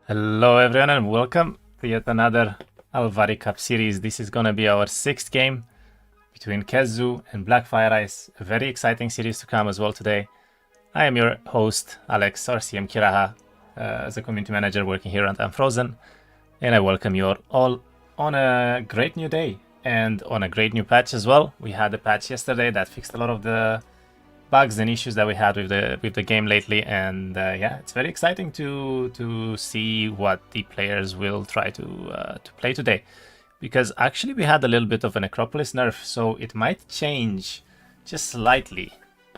Hello everyone and welcome to yet another Alvari Cup series. This is gonna be our sixth game between Keszu and Blackfireice. A very exciting series to come as well today. I am your host, Alex, or CM Kiraha, as a community manager working here at Unfrozen, and I welcome you all on a great new day and on a great new patch as well. We had a patch yesterday that fixed a lot of the bugs and issues that we had with the game lately, and yeah, it's very exciting to see what the players will try to play today, because actually we had a little bit of a Necropolis nerf, so it might change just slightly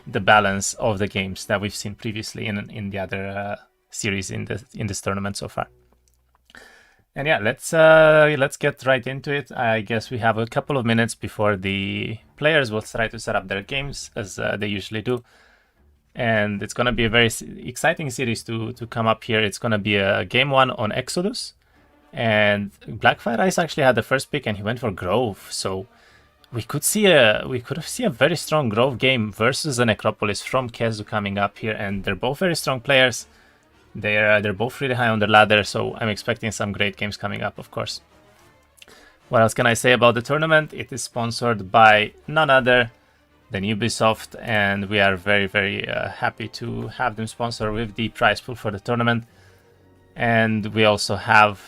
the balance of the games that we've seen previously in the other series in this tournament so far. And yeah, let's get right into it. I guess we have a couple of minutes before the players will try to set up their games as they usually do. And it's going to be a very exciting series to come up here. It's going to be a game one on Exodus. And Blackfireice actually had the first pick and he went for Grove. So we could see a very strong Grove game versus a Necropolis from Keszu coming up here. And they're both very strong players. They're both really high on the ladder, so I'm expecting some great games coming up, of course. What else can I say about the tournament? It is sponsored by none other than Ubisoft, and we are very, very happy to have them sponsor with the prize pool for the tournament. And we also have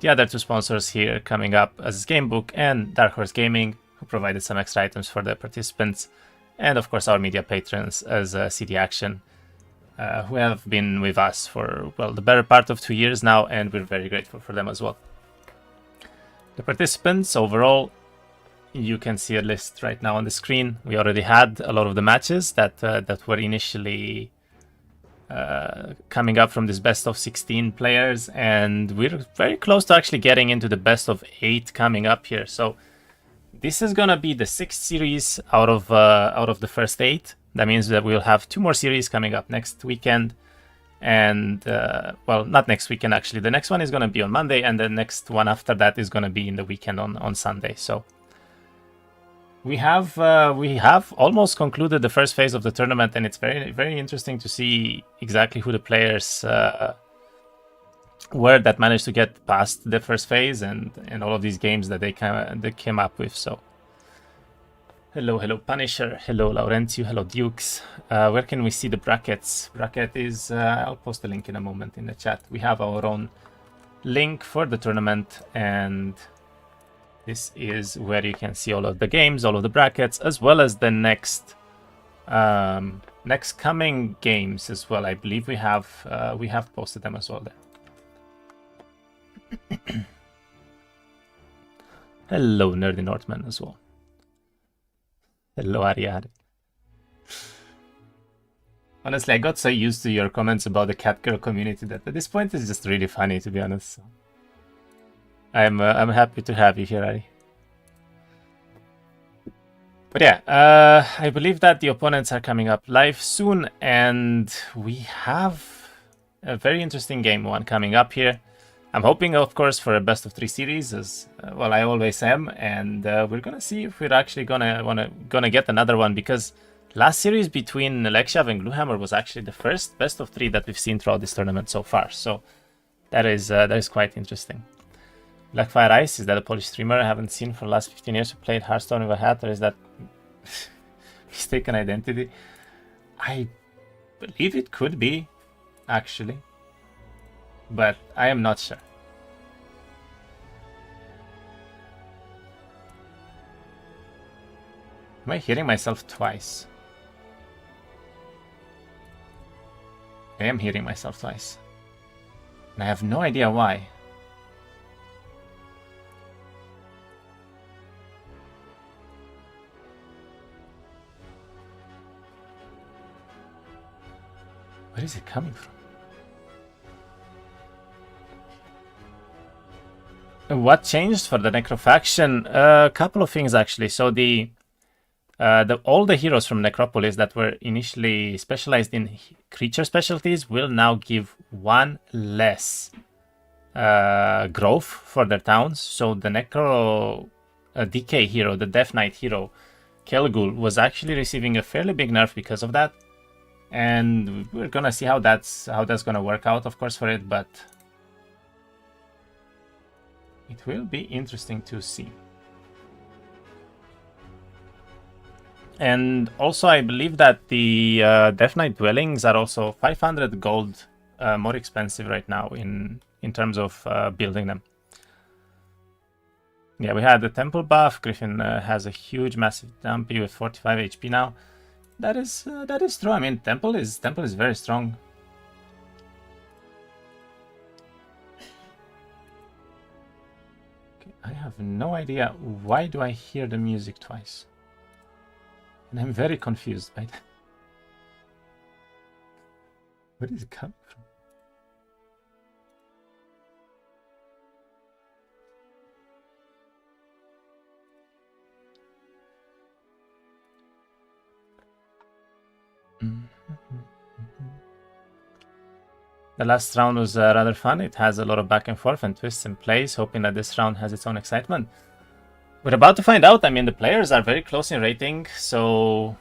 the other two sponsors here coming up as Gamebook and Dark Horse Gaming, who provided some extra items for the participants, and of course our media patrons as CD Action, who have been with us for, well, the better part of 2 years now, and we're very grateful for them as well. The participants overall, you can see a list right now on the screen. We already had a lot of the matches that were initially coming up from this best of 16 players, and we're very close to actually getting into the best of 8 coming up here. So this is gonna be the 6th series out of the first 8. That means that we'll have 2 more series coming up next weekend. And, well, not next weekend, actually. The next one is going to be on Monday, and the next one after that is going to be in the weekend on Sunday. So we have almost concluded the first phase of the tournament, and it's very, very interesting to see exactly who the players were that managed to get past the first phase and all of these games that they came up with. So hello Punisher, hello Laurentiu, hello Dukes. Where can we see the brackets? Bracket is, I'll post a link in a moment in the chat. We have our own link for the tournament, and this is where you can see all of the games, all of the brackets, as well as the next coming games as well. I believe we have posted them as well there. Hello Nerdy Northman as well. Hello, Ariad. Honestly, I got so used to your comments about the Catgirl community that at this point it's just really funny, to be honest. So I'm happy to have you here, Ari. But yeah, I believe that the opponents are coming up live soon, and we have a very interesting game one coming up here. I'm hoping, of course, for a best of 3 series, as well I always am, and we're gonna see if we're actually gonna get another one, because last series between Alexiav and Gluehammer was actually the first best of 3 that we've seen throughout this tournament so far. So that is quite interesting. Blackfireice, is that a Polish streamer I haven't seen for the last 15 years who played Hearthstone with a hat, or is that mistaken identity? I believe it could be, actually, but I am not sure. Am I hearing myself twice? I am hearing myself twice, and I have no idea why. Where is it coming from? What changed for the Necrofaction? A couple of things, actually. So all the heroes from Necropolis that were initially specialized in creature specialties will now give 1 less growth for their towns. So the Necro DK hero, the Death Knight hero, Kelgul, was actually receiving a fairly big nerf because of that. And we're gonna see how that's gonna work out, of course, for it. But It will be interesting to see. And also, I believe that the Death Knight dwellings are also 500 gold more expensive right now in terms of building them. Yeah, we had the temple buff. Griffin has a huge, massive dumpy with 45 HP now. That is true. I mean, temple is very strong. Okay, I have no idea why do I hear the music twice. And I'm very confused by that. Where did it come from? The last round was rather fun. It has a lot of back and forth and twists and plays, hoping that this round has its own excitement. We're about to find out. I mean, the players are very close in rating, so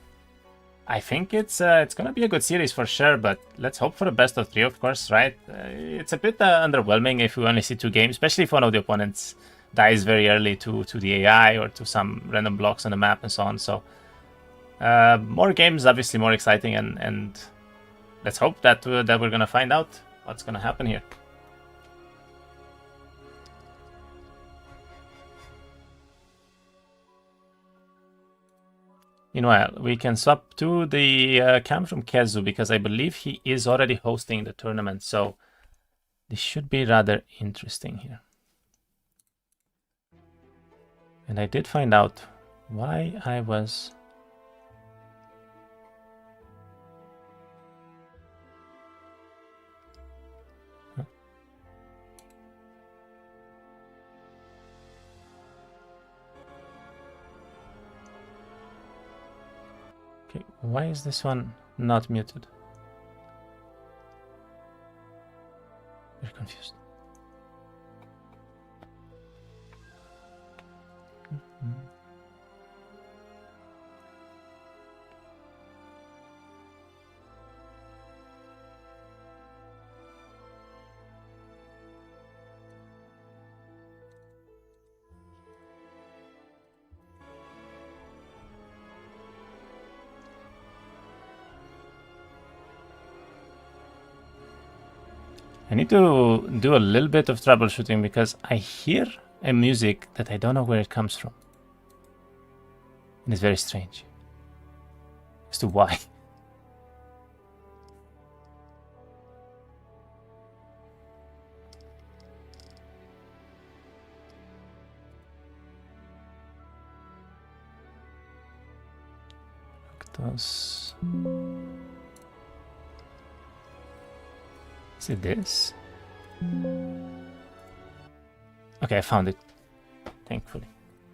I think it's gonna be a good series for sure, but let's hope for the best of 3, of course, right? It's a bit underwhelming if we only see 2 games, especially if one of the opponents dies very early to the AI or to some random blocks on the map and so on. So more games, obviously more exciting, and let's hope that we're gonna find out what's gonna happen here. Meanwhile, we can swap to the cam from Keszu because I believe he is already hosting the tournament, so this should be rather interesting here. And I did find out why I was... Okay, why is this one not muted? Very confused. I need to do a little bit of troubleshooting because I hear a music that I don't know where it comes from. And it's very strange as to why. Octos. Is it this? Okay, I found it. Thankfully.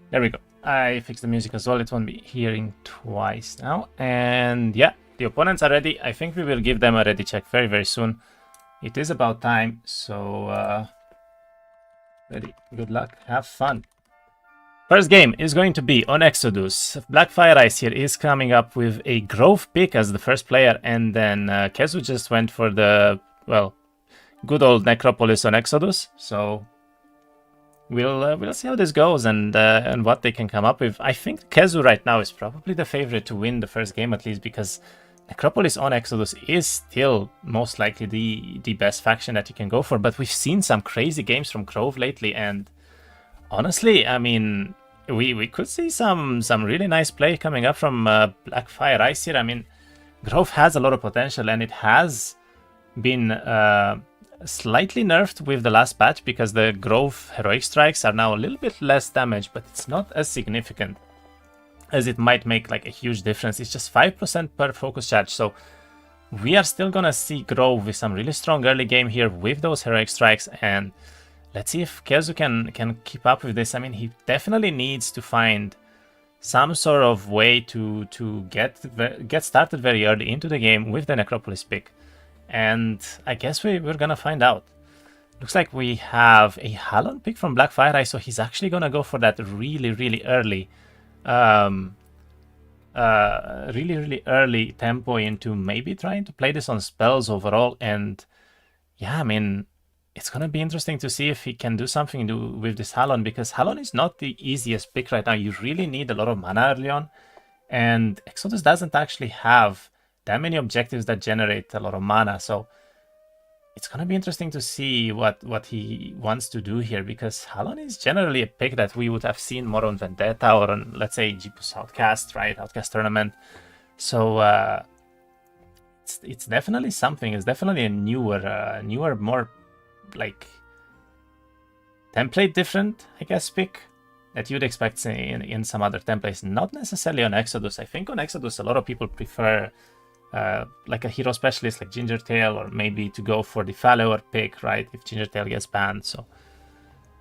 There we go. I fixed the music as well. It won't be hearing twice now. And yeah, the opponents are ready. I think we will give them a ready check very, very soon. It is about time. So, ready. Good luck. Have fun. First game is going to be on Exodus. Blackfireice here is coming up with a Grove pick as the first player. And then Keszu just went for the, well, good old Necropolis on Exodus. So we'll see how this goes and what they can come up with. I think Keszu right now is probably the favorite to win the first game, at least because Necropolis on Exodus is still most likely the best faction that you can go for. But we've seen some crazy games from Grove lately, and honestly, I mean, we could see some really nice play coming up from Blackfireice here. I mean, Grove has a lot of potential, and it has been slightly nerfed with the last patch because the Grove heroic strikes are now a little bit less damage, but it's not as significant as it might make like a huge difference. It's just 5% per focus charge, so we are still gonna see Grove with some really strong early game here with those heroic strikes, and let's see if Keszu can keep up with this. I mean, he definitely needs to find some sort of way to get started very early into the game with the Necropolis pick. And I guess we're gonna find out. Looks like we have a Halon pick from Blackfireice, so he's actually gonna go for that really early really early tempo into maybe trying to play this on spells overall. And yeah, I mean, it's going to be interesting to see if he can do something with this Halon, because Halon is not the easiest pick right now. You really need a lot of mana early on, and Exodus doesn't actually have that many objectives that generate a lot of mana. So it's going to be interesting to see what he wants to do here, because Halon is generally a pick that we would have seen more on Vendetta or on, let's say, Jeepus Outcast, right? Outcast Tournament. So it's definitely something. It's definitely a newer, more like template different, I guess, pick that you'd expect in some other templates. Not necessarily on Exodus. I think on Exodus a lot of people prefer like a hero specialist like Gingertail, or maybe to go for the follower pick, right, if Gingertail gets banned. So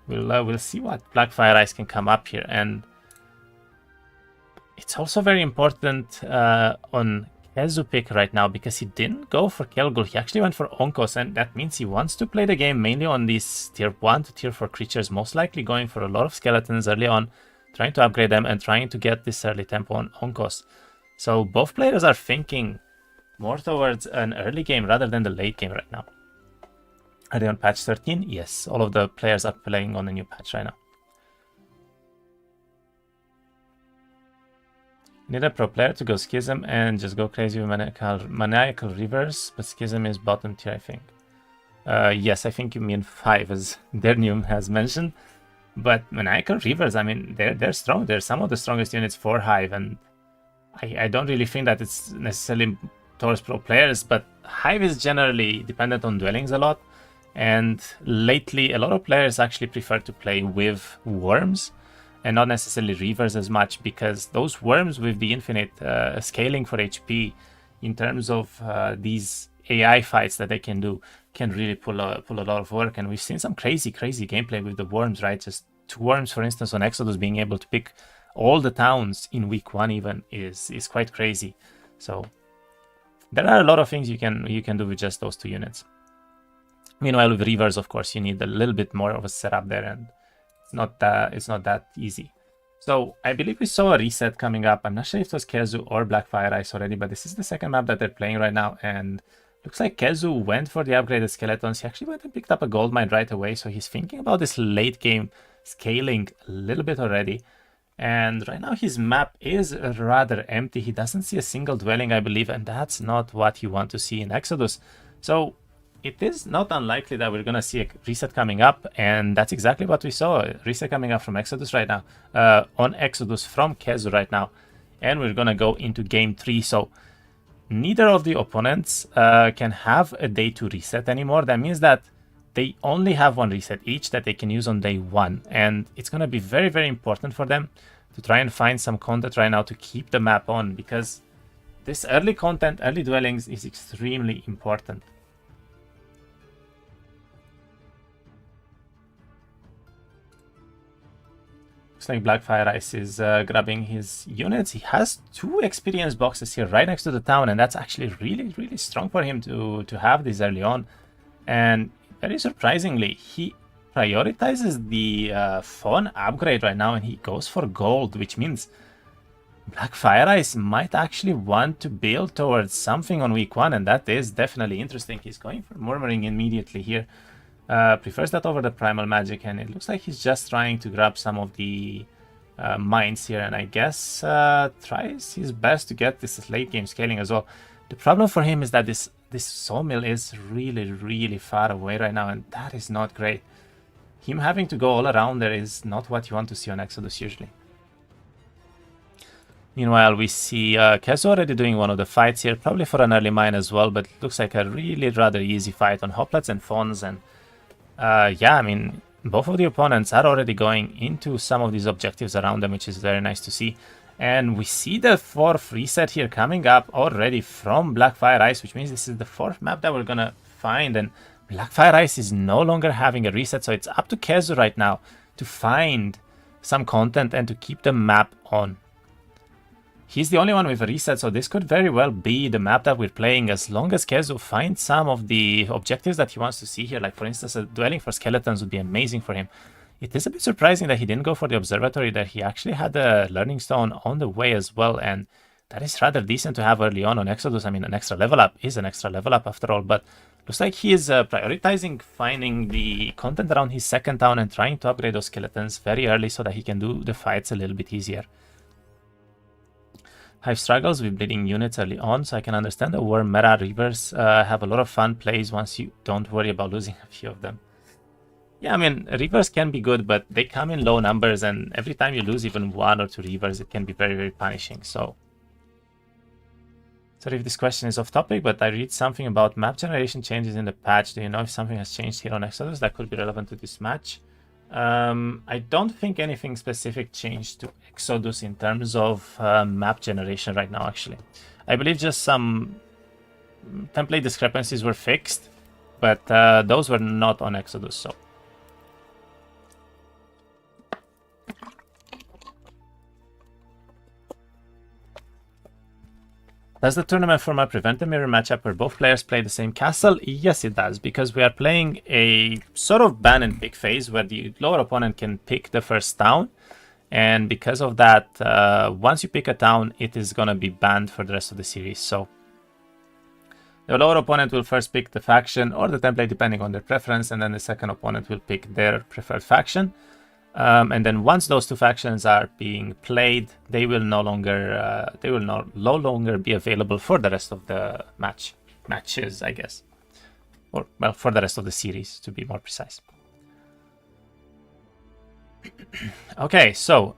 we'll see what Blackfireice can come up here. And it's also very important on Keszu pick right now, because he didn't go for Kelgul. He actually went for Onkos, and that means he wants to play the game mainly on these tier 1 to tier 4 creatures, most likely going for a lot of skeletons early on, trying to upgrade them and trying to get this early tempo on Onkos. So both players are thinking more towards an early game rather than the late game right now. Are they on patch 13? Yes, all of the players are playing on the new patch right now. Need a pro player to go Schism and just go crazy with Maniacal Reverse, but Schism is bottom tier, I think. Yes, I think you mean 5, as Dernium has mentioned. But Maniacal Reverse, I mean, they're strong. They're some of the strongest units for Hive, and I don't really think that it's necessarily towards pro players, but Hive is generally dependent on dwellings a lot, and lately a lot of players actually prefer to play with worms and not necessarily reavers as much, because those worms with the infinite scaling for HP in terms of these AI fights that they can do can really pull a lot of work. And we've seen some crazy gameplay with the worms, right? Just 2 worms, for instance, on Exodus being able to pick all the towns in week 1 even is quite crazy. So there are a lot of things you can do with just those 2 units. Meanwhile, with reavers, of course, you need a little bit more of a setup there, and it's not that easy. So I believe we saw a reset coming up. I'm not sure if it was Keszu or Blackfireice already, but this is the second map that they're playing right now, and looks like Keszu went for the upgraded skeletons. He actually went and picked up a gold mine right away, so he's thinking about this late game scaling a little bit already. And right now his map is rather empty. He doesn't see a single dwelling, I believe, and that's not what you want to see in Exodus. So it is not unlikely that we're going to see a reset coming up, and that's exactly what we saw. A reset coming up from Exodus right now, on Exodus from Keszu right now. And we're going to go into game 3. So neither of the opponents can have a day 2 reset anymore. That means that they only have 1 reset each that they can use on day 1. And it's going to be very important for them to try and find some content right now to keep the map on, because this early content, early dwellings, is extremely important. Looks like Blackfireice is grabbing his units. He has 2 experience boxes here right next to the town, and that's actually really strong for him to have this early on. And very surprisingly, he prioritizes the Fawn upgrade right now, and he goes for gold, which means Blackfireice might actually want to build towards something on week 1, and that is definitely interesting. He's going for Murmuring immediately here. Prefers that over the Primal Magic, and it looks like he's just trying to grab some of the mines here, and I guess tries his best to get this late game scaling as well. The problem for him is that this sawmill is really far away right now, and that is not great. Him having to go all around there is not what you want to see on Exodus usually. Meanwhile, we see Keszu already doing one of the fights here, probably for an early mine as well, but it looks like a rather easy fight on Hoplets and Fawns. And yeah, I mean, both of the opponents are already going into some of these objectives around them, which is very nice to see. And we see the 4th reset here coming up already from Blackfireice, which means this is the 4th map that we're gonna find, and Blackfireice is no longer having a reset, so it's up to Keszu right now to find some content and to keep the map on. He's the only one with a reset, so this could very well be the map that we're playing, as long as Keszu finds some of the objectives that he wants to see here. Like, for instance, a dwelling for skeletons would be amazing for him. It is a bit surprising that he didn't go for the observatory, that he actually had a learning stone on the way as well, and that is rather decent to have early on Exodus. I mean, an extra level up is an extra level up after all, but Looks like he is prioritizing finding the content around his second town and trying to upgrade those skeletons very early so that he can do the fights a little bit easier. Hive struggles with bleeding units early on, so I can understand the war meta. Reavers have a lot of fun plays once you don't worry about losing a few of them. Yeah, I mean, Reavers can be good, but they come in low numbers, and every time you lose even 1 or 2 Reavers, it can be very, very punishing. So, sorry if this question is off topic, but I read something about map generation changes in the patch. Do you know if something has changed here on Exodus that could be relevant to this match? I don't think anything specific changed to Exodus in terms of map generation right now, actually. I believe just some template discrepancies were fixed, but those were not on Exodus, so. Does the tournament format prevent a mirror matchup where both players play the same castle? Yes, it does, because we are playing a sort of ban and pick phase where the lower opponent can pick the first town. And because of that, once you pick a town, it is going to be banned for the rest of the series. So the lower opponent will first pick the faction or the template depending on their preference, and then the second opponent will pick their preferred faction. And then once those two factions are being played, they will no longer be available for the rest of the matches, I guess, or well, for the rest of the series, to be more precise. Okay, so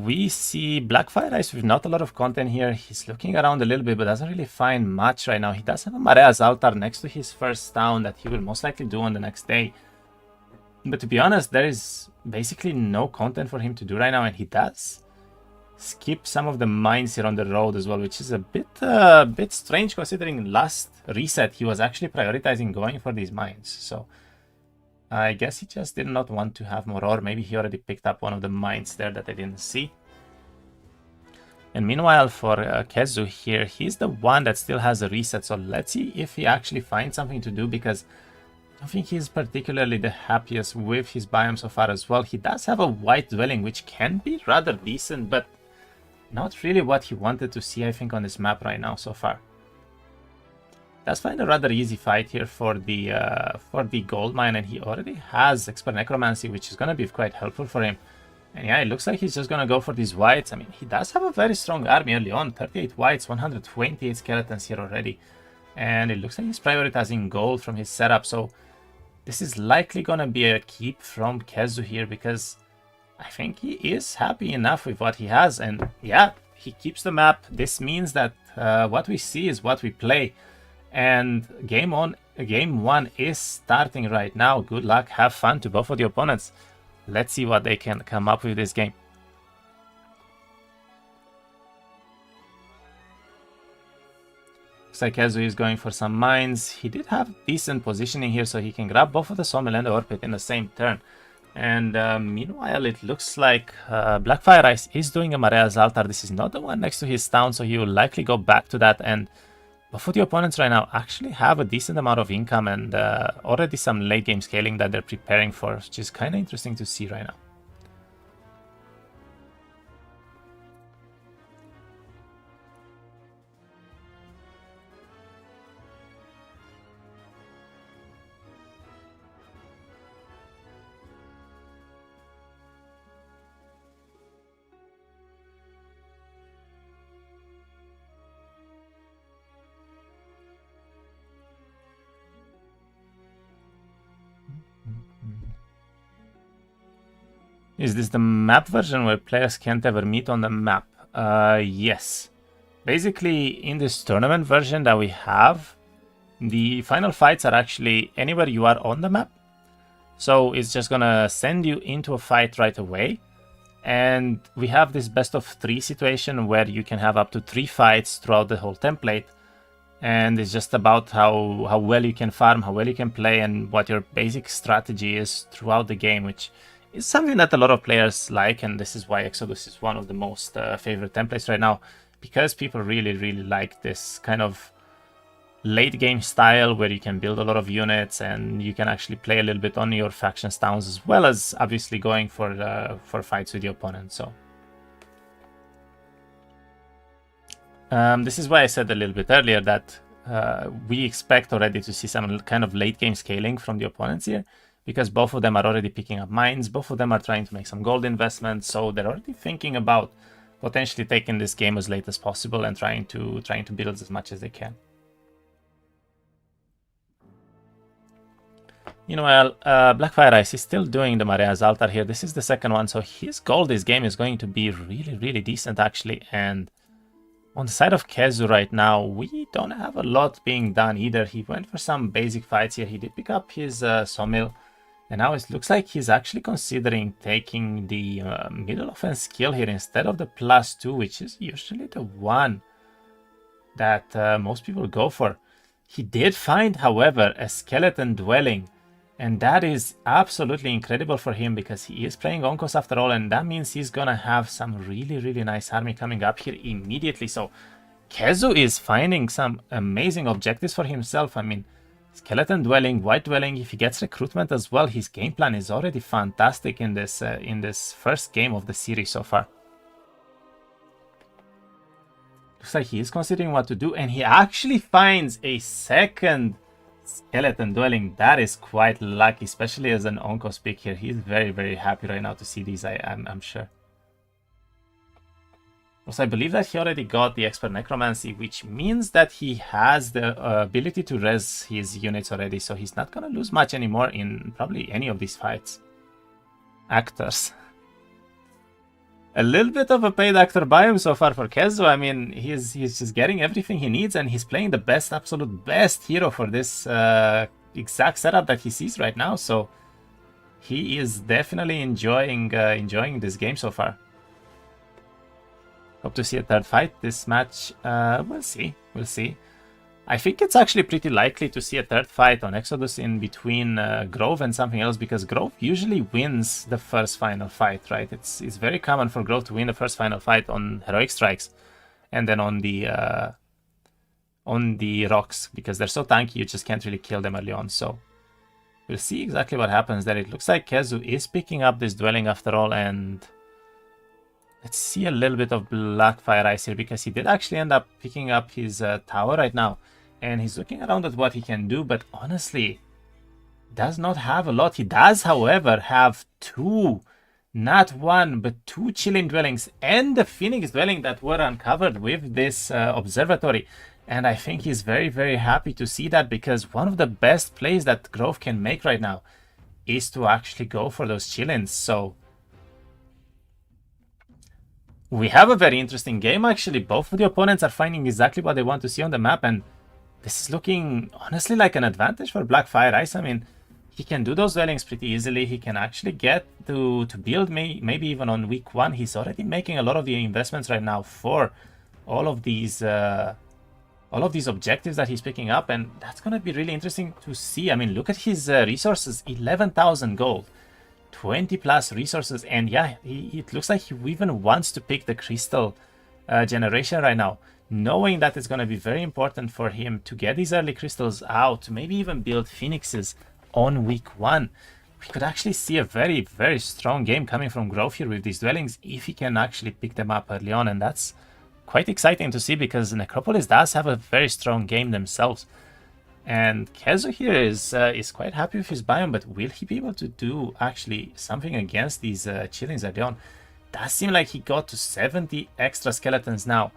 we see Blackfireice with not a lot of content here. He's looking around a little bit, but doesn't really find much right now. He does have a Marea's altar next to his first town that he will most likely do on the next day. But to be honest, there is basically no content for him to do right now, and he does skip some of the mines here on the road as well, which is a bit strange considering last reset he was actually prioritizing going for these mines. So I guess he just did not want to have more ore. Maybe he already picked up one of the mines there that I didn't see. And meanwhile, for Keszu here, he's the one that still has a reset. So let's see if he actually finds something to do, because I don't think he's particularly the happiest with his biome so far as well. He does have a white dwelling, which can be rather decent, but not really what he wanted to see, I think, on this map right now so far. Does find a rather easy fight here for the gold mine, and he already has expert necromancy, which is going to be quite helpful for him. And yeah, it looks like he's just going to go for these whites. I mean, he does have a very strong army early on. 38 whites, 128 skeletons here already. And it looks like he's prioritizing gold from his setup, so this is likely going to be a keep from Keszu here, because I think he is happy enough with what he has. And yeah, he keeps the map. This means that what we see is what we play. And game one is starting right now. Good luck, have fun to both of the opponents. Let's see what they can come up with this game. Looks like Keszu is going for some mines. He did have decent positioning here, so he can grab both of the sawmill and the ore pit in the same turn. And meanwhile, it looks like Blackfireice is doing a Marea's altar. This is not the one next to his town, so he will likely go back to that. And both of the opponents right now actually have a decent amount of income and already some late game scaling that they're preparing for, which is kind of interesting to see right now. Is this the map version where players can't ever meet on the map? Yes. Basically, in this tournament version that we have, the final fights are actually anywhere you are on the map. So it's just gonna send you into a fight right away. And we have this best of 3 situation where you can have up to 3 fights throughout the whole template. And it's just about how well you can farm, how well you can play, and what your basic strategy is throughout the game, which is something that a lot of players like, and this is why Exodus is one of the most favorite templates right now, because people really like this kind of late game style where you can build a lot of units and you can actually play a little bit on your faction's towns, as well as obviously going for fights with your opponent. So this is why I said a little bit earlier that we expect already to see some kind of late game scaling from the opponents here, because both of them are already picking up mines, both of them are trying to make some gold investments, so they're already thinking about potentially taking this game as late as possible and trying to build as much as they can. Meanwhile, Blackfireice is still doing the Maria's altar here. This is the second one, so his goal this game is going to be really, really decent actually. And on the side of Keszu right now, we don't have a lot being done either. He went for some basic fights here. He did pick up his sawmill, and now it looks like he's actually considering taking the middle offense skill here instead of the +2, which is usually the one that most people go for. He did find, however, a skeleton dwelling, and that is absolutely incredible for him because he is playing Onkos after all, and that means he's gonna have some really, really nice army coming up here immediately. So Keszu is finding some amazing objectives for himself. I mean, skeleton dwelling, white dwelling, if he gets recruitment as well, his game plan is already fantastic in this first game of the series so far. Looks like he is considering what to do, and he actually finds a second skeleton dwelling. That is quite lucky, especially as an Onkos pick here. He's very, very happy right now to see these, I'm sure. Also, I believe that he already got the expert necromancy, which means that he has the ability to res his units already, so he's not gonna lose much anymore in probably any of these fights. Actors. A little bit of a paid actor biome so far for Keszu. I mean, he's just getting everything he needs, and he's playing the best, absolute best hero for this exact setup that he sees right now. So he is definitely enjoying this game so far. Hope to see a third fight this match. We'll see. I think it's actually pretty likely to see a third fight on Exodus in between Grove and something else, because Grove usually wins the first final fight, right? It's very common for Grove to win the first final fight on Heroic Strikes, and then on the rocks, because they're so tanky you just can't really kill them early on. So we'll see exactly what happens there. It looks like Keszu is picking up this dwelling after all, and let's see a little bit of Blackfireice here, because he did actually end up picking up his tower right now. And he's looking around at what he can do, but honestly, does not have a lot. He does, however, have two, not one, but two chilling dwellings and the Phoenix dwelling that were uncovered with this observatory. And I think he's very, very happy to see that, because one of the best plays that Grove can make right now is to actually go for those chillings. So we have a very interesting game, actually. Both of the opponents are finding exactly what they want to see on the map, and this is looking honestly like an advantage for Blackfireice. I mean, he can do those dwellings pretty easily. He can actually get to build maybe even on week 1. He's already making a lot of the investments right now for all of these objectives that he's picking up, and that's going to be really interesting to see. I mean, look at his resources, 11,000 gold, 20 plus resources, and yeah, it looks like he even wants to pick the crystal generation right now, knowing that it's going to be very important for him to get these early crystals out, maybe even build phoenixes on week 1. We could actually see a very, very strong game coming from Grove here with these dwellings if he can actually pick them up early on, and that's quite exciting to see, because Necropolis does have a very strong game themselves. And Keszu here is quite happy with his biome, but will he be able to do actually something against these chillings early on? Does seem like he got to 70 extra skeletons now,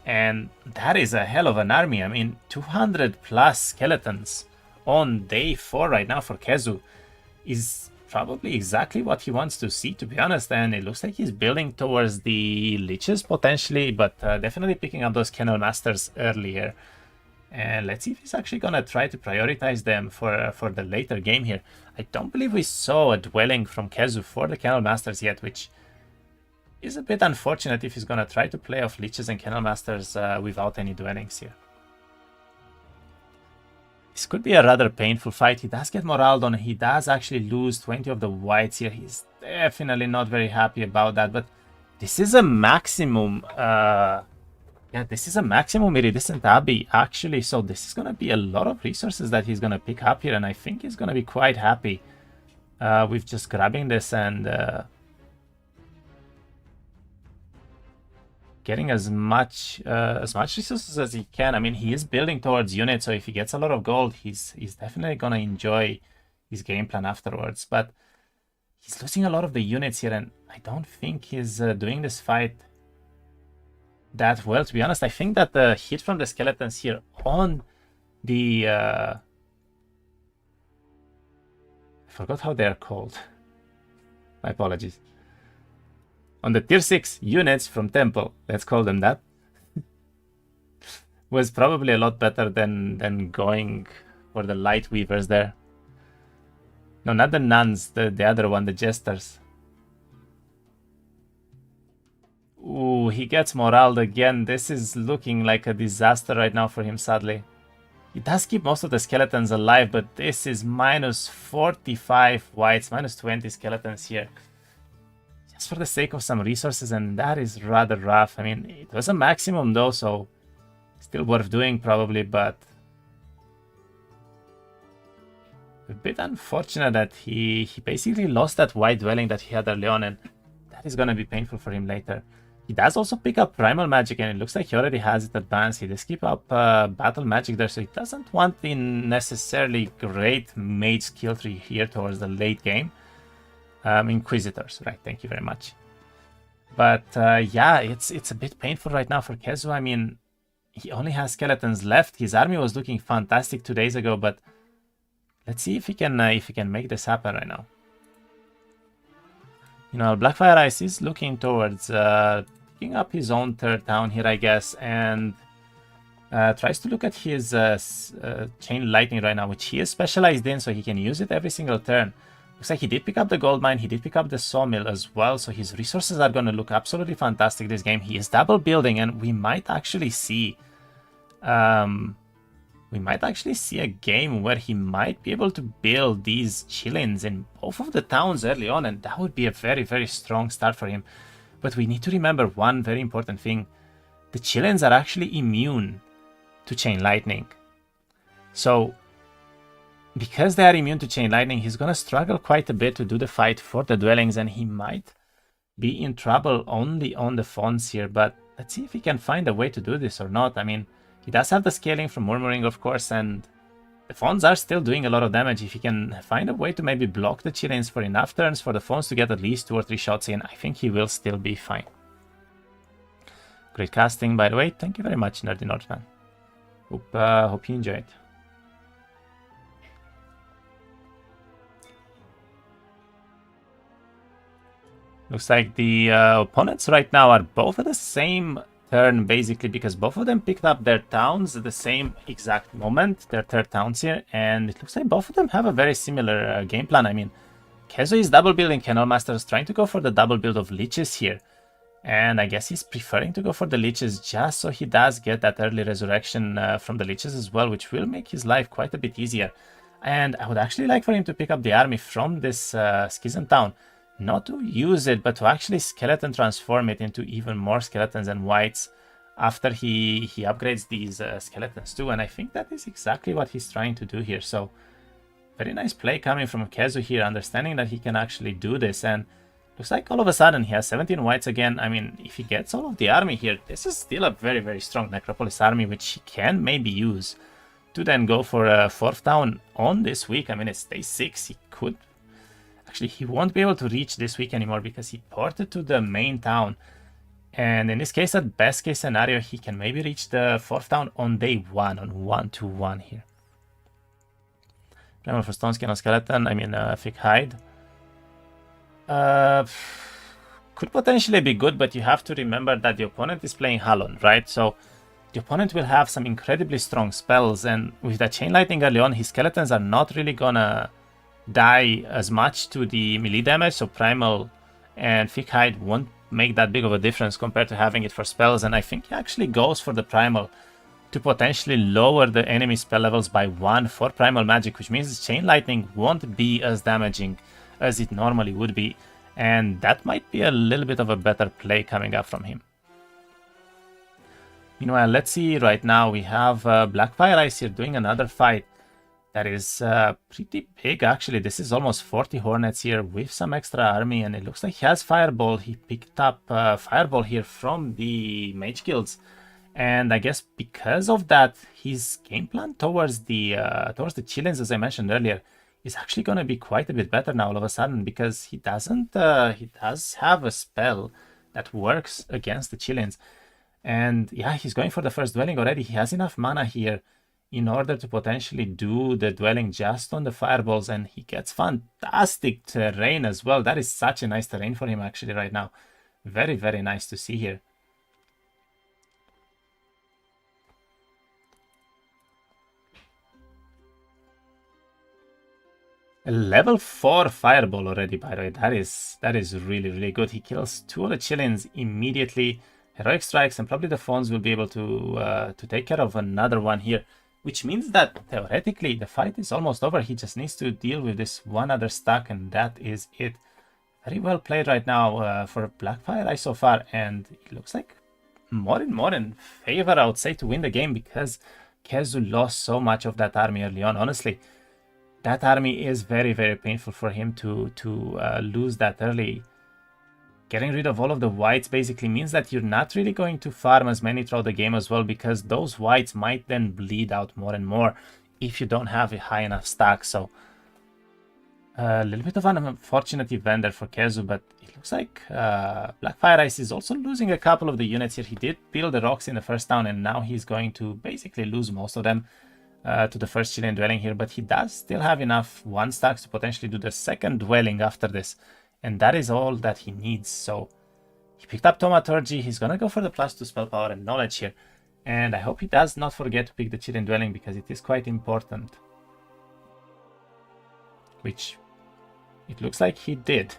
and that is a hell of an army. I mean, 200 plus skeletons on day 4 right now for Keszu is probably exactly what he wants to see, to be honest. And it looks like he's building towards the leeches potentially, but definitely picking up those Kennel Masters earlier. And let's see if he's actually gonna try to prioritize them for the later game here. I don't believe we saw a dwelling from Keszu for the Kennel Masters yet, which is a bit unfortunate if he's gonna try to play off leeches and Kennel Masters without any dwellings here. This could be a rather painful fight. He does get morale on. He does actually lose 20 of the whites here. He's definitely not very happy about that, but this is a maximum yeah, this is a maximum iridescent abbey actually, so this is gonna be a lot of resources that he's gonna pick up here, and I think he's gonna be quite happy with just grabbing this and getting as much resources as he can. I mean, he is building towards units, so if he gets a lot of gold, he's definitely gonna enjoy his game plan afterwards. But he's losing a lot of the units here, and I don't think he's doing this fight that well, to be honest. I think that the hit from the skeletons here on the I forgot how they're called. My apologies. On the tier 6 units from Temple, let's call them that, was probably a lot better than going for the Light Weavers there. No, not the nuns, the other one, the jesters. Ooh, he gets moraled again. This is looking like a disaster right now for him, sadly. He does keep most of the skeletons alive, but this is minus 45 whites, minus 20 skeletons here. Just for the sake of some resources, and that is rather rough. I mean, it was a maximum though, so still worth doing probably, but a bit unfortunate that he basically lost that white dwelling that he had early on, and that is going to be painful for him later. He does also pick up Primal Magic, and it looks like he already has it advanced. He does keep up Battle Magic there, so he doesn't want the necessarily great mage skill tree here towards the late game. Inquisitors, right, thank you very much. But yeah, it's a bit painful right now for Keszu. I mean, he only has skeletons left. His army was looking fantastic 2 days ago, but let's see if he can make this happen right now. You know, Blackfireice is looking towards picking up his own third town here, I guess, and tries to look at his chain lightning right now, which he is specialized in, so he can use it every single turn. Looks like he did pick up the gold mine, he did pick up the sawmill as well, so his resources are going to look absolutely fantastic this game. He is double building, and we might actually see a game where he might be able to build these chillins in both of the towns early on, and that would be a very, very strong start for him. But we need to remember one very important thing. The chillins are actually immune to chain lightning. So, because they are immune to chain lightning, he's going to struggle quite a bit to do the fight for the dwellings, and he might be in trouble only on the fonts here. But let's see if he can find a way to do this or not. I mean, he does have the scaling from Murmuring, of course, and the Fawns are still doing a lot of damage. If he can find a way to maybe block the Chillins for enough turns for the Fawns to get at least 2 or 3 shots in, I think he will still be fine. Great casting, by the way. Thank you very much, Nerdy Northman. Hope you enjoyed. Looks like the opponents right now are both at the same turn, basically, because both of them picked up their towns at the same exact moment, their third towns here, and it looks like both of them have a very similar game plan. I mean, Keszu is double building Canal Master, is trying to go for the double build of Liches here, and I guess he's preferring to go for the Liches just so he does get that early resurrection from the Liches as well, which will make his life quite a bit easier. And I would actually like for him to pick up the army from this Schism town. Not to use it, but to actually skeleton transform it into even more skeletons and whites after he upgrades these skeletons too. And I think that is exactly what he's trying to do here. So very nice play coming from Keszu here, understanding that he can actually do this. And looks like all of a sudden he has 17 whites again. I mean, if he gets all of the army here, this is still a very, very strong Necropolis army, which he can maybe use to then go for a 4th town on this week. I mean, it's day 6. He could... Actually, he won't be able to reach this week anymore because he ported to the main town. And in this case, at best case scenario, he can maybe reach the 4th town on day 1, on 1-2-1 here. Primal for Stone Skin on Skeleton, I mean, Thick Hide. Could potentially be good, but you have to remember that the opponent is playing Halon, right? So the opponent will have some incredibly strong spells, and with that Chain Lightning early on, his skeletons are not really gonna die as much to the melee damage, so Primal and Thick Hide won't make that big of a difference compared to having it for spells. And I think he actually goes for the Primal to potentially lower the enemy spell levels by 1 for Primal Magic, which means Chain Lightning won't be as damaging as it normally would be, and that might be a little bit of a better play coming up from him. Meanwhile, let's see, right now we have Blackfireice here doing another fight. That is pretty big, actually. This is almost 40 Hornets here with some extra army, and it looks like he has Fireball. He picked up Fireball here from the Mage Guilds, and I guess because of that, his game plan towards the Chillins, as I mentioned earlier, is actually going to be quite a bit better now all of a sudden, because he does have a spell that works against the Chillins. And yeah, he's going for the first dwelling already. He has enough mana here in order to potentially do the dwelling just on the fireballs, and he gets fantastic terrain as well. That is such a nice terrain for him actually right now. Very, very nice to see here. A level 4 fireball already, by the way. That is really, really good. He kills 2 of the Chillins immediately. Heroic strikes, and probably the Fawns will be able to take care of another one here, which means that theoretically the fight is almost over. He just needs to deal with this one other stack, and that is it. Very well played right now for Blackfireice so far, and it looks like more and more in favor, I would say, to win the game, because Keszu lost so much of that army early on. Honestly, that army is very, very painful for him to lose that early. Getting rid of all of the whites basically means that you're not really going to farm as many throughout the game as well, because those whites might then bleed out more and more if you don't have a high enough stack. So a little bit of an unfortunate event there for Keszu, but it looks like Blackfireice is also losing a couple of the units here. He did build the rocks in the first town, and now he's going to basically lose most of them to the first Chilean dwelling here, but he does still have enough 1 stacks to potentially do the second dwelling after this, and that is all that he needs. So he picked up Thaumaturgy. He's gonna go for the +2 spell power and knowledge here, and I hope he does not forget to pick the Chilean dwelling, because it is quite important, which it looks like he did.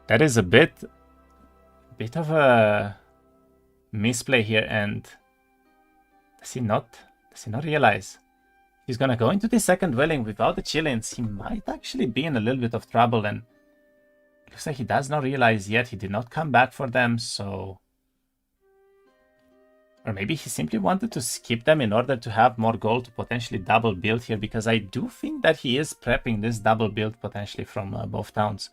That is a bit of a misplay here, and does he not realize he's gonna go into the second dwelling without the Chillins? He might actually be in a little bit of trouble, and it looks like he does not realize yet. He did not come back for them, so... Or maybe he simply wanted to skip them in order to have more gold to potentially double build here, because I do think that he is prepping this double build potentially from both towns.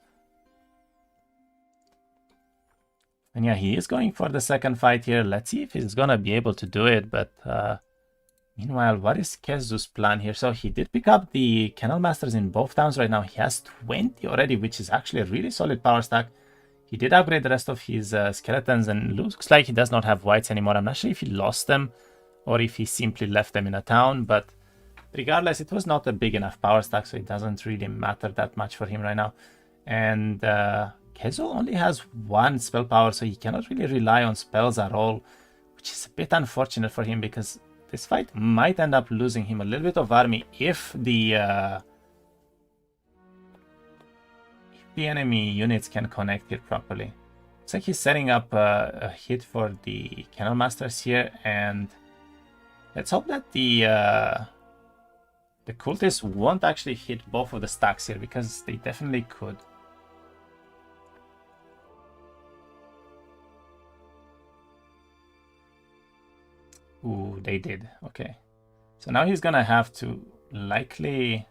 And yeah, he is going for the second fight here. Let's see if he's gonna be able to do it. But meanwhile, what is Keszu's plan here? So he did pick up the Canal Masters in both towns right now. He has 20 already, which is actually a really solid power stack. He did upgrade the rest of his skeletons, and looks like he does not have whites anymore. I'm not sure if he lost them or if he simply left them in a town, but regardless, it was not a big enough power stack, so it doesn't really matter that much for him right now. And Keszu only has 1 spell power, so he cannot really rely on spells at all, which is a bit unfortunate for him, because this fight might end up losing him a little bit of army if the enemy units can connect here properly. Looks like he's setting up a hit for the Canal Masters here, and let's hope that the cultists won't actually hit both of the stacks here, because they definitely could. Ooh, they did. Okay. So now he's gonna have to likely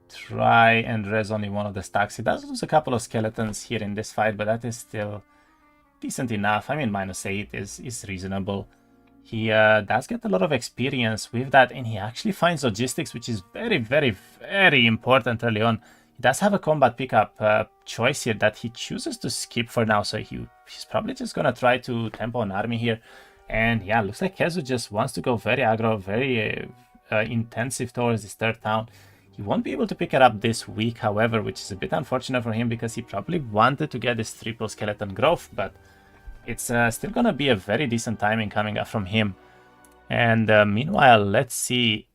try and res only one of the stacks. He does lose a couple of skeletons here in this fight, but that is still decent enough. I mean, -8 is reasonable. He does get a lot of experience with that, and he actually finds logistics, which is very, very, very important early on. He does have a combat pickup choice here that he chooses to skip for now, so he's probably just gonna try to tempo an army here. And yeah, looks like Keszu just wants to go very aggro, very intensive towards this third town. He won't be able to pick it up this week, however, which is a bit unfortunate for him, because he probably wanted to get this triple skeleton growth, but it's still gonna be a very decent timing coming up from him. And meanwhile, let's see.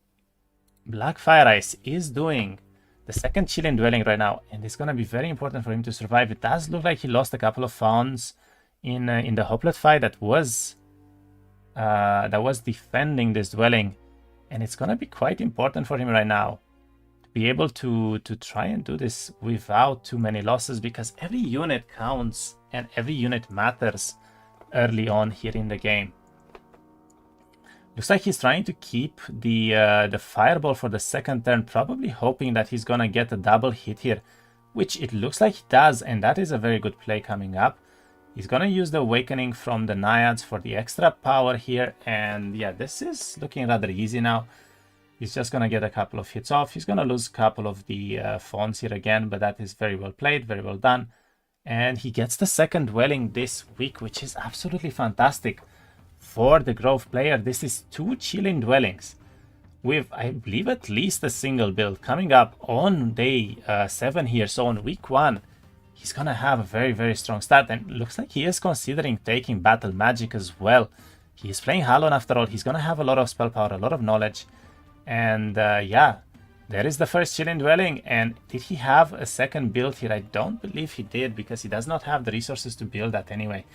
Blackfireice is doing the second Chilean dwelling right now, and it's gonna be very important for him to survive. It does look like he lost a couple of Fawns in the Hoplet fight that was defending this dwelling, and it's gonna be quite important for him right now to be able to try and do this without too many losses, because every unit counts and every unit matters early on here in the game. Looks like he's trying to keep the fireball for the second turn, probably hoping that he's gonna get a double hit here, which it looks like he does, and that is a very good play coming up. He's gonna use the awakening from the naiads for the extra power here, and yeah, this is looking rather easy now. He's just gonna get a couple of hits off. He's gonna lose a couple of the phones here again, but that is very well played, very well done. And he gets the second dwelling this week, which is absolutely fantastic. For the Grove player, this is 2 chilling dwellings with, I believe, at least a single build coming up on day 7 here. So on week 1, he's gonna have a very, very strong start, and looks like he is considering taking Battle Magic as well. He is playing Halon after all. He's gonna have a lot of spell power, a lot of knowledge, and yeah, there is the first chilling dwelling. And did he have a second build here? I don't believe he did, because he does not have the resources to build that anyway.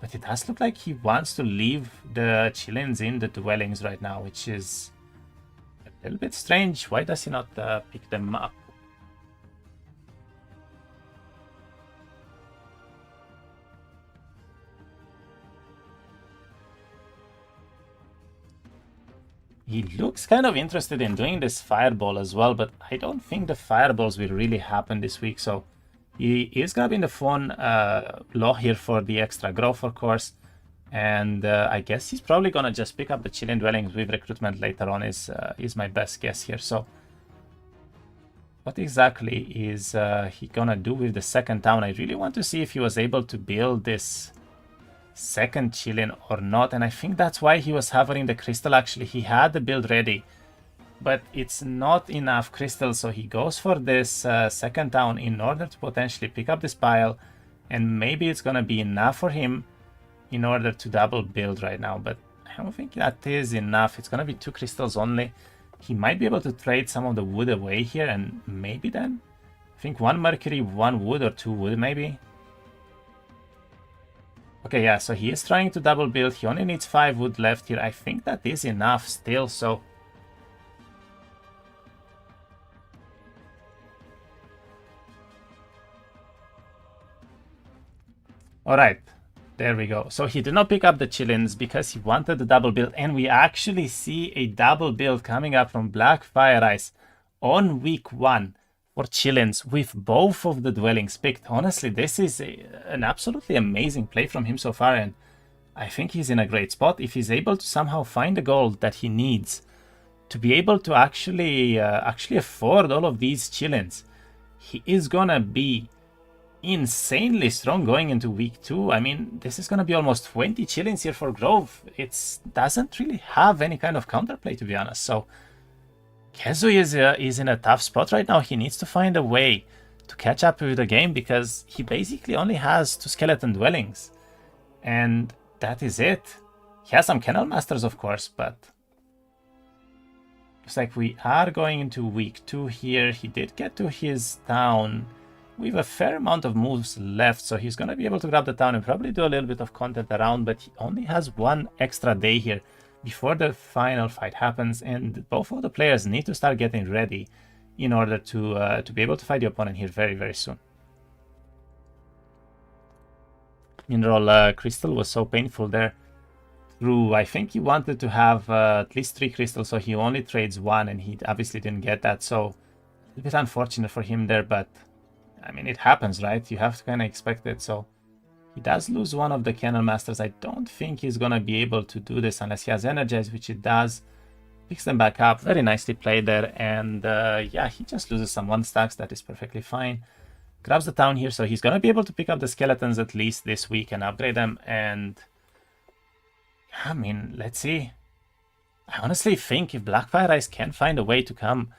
But it does look like he wants to leave the chillings in the dwellings right now, which is a little bit strange. Why does he not pick them up? He looks kind of interested in doing this fireball as well, but I don't think the fireballs will really happen this week, so he is grabbing the phone law here for the extra growth, of course, and I guess he's probably gonna just pick up the chilling dwellings with recruitment later on is my best guess here. So what exactly is he gonna do with the second town? I really want to see if he was able to build this second chilling or not, and I think that's why he was having the crystal. Actually, he had the build ready, but it's not enough crystals, so he goes for this second town in order to potentially pick up this pile, and maybe it's gonna be enough for him in order to double build right now, but I don't think that is enough. It's gonna be 2 crystals only. He might be able to trade some of the wood away here, and maybe then I think 1 mercury, 1 wood, or 2 wood maybe. Okay, yeah, so he is trying to double build. He only needs 5 wood left here. I think that is enough still, so alright, there we go. So he did not pick up the chillins because he wanted the double build, and we actually see a double build coming up from Blackfireice on week 1 for chillins with both of the dwellings picked. Honestly, this is an absolutely amazing play from him so far, and I think he's in a great spot. If he's able to somehow find the gold that he needs to be able to actually afford all of these chillins, he is gonna be insanely strong going into week 2. I mean, this is gonna be almost 20 chillins here for Grove. It doesn't really have any kind of counterplay, to be honest. So Keszu is in a tough spot right now. He needs to find a way to catch up with the game, because he basically only has 2 skeleton dwellings, and that is it. He has some Kennel Masters, of course, but looks like we are going into week 2 here. He did get to his town with a fair amount of moves left, so he's gonna be able to grab the town and probably do a little bit of content around, but he only has 1 extra day here before the final fight happens, and both of the players need to start getting ready in order to be able to fight the opponent here very, very soon. Mineral crystal was so painful there. Through, I think he wanted to have at least 3 crystals, so he only trades 1, and he obviously didn't get that, so a little bit unfortunate for him there, but I mean, it happens, right? You have to kind of expect it. So he does lose 1 of the Kennel Masters. I don't think he's gonna be able to do this unless he has Energize, which it does. Picks them back up. Very nicely played there, and yeah, he just loses some 1 stacks. That is perfectly fine. Grabs the town here, so he's gonna be able to pick up the skeletons at least this week and upgrade them, and I mean, let's see. I honestly think if Blackfireice can find a way to come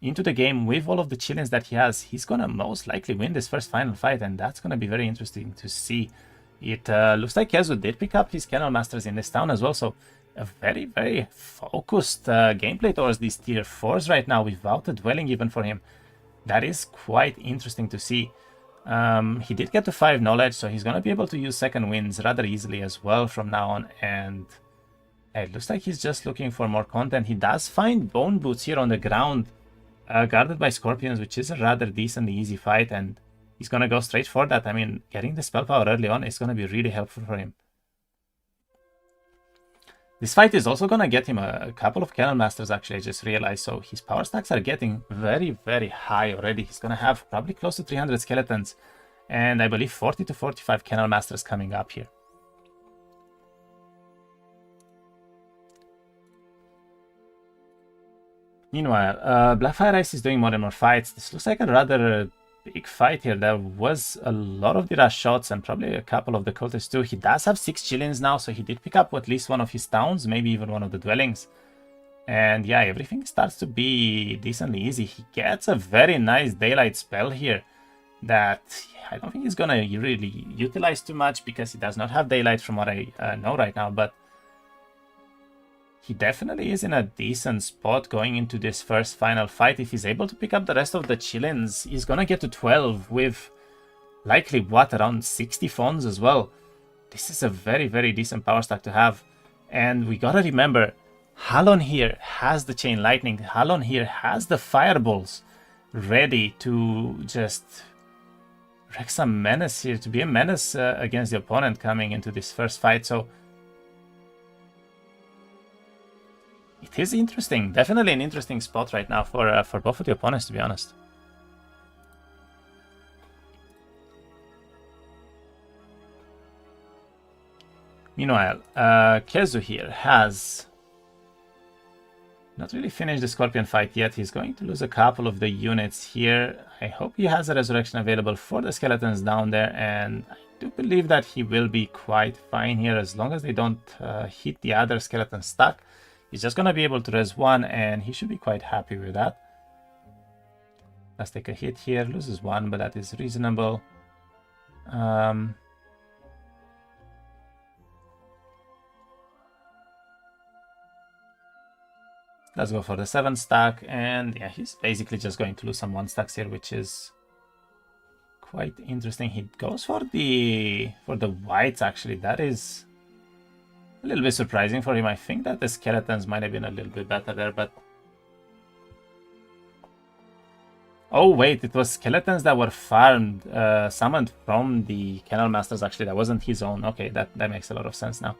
into the game with all of the chillins that he has, he's gonna most likely win this first final fight, and that's gonna be very interesting to see. It looks like Keszu did pick up his Kennel Masters in this town as well, so a very, very focused gameplay towards these tier 4s right now without a dwelling even for him. That is quite interesting to see. He did get to 5 knowledge, so he's gonna be able to use second winds rather easily as well from now on, and it looks like he's just looking for more content. He does find bone boots here on the ground, guarded by scorpions, which is a rather decent easy fight, and he's gonna go straight for that. I mean, getting the spell power early on is gonna be really helpful for him. This fight is also gonna get him a couple of Cannon Masters, actually, I just realized. So his power stacks are getting very, very high already. He's gonna have probably close to 300 skeletons, and I believe 40 to 45 Cannon Masters coming up here. Meanwhile, Blackfireice is doing more and more fights. This looks like a rather big fight here. There was a lot of the rush shots and probably a couple of the cultists too. He does have 6 chillins now, so he did pick up at least one of his towns, maybe even one of the dwellings. And yeah, everything starts to be decently easy. He gets a very nice daylight spell here that I don't think he's gonna really utilize too much because he does not have daylight from what I know right now, but he definitely is in a decent spot going into this first final fight. If he's able to pick up the rest of the chillins, he's gonna get to 12 with likely, what, around 60 fonds as well. This is a very, very decent power stack to have. And we gotta remember, Halon here has the Chain Lightning. Halon here has the Fireballs ready to just wreak some menace here, to be a menace against the opponent coming into this first fight. So it is interesting, definitely an interesting spot right now for both of the opponents, to be honest. Meanwhile, Keszu here has not really finished the Scorpion fight yet. He's going to lose a couple of the units here. I hope he has a resurrection available for the skeletons down there, and I do believe that he will be quite fine here as long as they don't hit the other skeleton stack. He's just going to be able to res 1, and he should be quite happy with that. Let's take a hit here. Loses 1, but that is reasonable. Let's go for the 7 stack, and yeah, he's basically just going to lose some 1 stacks here, which is quite interesting. He goes for the whites, actually. That is a little bit surprising for him. I think that the skeletons might have been a little bit better there, but oh wait, it was skeletons that were farmed, summoned from the Cannon Masters, actually. That wasn't his own. Okay, that makes a lot of sense now.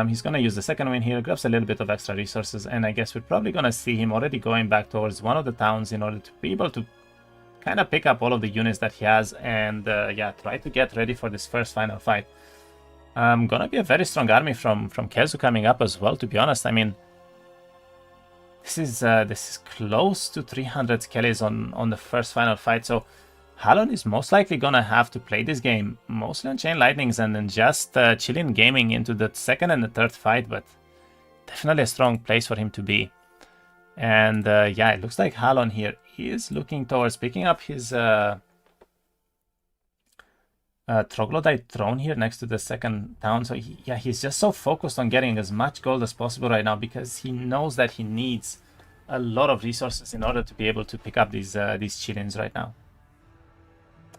He's gonna use the second win here, grabs a little bit of extra resources, and I guess we're probably gonna see him already going back towards one of the towns in order to be able to kind of pick up all of the units that he has and yeah, try to get ready for this first final fight. Gonna be a very strong army from Keszu coming up as well, to be honest. I mean, this is close to 300 skellies on the first final fight, so Halon is most likely gonna have to play this game mostly on Chain Lightnings and then just chilling gaming into the second and the third fight, but definitely a strong place for him to be. And yeah, it looks like Halon here is looking towards picking up his troglodyte throne here next to the second town. So yeah, he's just so focused on getting as much gold as possible right now because he knows that he needs a lot of resources in order to be able to pick up these chillins right now.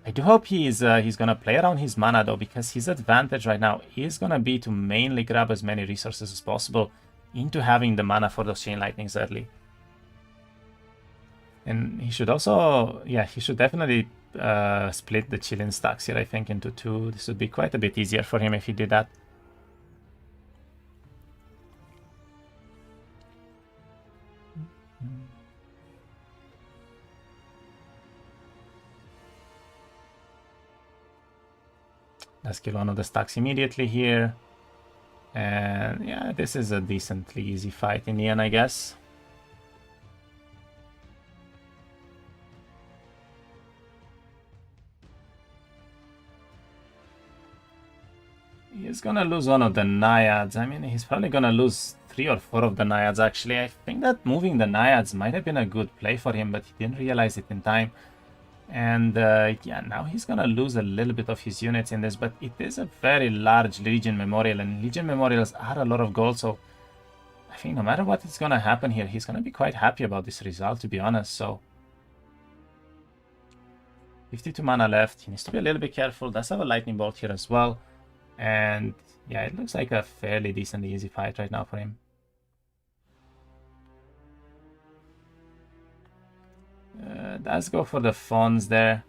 I do hope he's gonna play around his mana though, because his advantage right now is gonna be to mainly grab as many resources as possible into having the mana for those Chain Lightnings early. And he should also, yeah, he should definitely split the chillin stacks here, I think, into 2. This would be quite a bit easier for him if he did that. Let's kill one of the stacks immediately here. And yeah, this is a decently easy fight in the end, I guess. He's gonna lose one of the Naiads. I mean, he's probably gonna lose 3 or 4 of the Naiads, actually. I think that moving the Naiads might have been a good play for him, but he didn't realize it in time. And yeah, now he's gonna lose a little bit of his units in this, but it is a very large Legion Memorial, and Legion Memorials are a lot of gold, so I think no matter what is gonna happen here, he's gonna be quite happy about this result, to be honest. So 52 mana left. He needs to be a little bit careful. Does have a Lightning Bolt here as well. And yeah, it looks like a fairly decently easy fight right now for him. Does go for the Fawns there.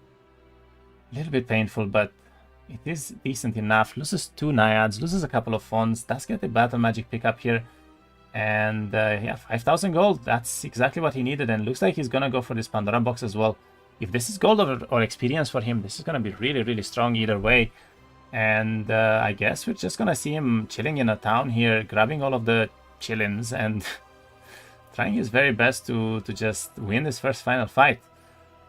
A little bit painful, but It is decent enough. Loses 2 Naiads, loses a couple of Fonts, does get a Battle Magic pickup here. And yeah, 5,000 gold. That's exactly what he needed. And looks like he's going to go for this Pandora box as well. If this is gold or experience for him, this is going to be really, really strong either way. And I guess we're just going to see him chilling in a town here, grabbing all of the chillins and trying his very best to just win this first final fight.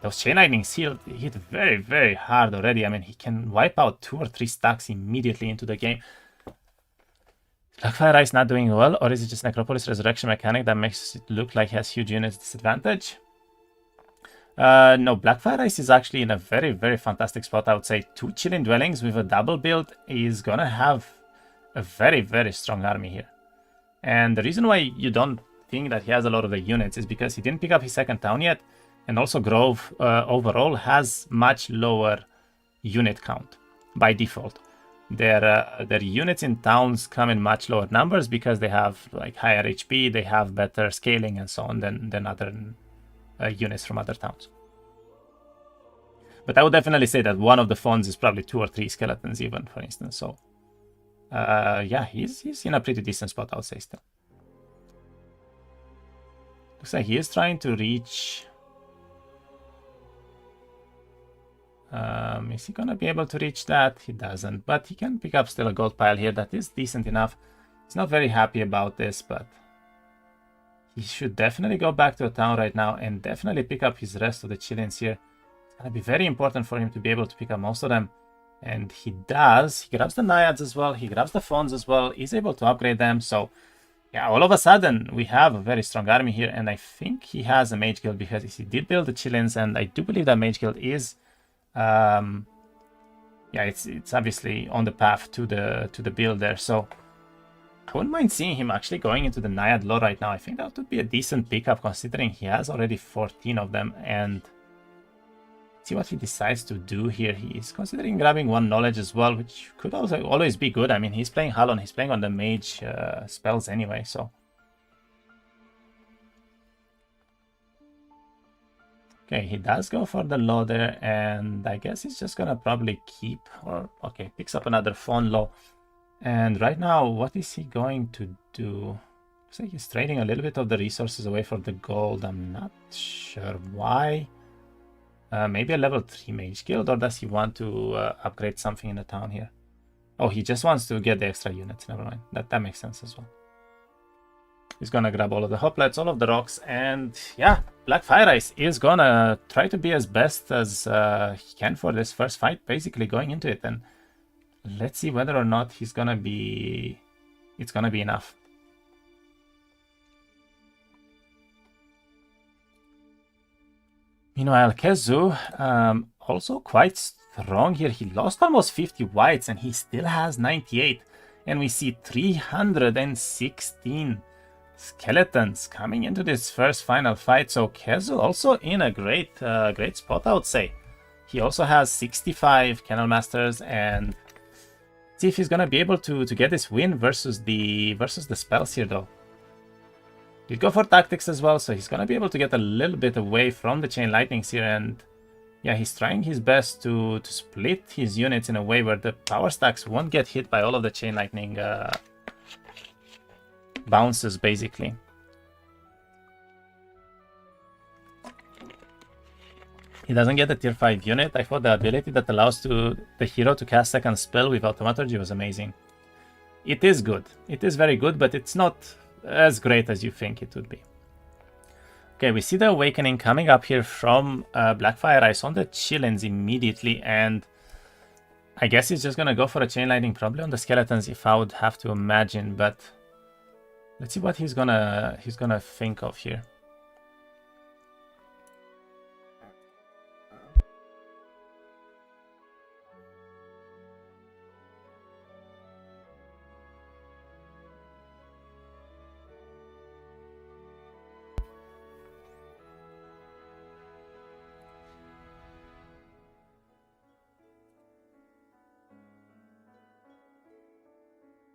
Those Chain Lightnings hit very, very hard already. I mean, he can wipe out 2 or 3 stacks immediately into the game. Blackfireice not doing well, or is it just Necropolis Resurrection mechanic that makes it look like he has huge units disadvantage? No, Blackfireice is actually in a very, very fantastic spot, I would say. 2 Chilling Dwellings with a double build is gonna have a very, very strong army here. And the reason why you don't think that he has a lot of the units is because he didn't pick up his second town yet, and also Grove overall has much lower unit count by default. Their units in towns come in much lower numbers because they have like higher HP, they have better scaling and so on than other units from other towns. But I would definitely say that one of the fonts is probably 2 or 3 skeletons even, for instance. So yeah, he's in a pretty decent spot, I would say still. Looks like he is trying to reach... is he gonna be able to reach that? He doesn't, but he can pick up still a gold pile here that is decent enough. He's not very happy about this, but he should definitely go back to a town right now and definitely pick up his rest of the Chillins here. It's gonna be very important for him to be able to pick up most of them, and he does. He grabs the Naiads as well, he grabs the Fonts as well, he's able to upgrade them. So yeah, all of a sudden we have a very strong army here, and I think he has a Mage Guild because he did build the Chillins, and I do believe that Mage Guild is yeah, it's obviously on the path to the build there. So I wouldn't mind seeing him actually going into the Naiad lore right now. I think that would be a decent pickup considering he has already 14 of them. And see what he decides to do here. He's considering grabbing 1 knowledge as well, which could also always be good. I mean, he's playing Halon, he's playing on the mage spells anyway, so. Okay, he does go for the low there, and I guess he's just gonna probably keep, or okay, picks up another phone low. And right now, what is he going to do? Looks like he's trading a little bit of the resources away for the gold. I'm not sure why. Maybe a level 3 mage guild, or does he want to upgrade something in the town here? Oh, he just wants to get the extra units. Never mind. That makes sense as well. He's gonna grab all of the hoplites, all of the rocks, and yeah, Blackfireice is gonna try to be as best as he can for this first fight, basically going into it. And let's see whether or not he's gonna be... it's gonna be enough. Meanwhile, Keszu, also quite strong here. He lost almost 50 whites and he still has 98. And we see 316 skeletons coming into this first final fight. So Keszu also in a great spot, I would say. He also has 65 Kennel Masters, and see if he's gonna be able to get this win versus the spells here though. He'd go for tactics as well, so he's gonna be able to get a little bit away from the Chain Lightnings here, and yeah, he's trying his best to split his units in a way where the power stacks won't get hit by all of the Chain Lightning bounces, basically. He doesn't get a tier 5 unit. I thought the ability that allows the hero to cast second spell with Automaturgy was amazing. It is good. It is very good, but it's not as great as you think it would be. Okay, we see the Awakening coming up here from Blackfireice on the Chillins immediately, and I guess he's just gonna go for a Chain Lightning probably on the Skeletons, if I would have to imagine, but let's see what he's gonna think of here.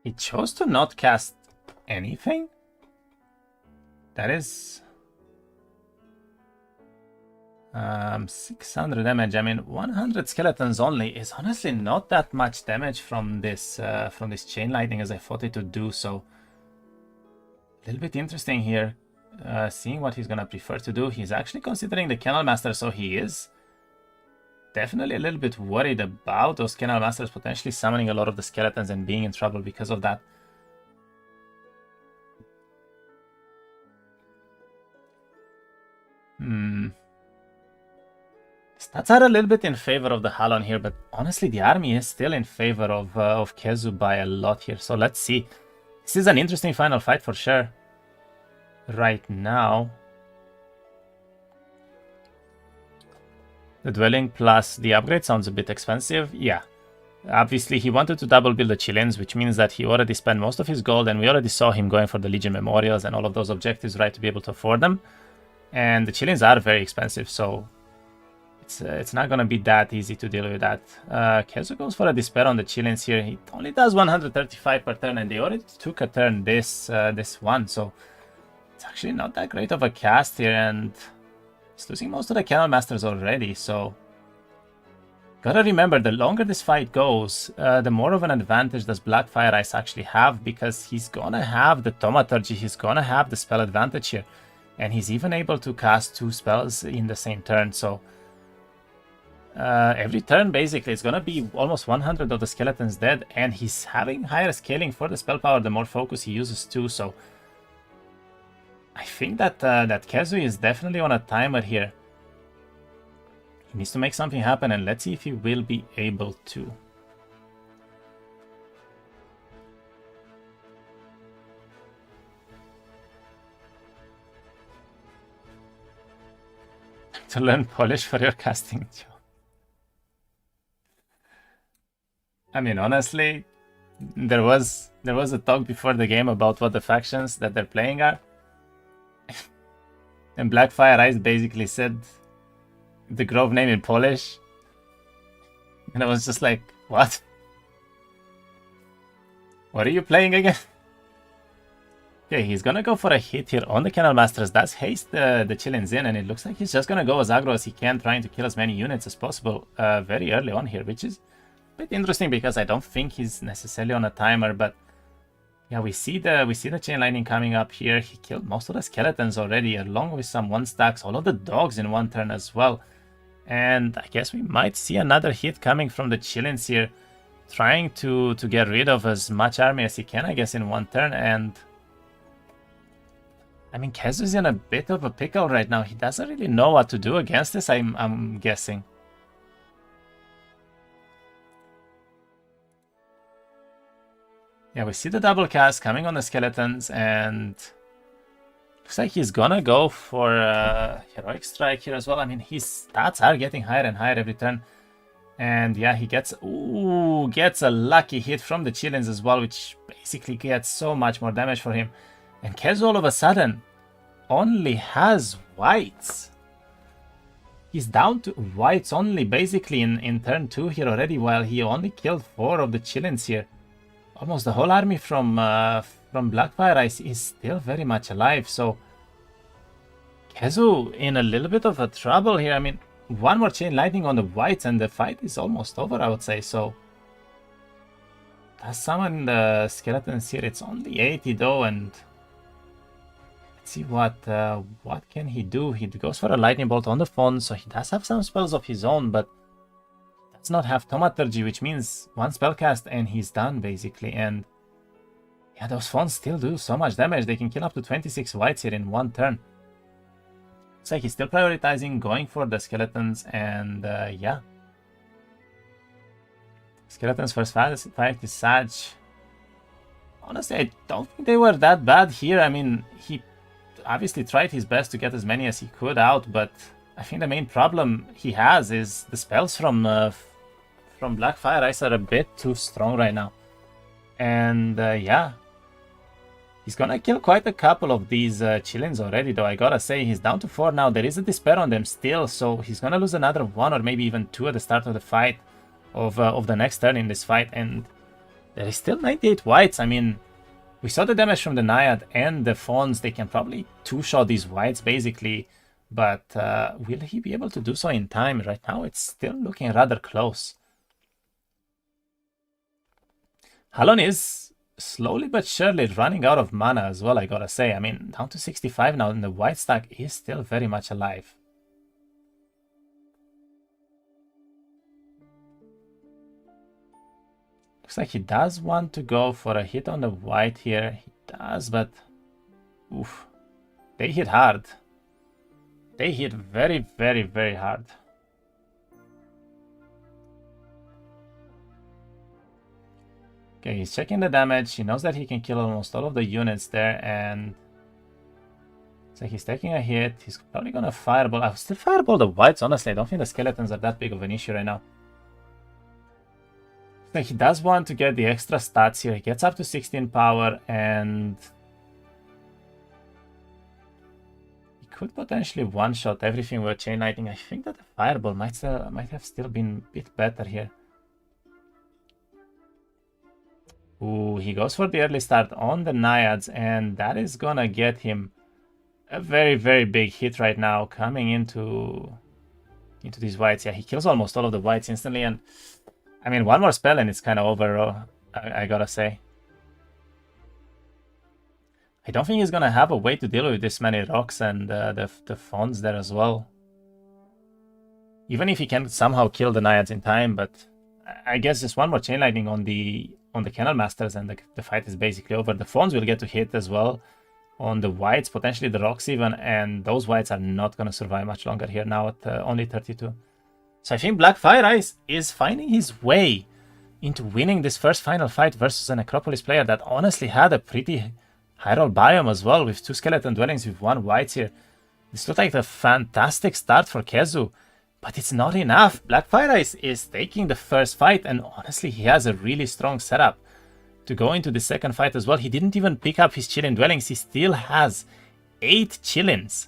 He chose to not cast anything? That is... 600 damage. I mean, 100 skeletons only is honestly not that much damage from this chain lightning as I thought it would do. So a little bit interesting here, seeing what he's gonna prefer to do. He's actually considering the Kennel Master, so he is definitely a little bit worried about those Kennel Masters potentially summoning a lot of the skeletons and being in trouble because of that. Stats are a little bit in favor of the Halon here, but honestly the army is still in favor of Keszu by a lot here. So let's see. This is an interesting final fight for sure. Right now, the dwelling plus the upgrade sounds a bit expensive. Yeah, obviously he wanted to double build the Chileans, which means that he already spent most of his gold, and we already saw him going for the Legion Memorials and all of those objectives, right, to be able to afford them. And the Chileans are very expensive, so it's not going to be that easy to deal with that. Keszu goes for a Despair on the Chileans here. He only does 135 per turn, and they already took a turn this one, so it's actually not that great of a cast here, and he's losing most of the Kennel Masters already, so gotta remember, the longer this fight goes, the more of an advantage does Blackfireice actually have, because he's gonna have the Thaumaturgy, he's gonna have the spell advantage here, and he's even able to cast 2 spells in the same turn, so every turn basically it's gonna be almost 100 of the skeletons dead, and he's having higher scaling for the spell power the more focus he uses too, so I think that Keszu is definitely on a timer here. He needs to make something happen, and let's see if he will be able to. To learn Polish for your casting job. I mean, honestly, there was a talk before the game about what the factions that they're playing are. And Blackfireice basically said the Grove name in Polish. And I was just like, what? What are you playing again? Okay, he's gonna go for a hit here on the Kennel Masters. That's haste the Chileans in, and it looks like he's just gonna go as aggro as he can, trying to kill as many units as possible very early on here, which is a bit interesting because I don't think he's necessarily on a timer, but yeah, we see the chain lightning coming up here. He killed most of the skeletons already, along with some 1-stacks, all of the dogs in one turn as well. And I guess we might see another hit coming from the Chileans here, trying to get rid of as much army as he can, I guess, in one turn. And I mean, Keszu's in a bit of a pickle right now. He doesn't really know what to do against this, I'm guessing. Yeah, we see the double cast coming on the skeletons, and looks like he's gonna go for a heroic strike here as well. I mean, his stats are getting higher and higher every turn. And yeah, he gets a lucky hit from the Chileans as well, which basically gets so much more damage for him. And Keszu all of a sudden only has whites. He's down to whites only basically in turn 2 here already, while he only killed 4 of the Chileans here. Almost the whole army from Blackfireice is still very much alive, so Keszu in a little bit of a trouble here. I mean, one more chain lightning on the whites and the fight is almost over, I would say. So does summon the skeletons here. It's only 80 though, and let's see what can he do. He goes for a lightning bolt on the phone, so he does have some spells of his own, but does not have Thaumaturgy, which means 1 spell cast and he's done basically. And yeah, those phones still do so much damage. They can kill up to 26 whites here in 1 turn. Looks like he's still prioritizing going for the skeletons, and yeah. Skeletons first fight is Sag. Honestly, I don't think they were that bad here. I mean, he obviously tried his best to get as many as he could out, but I think the main problem he has is the spells from Blackfireice are a bit too strong right now. And yeah, he's gonna kill quite a couple of these Chileans already, though. I gotta say, he's down to 4 now. There is a Despair on them still, so he's gonna lose another 1 or maybe even 2 at the start of the fight, of the next turn in this fight. And there is still 98 whites. I mean, we saw the damage from the Naiad and the Fawns. They can probably 2-shot these whites basically But will he be able to do so in time? Right now, it's still looking rather close. Halon is slowly but surely running out of mana as well, I gotta say. I mean, down to 65 now, and the white stack is still very much alive. Looks like he does want to go for a hit on the white here. He does, but oof. They hit hard. They hit very, very, very hard. Okay, he's checking the damage. He knows that he can kill almost all of the units there, and so he's taking a hit. He's probably gonna fireball. I'll still fireball the whites, honestly. I don't think the skeletons are that big of an issue right now. So he does want to get the extra stats here. He gets up to 16 power, and he could potentially one-shot everything with Chain Lightning. I think that the fireball might have still been a bit better here. Ooh, he goes for the early start on the Naiads, and that is gonna get him a very, very big hit right now coming into these whites. Yeah, he kills almost all of the whites instantly, and I mean, one more spell and it's kind of over, I gotta say. I don't think he's gonna have a way to deal with this many rocks and the fawns there as well. Even if he can somehow kill the Naiads in time, but I guess just one more Chain Lightning on the Canal Masters and the fight is basically over. The fawns will get to hit as well on the whites, potentially the rocks even, and those whites are not gonna survive much longer here now at only 32. So I think Blackfireice is finding his way into winning this first final fight versus a Necropolis player that honestly had a pretty high roll biome as well, with 2 skeleton dwellings with 1 white here. This looked like a fantastic start for Keszu, but it's not enough. Blackfireice is taking the first fight, and honestly he has a really strong setup to go into the second fight as well. He didn't even pick up his Chillin dwellings. He still has 8 Chillins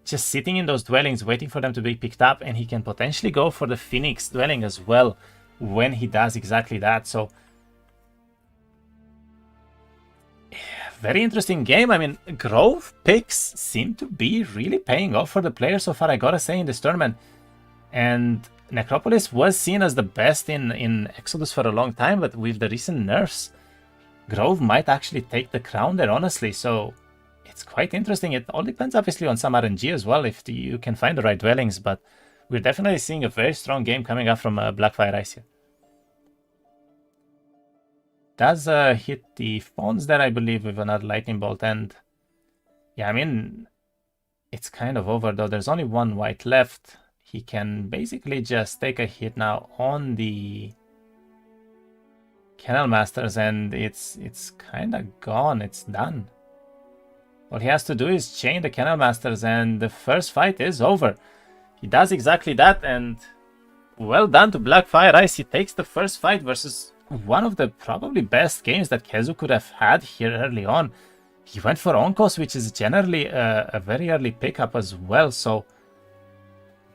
just sitting in those dwellings waiting for them to be picked up, and he can potentially go for the Phoenix dwelling as well when he does exactly that. So very interesting game. I mean, Grove picks seem to be really paying off for the players so far, I gotta say, in this tournament. And Necropolis was seen as the best in Exodus for a long time, but with the recent nerfs, Grove might actually take the crown there, honestly. So it's quite interesting. It all depends obviously on some RNG as well, if you can find the right dwellings, but we're definitely seeing a very strong game coming up from Blackfireice here. Does hit the fawns there, I believe, with another lightning bolt, and yeah, I mean, it's kind of over though. There's only 1 white left. He can basically just take a hit now on the Canal Masters, and it's kind of gone. It's done. All he has to do is chain the Canal Masters, and the first fight is over. He does exactly that, and well done to Blackfireice. He takes the first fight versus one of the probably best games that Keszu could have had here early on. He went for Onkos, which is generally a very early pickup as well, so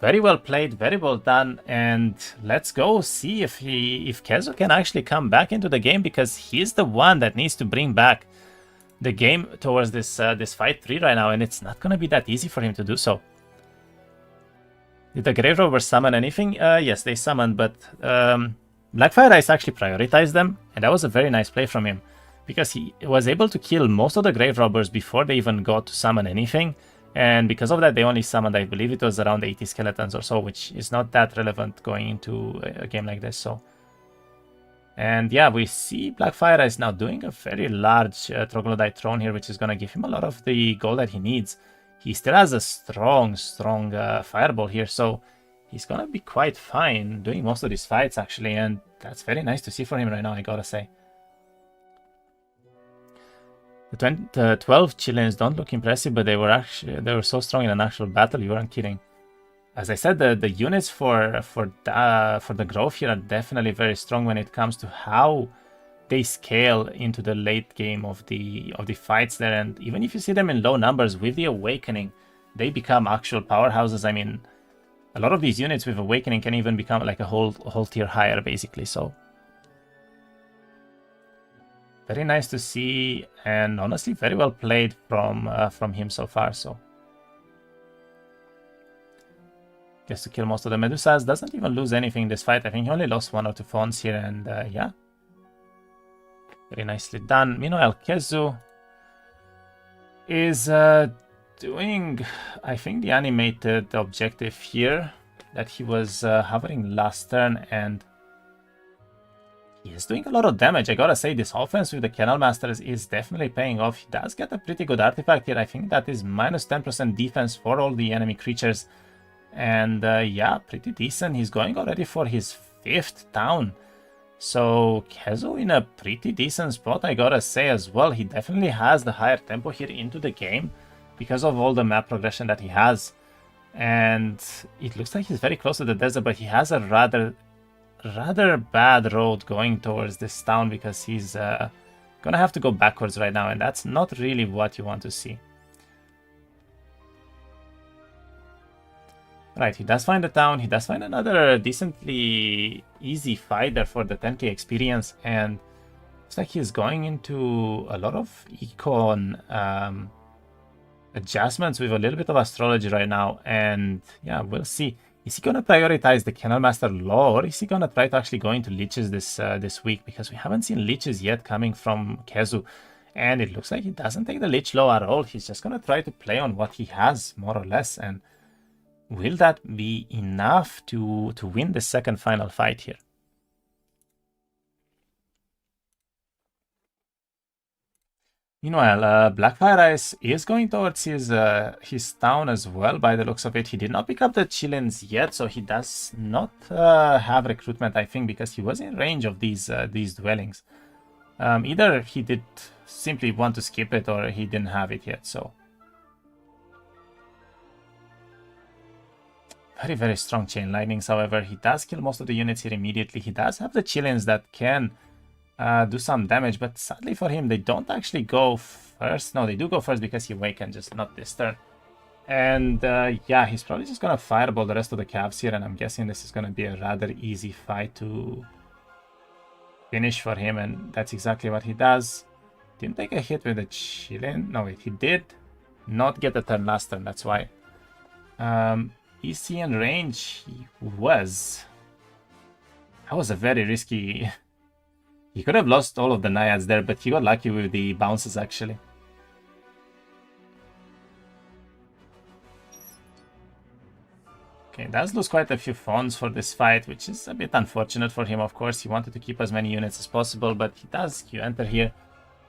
very well played, very well done, and let's go see if Keszu can actually come back into the game, because he's the one that needs to bring back the game towards this fight 3 right now, and it's not going to be that easy for him to do so. Did the Grave Robbers summon anything? Yes, they summoned, but Blackfireice actually prioritized them, and that was a very nice play from him, because he was able to kill most of the Grave Robbers before they even got to summon anything, and because of that they only summoned, I believe it was around 80 skeletons or so, which is not that relevant going into a game like this. So, and yeah, we see Blackfireice now doing a very large Troglodyte throne here, which is going to give him a lot of the gold that he needs. He still has a strong fireball here, so he's going to be quite fine doing most of these fights actually, and that's very nice to see for him right now, I gotta say. The 12 Chileans don't look impressive, but they were so strong in an actual battle, you weren't kidding. As I said, the units for the Grove here are definitely very strong when it comes to how they scale into the late game of the fights there, and even if you see them in low numbers, with the Awakening, they become actual powerhouses. I mean, a lot of these units with Awakening can even become like a whole tier higher, basically. So very nice to see, and honestly very well played from him so far. So Gets to kill most of the Medusas. Doesn't even lose anything this fight. I think he only lost 1 or 2 phones here, and yeah. Very nicely done. Meanwhile, Keszu is doing, I think, the animated objective here that he was hovering last turn, and he is doing a lot of damage. I gotta say, this offense with the Canal Masters is definitely paying off. He does get a pretty good artifact here. I think that is minus 10% defense for all the enemy creatures. And yeah, pretty decent. He's going already for his 5th town. So Keszu in a pretty decent spot, I gotta say as well. He definitely has the higher tempo here into the game because of all the map progression that he has. And it looks like he's very close to the desert, but he has a rather bad road going towards this town because he's gonna have to go backwards right now, and that's not really what you want to see. Right, he does find the town. He does find another decently easy fighter for the 10k experience, and it's like he's going into a lot of econ adjustments with a little bit of astrology right now, and yeah, we'll see. Is he gonna prioritize the Canal Master Law, or is he gonna try to actually go into leeches this week? Because we haven't seen leeches yet coming from Keszu, and it looks like he doesn't take the leech law at all. He's just gonna try to play on what he has, more or less, and will that be enough to win the second final fight here? Meanwhile, Blackfireice is going towards his town as well, by the looks of it. He did not pick up the Chillins yet, so he does not have recruitment, I think, because he was in range of these dwellings. Either he did simply want to skip it, or he didn't have it yet, so... Very, very strong Chain Lightnings, however. He does kill most of the units here immediately. He does have the Chillins that can do some damage, but sadly for him, they don't actually go first. No, they do go first because he awakened, just not this turn. And yeah, he's probably just going to fireball the rest of the calves here, and I'm guessing this is going to be a rather easy fight to finish for him, and that's exactly what he does. Didn't take a hit with the Chillin. No, wait, he did not get the turn last turn, that's why. EC and range, he was. That was a very risky... He could have lost all of the Naiads there, but he got lucky with the bounces, actually. Okay, does lose quite a few phones for this fight, which is a bit unfortunate for him, of course. He wanted to keep as many units as possible, but he does Q-enter here.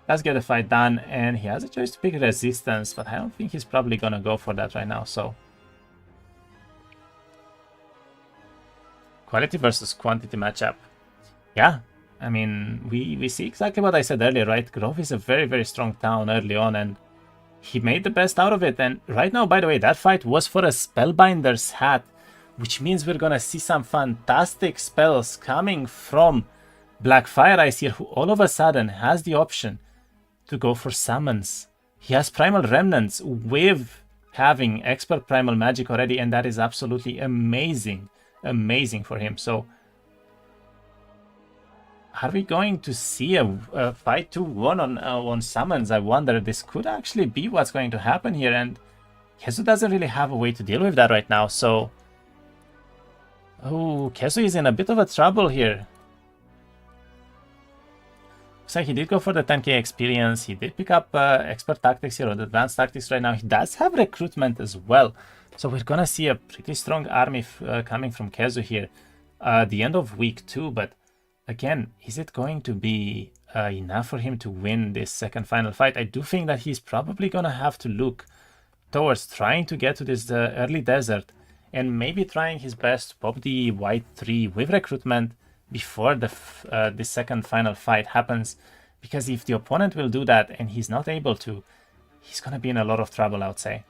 Does get the fight done, and he has a choice to pick resistance, but I don't think he's probably gonna go for that right now, so... Quality versus quantity matchup. Yeah, I mean, we see exactly what I said earlier, right? Grove is a very, very strong town early on, and he made the best out of it. And right now, by the way, that fight was for a Spellbinder's hat, which means we're gonna see some fantastic spells coming from Blackfireice here, who all of a sudden has the option to go for summons. He has Primal Remnants with having Expert Primal Magic already, and that is absolutely amazing. Amazing for him. So are we going to see a fight 2-1 on summons? I wonder. This could actually be what's going to happen here, and Keszu doesn't really have a way to deal with that right now, so... Oh, Keszu is in a bit of a trouble here. So he did go for the 10k experience. He did pick up expert tactics here, or the advanced tactics right now. He does have recruitment as well. So we're gonna see a pretty strong army coming from Keszu here the end of week 2. But again, is it going to be enough for him to win this second final fight? I do think that he's probably gonna have to look towards trying to get to this early desert, and maybe trying his best to pop the white 3 with recruitment before the second final fight happens. Because if the opponent will do that and he's not able to, he's gonna be in a lot of trouble, I would say.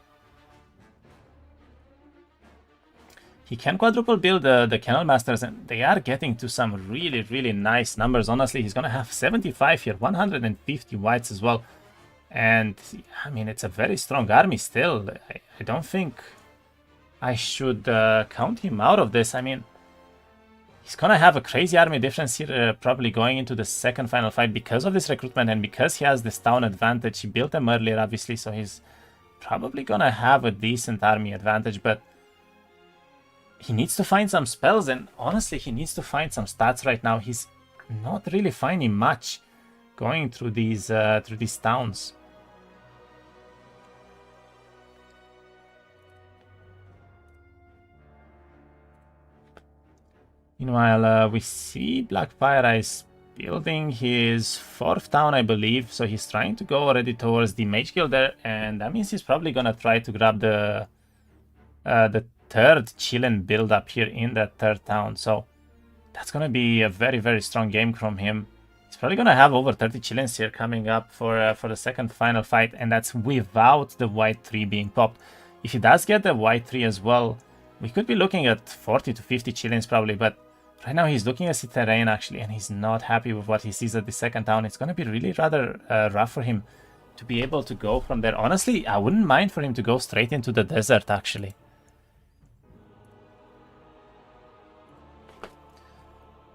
He can quadruple build the Canal Masters, and they are getting to some really, really nice numbers. Honestly, he's going to have 75 here, 150 whites as well. And, I mean, it's a very strong army still. I don't think I should count him out of this. I mean, he's going to have a crazy army difference here, probably going into the second final fight because of this recruitment and because he has this town advantage. He built them earlier, obviously, so he's probably going to have a decent army advantage, but he needs to find some spells, and honestly, he needs to find some stats right now. He's not really finding much going through these towns. Meanwhile, we see Blackfireice building his 4th town, I believe. So he's trying to go already towards the Mage Guild there, and that means he's probably gonna try to grab the 3rd Chillin build up here in that 3rd town. So that's gonna be a very, very strong game from him. He's probably gonna have over 30 Chillins here coming up for the 2nd final fight, and that's without the white 3 being popped. If he does get the white 3 as well, we could be looking at 40 to 50 Chillins probably, but right now he's looking at the terrain actually, and he's not happy with what he sees at the 2nd town. It's gonna be really rather rough for him to be able to go from there. Honestly, I wouldn't mind for him to go straight into the desert actually.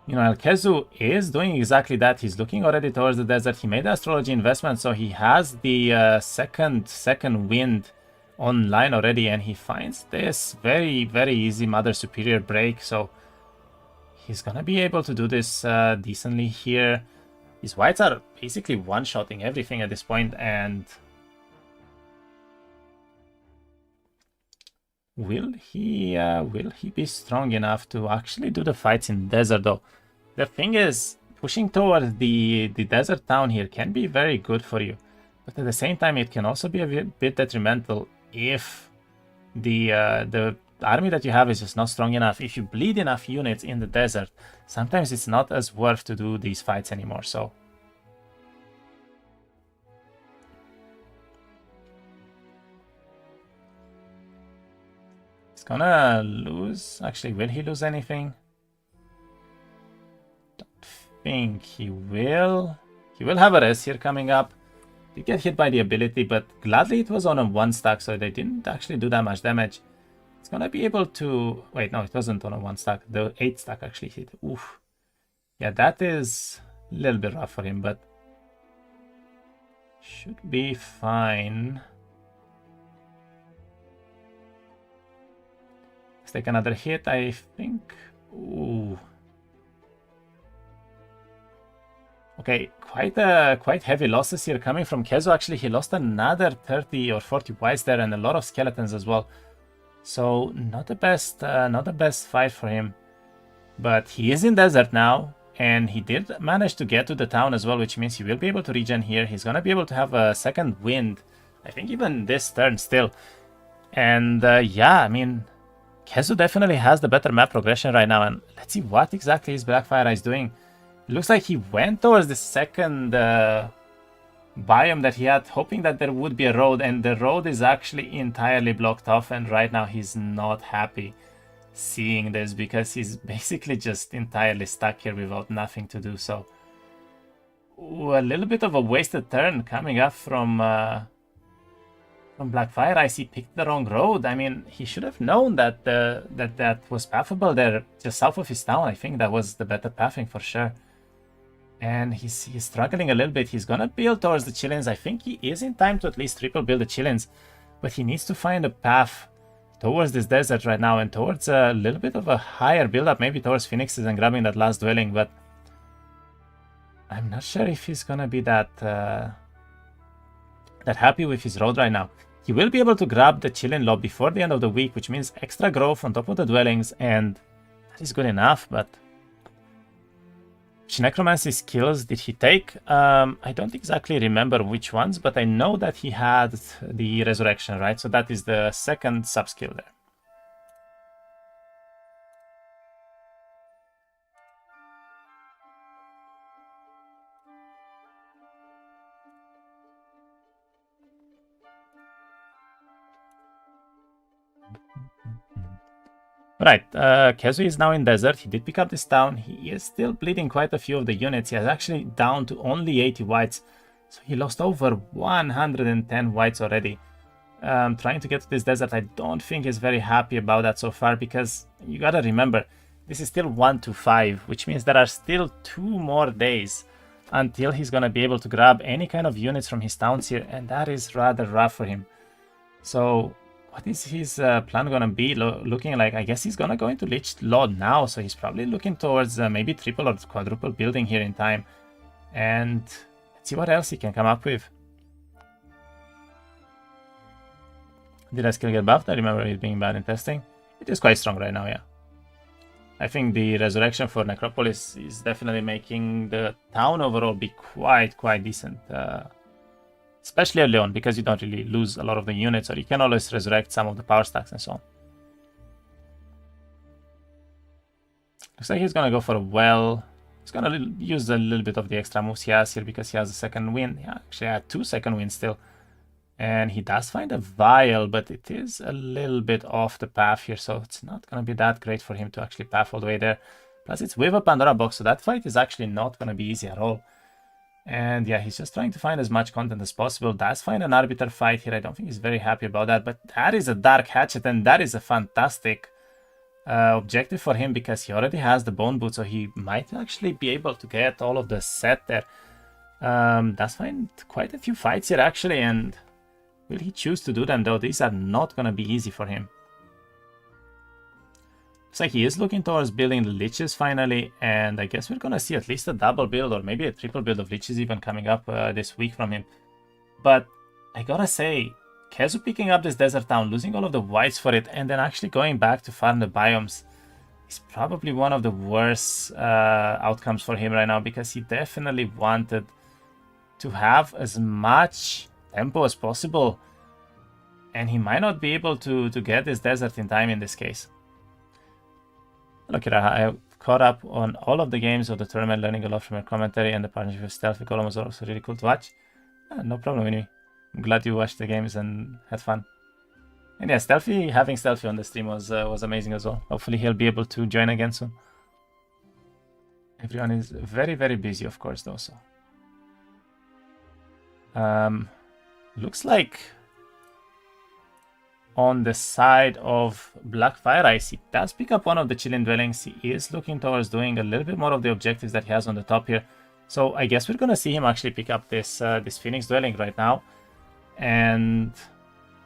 Keszu is doing exactly that. He's looking already towards the desert. He made the astrology investment, so he has the second wind online already, and he finds this very, very easy Mother Superior break. So he's gonna be able to do this decently here. His whites are basically one-shotting everything at this point, and will he be strong enough to actually do the fights in the desert though? The thing is, pushing towards the desert town here can be very good for you, but at the same time it can also be a bit detrimental if the army that you have is just not strong enough. If you bleed enough units in the desert, sometimes it's not as worth to do these fights anymore. So he's gonna lose. Actually, will he lose anything? Don't think he will. He will have a rest here coming up. Did get hit by the ability, but gladly it was on a 1 stack, so they didn't actually do that much damage. It's gonna be able to... Wait, no, it wasn't on a 1 stack. The 8 stack actually hit. Oof. Yeah, that is a little bit rough for him, but should be fine. Let's take another hit, I think. Ooh. Okay, quite heavy losses here coming from Keszu. Actually, he lost another 30 or 40 whites there and a lot of skeletons as well. So not the best fight for him. But he is in desert now, and he did manage to get to the town as well, which means he will be able to regen here. He's gonna be able to have a 2nd wind, I think even this turn still. And yeah, I mean, Keszu definitely has the better map progression right now, and let's see what exactly is Blackfireice doing. It looks like he went towards the 2nd biome that he had, hoping that there would be a road, and the road is actually entirely blocked off, and right now he's not happy seeing this because he's basically just entirely stuck here without nothing to do. So ooh, a little bit of a wasted turn coming up from Blackfireice. He picked the wrong road. I mean, he should have known that that was pathable there just south of his town. I think that was the better pathing for sure. And he's struggling a little bit. He's gonna build towards the Chillins. I think he is in time to at least triple build the Chillins, but he needs to find a path towards this desert right now and towards a little bit of a higher build up, maybe towards Phoenixes and grabbing that last dwelling. But I'm not sure if he's gonna be that happy with his road right now. He will be able to grab the Chillin lob before the end of the week, which means extra growth on top of the dwellings, and that is good enough. But which necromancy skills did he take? I don't exactly remember which ones, but I know that he had the resurrection, right? So that is the 2nd sub-skill there. Right, Keszu is now in desert. He did pick up this town. He is still bleeding quite a few of the units. He is actually down to only 80 whites. So he lost over 110 whites already. Trying to get to this desert, I don't think he's very happy about that so far, because you gotta remember, this is still 1 to 5, which means there are still 2 more days until he's gonna be able to grab any kind of units from his towns here, and that is rather rough for him. So what is his plan gonna be looking like? I guess he's gonna go into Lich Lord now, so he's probably looking towards maybe triple or quadruple building here in time. And let's see what else he can come up with. Did our skill get buffed? I remember it being bad in testing. It is quite strong right now, yeah. I think the resurrection for Necropolis is definitely making the town overall be quite decent. Especially early on, because you don't really lose a lot of the units, or you can always resurrect some of the power stacks and so on. Looks like he's gonna go for a well. He's gonna use a little bit of the extra moves he has here because he has a second win. Yeah, actually I had 2 second wins still. And he does find a vial, but it is a little bit off the path here, so it's not gonna be that great for him to actually path all the way there. Plus it's with a Pandora box, so that fight is actually not gonna be easy at all. And yeah, he's just trying to find as much content as possible. Does find an Arbiter fight here. I don't think he's very happy about that, but that is a Dark Hatchet, and that is a fantastic objective for him because he already has the Bone Boot, so he might actually be able to get all of the set there. Does find quite a few fights here actually, and will he choose to do them though? These are not going to be easy for him. Looks like he is looking towards building the Liches finally, and I guess we're going to see at least a double build or maybe a triple build of Liches even coming up this week from him. But I gotta say, Keszu picking up this desert town, losing all of the whites for it, and then actually going back to farm the biomes is probably one of the worst outcomes for him right now, because he definitely wanted to have as much tempo as possible, and he might not be able to get this desert in time in this case. Look at that, I caught up on all of the games of the tournament, learning a lot from your commentary, and the partnership with Stealthy Column was also really cool to watch. No problem, Winnie. I'm glad you watched the games and had fun. And yeah, having Stealthy on the stream was amazing as well. Hopefully he'll be able to join again soon. Everyone is very busy, of course, though, so. Looks like on the side of Blackfireice, he does pick up one of the Chilling Dwellings. He is looking towards doing a little bit more of the objectives that he has on the top here. So I guess we're gonna see him actually pick up this this Phoenix Dwelling right now. And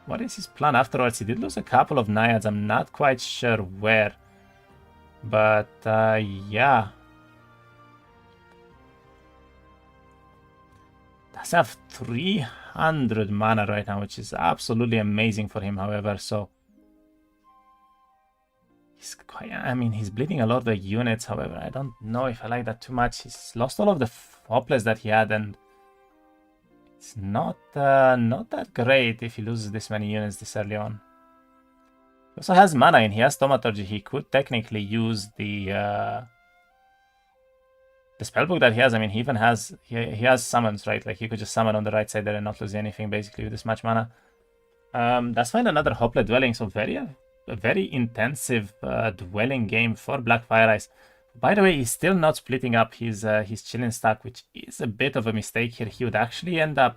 what is his plan afterwards? He did lose a couple of Naiads. I'm not quite sure where. But yeah. Does have 300 mana right now, which is absolutely amazing for him, however, so he's quite, I mean, he's bleeding a lot of the units, however, I don't know if I like that too much. He's lost all of the hopeless that he had, and it's not that great if he loses this many units this early on. He also has mana and he has Thaumaturgy. He could technically use the spellbook that he has. I mean, he even has he has summons, right? Like he could just summon on the right side there and not lose anything basically with this much mana. Let's find another Hoplet Dwelling. So a very intensive dwelling game for Blackfireice. By the way, he's still not splitting up his Chilling stack, which is a bit of a mistake here. He would actually end up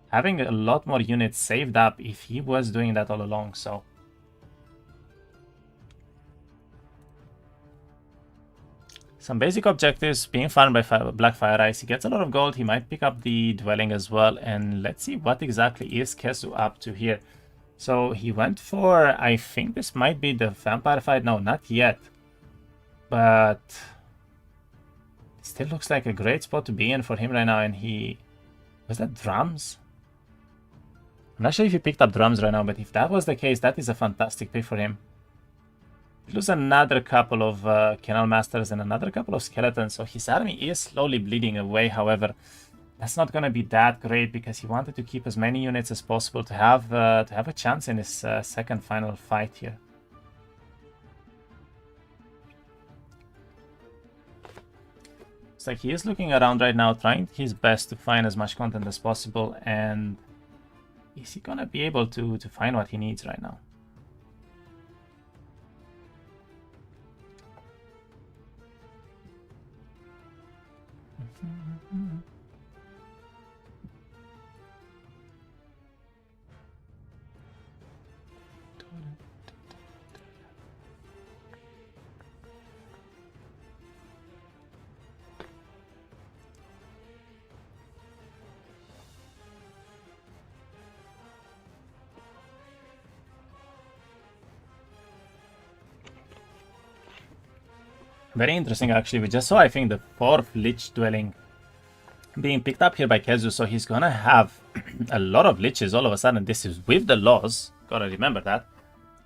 having a lot more units saved up if he was doing that all along. So some basic objectives being farmed by Blackfireice. He gets a lot of gold. He might pick up the dwelling as well. And let's see what exactly is Keszu up to here. So he went for, I think this might be the vampire fight. No, not yet. But it still looks like a great spot to be in for him right now. And he... Was that drums? I'm not sure if he picked up drums right now, but if that was the case, that is a fantastic pick for him. Lose another couple of Canal Masters and another couple of Skeletons, so his army is slowly bleeding away. However, that's not going to be that great because he wanted to keep as many units as possible to have a chance in this second final fight here. It's like he is looking around right now, trying his best to find as much content as possible, and is he going to be able to find what he needs right now? Very interesting, actually. We just saw, I think, the 4th Lich dwelling being picked up here by Keszu, so he's gonna have a lot of Liches all of a sudden. This is with the laws, gotta remember that.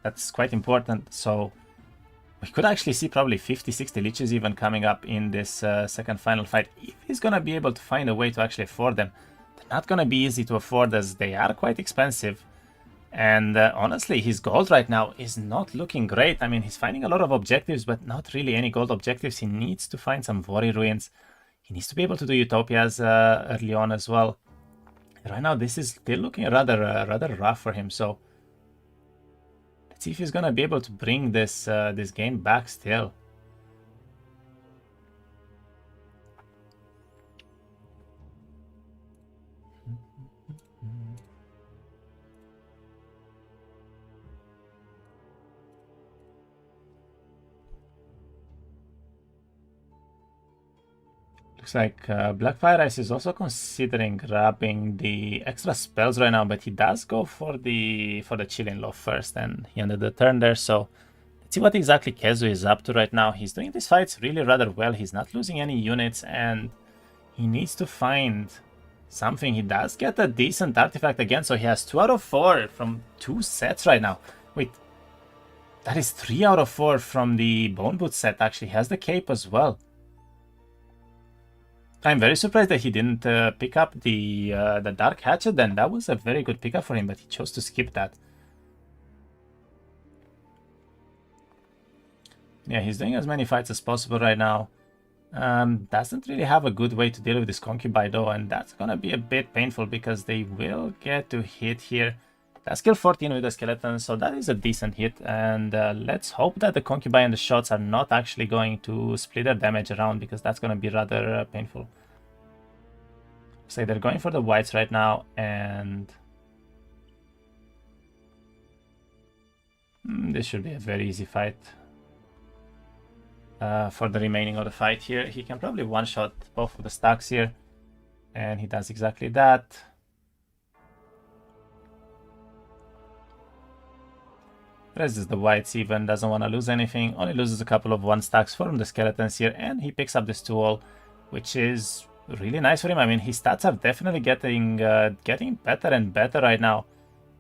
That's quite important, so we could actually see probably 50-60 Liches even coming up in this second final fight, if he's gonna be able to find a way to actually afford them. They're not gonna be easy to afford as they are quite expensive. And honestly, his gold right now is not looking great. I mean, he's finding a lot of objectives, but not really any gold objectives. He needs to find some Vori ruins. He needs to be able to do Utopias early on as well. Right now, this is still looking rather rough for him. So let's see if he's gonna be able to bring this this game back still. Looks like Blackfireice is also considering grabbing the extra spells right now, but he does go for the Chilling Law first, and he ended the turn there. So let's see what exactly Keszu is up to right now. He's doing these fights really rather well. He's not losing any units, and he needs to find something. He does get a decent artifact again, so he has 2 out of 4 from 2 sets right now. Wait, that is 3 out of 4 from the Bone Boot set. Actually, he has the cape as well. I'm very surprised that he didn't pick up the Dark Hatchet then. That was a very good pickup for him, but he chose to skip that. Yeah, he's doing as many fights as possible right now. Doesn't really have a good way to deal with this Concubine though, and that's gonna be a bit painful because they will get to hit here. That's kill 14 with the skeleton, so that is a decent hit, and let's hope that the Concubine and the shots are not actually going to split their damage around, because that's going to be rather painful. So they're going for the whites right now, and this should be a very easy fight for the remaining of the fight here. He can probably one-shot both of the stacks here, and he does exactly that. Raises the whites even, doesn't want to lose anything, only loses a couple of 1 stacks from the skeletons here, and he picks up this 2-all, which is really nice for him. I mean, his stats are definitely getting better and better right now,